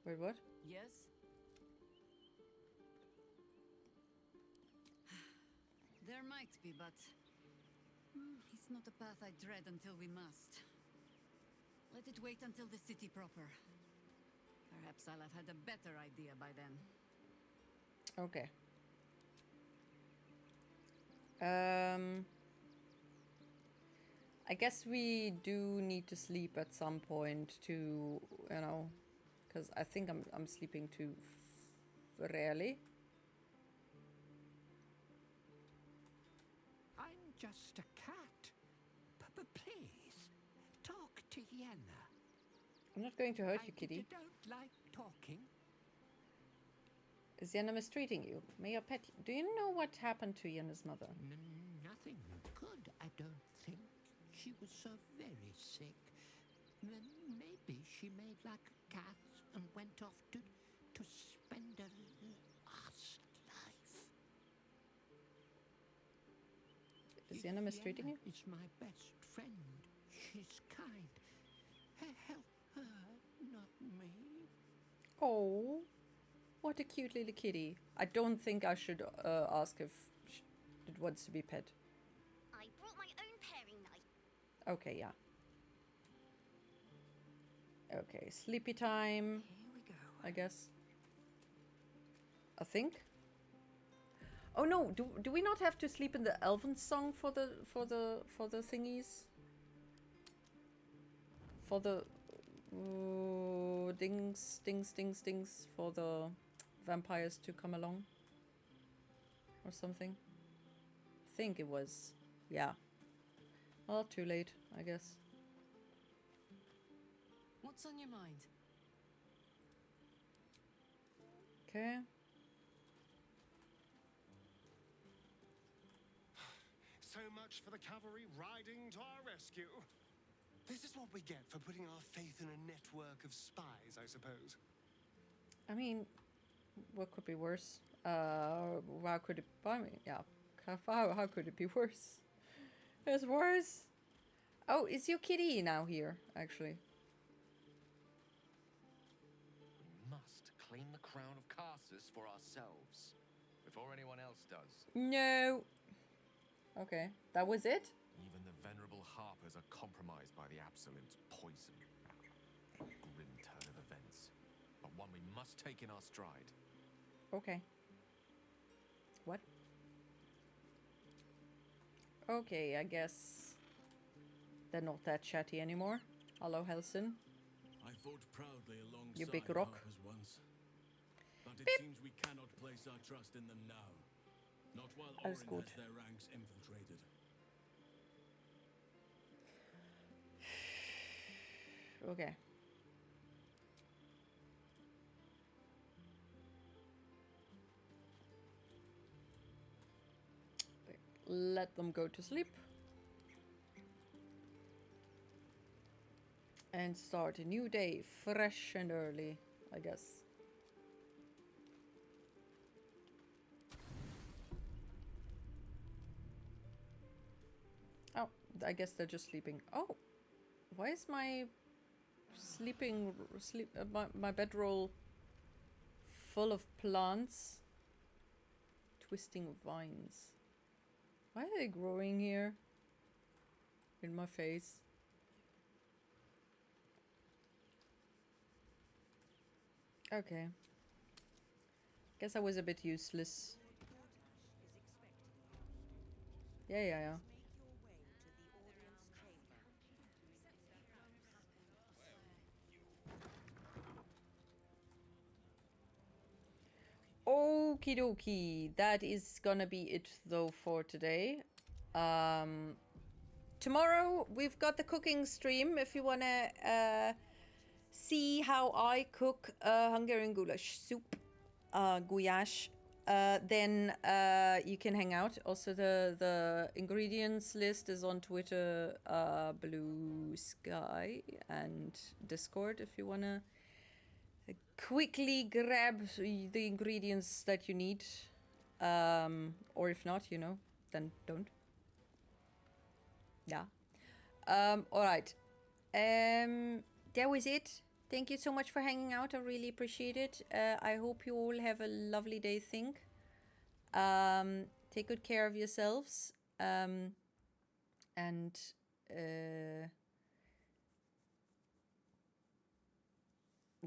Wait, what? Yes? There might be, but... it's not a path I tread until we must. Let it wait until the city proper. Perhaps I'll have had a better idea by then. Okay. I guess we do need to sleep at some point to, you know, because I think I'm sleeping too rarely. I'm just a cat. Please, talk to Yenna. I'm not going to hurt you, kitty. You don't like talking? Is Yenna mistreating you? May your pet... Do you know what happened to Yenna's mother? Nothing good, I don't think. She was so very sick. Maybe she made like a cat and went off to spend a last life. Is Yenna mistreating you? Is my best friend. She's kind. Help her, not me. Oh, what a cute little kitty. I don't think I should ask if it wants to be pet. I brought my own paring knife. Okay, yeah. Okay, sleepy time. Here we go. I guess. I think. Oh no, do we not have to sleep in the elven song for the thingies? For the dings for the vampires to come along or something. I think it was, yeah. Well, too late, I guess. What's on your mind? Okay. So much for the cavalry riding to our rescue. This is what we get for putting our faith in a network of spies, I suppose. I mean, what could be worse? How could it? I mean, yeah. How could it be worse? It's worse. Oh, is your kitty now here? Actually. We must claim the crown of Carsus for ourselves before anyone else does. No. Okay, that was it? Even the venerable harpers are compromised by the Absolute's poison. A grim turn of events, but one we must take in our stride. Okay. What? Okay, I guess they're not that chatty anymore. Hello, Helson. I fought proudly alongside You big rock. Harpers once, but it Beep. seems we cannot place our trust in them now. Not while Alles Orin gut. has their ranks infiltrated. Okay. Let them go to sleep. And start a new day, fresh and early, I guess. Oh, I guess they're just sleeping. Oh, why is my my bedroll full of plants? Twisting vines. Why are they growing here? In my face. Okay. Guess I was a bit useless. Yeah, yeah, yeah. Okie dokie. That is gonna be it though for today. Tomorrow we've got the cooking stream if you wanna see how I cook Hungarian goulash soup, goulash. Then you can hang out. Also, the ingredients list is on Twitter, Blue Sky, and Discord if you wanna quickly grab the ingredients that you need. Or if not, you know, then don't. Yeah. All right. That was it. Thank you so much for hanging out. I really appreciate it. I hope you all have a lovely day. Take good care of yourselves. And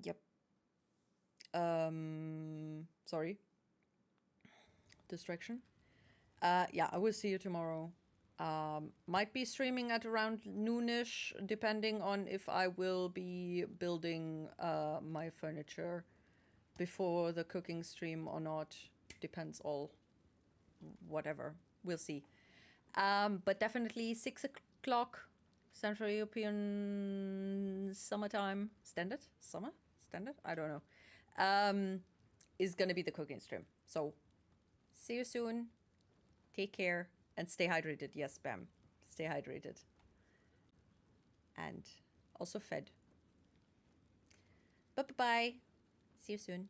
yep. Sorry. Distraction. Yeah, I will see you tomorrow. Might be streaming at around noonish, depending on if I will be building my furniture before the cooking stream or not. Depends all. Whatever. We'll see. But definitely 6 o'clock Central European summertime. Standard? Summer? Standard? I don't know. Is gonna be the cooking stream. So, see you soon. Take care. And stay hydrated. Yes, Bam. Stay hydrated. And also fed. Bye-bye. See you soon.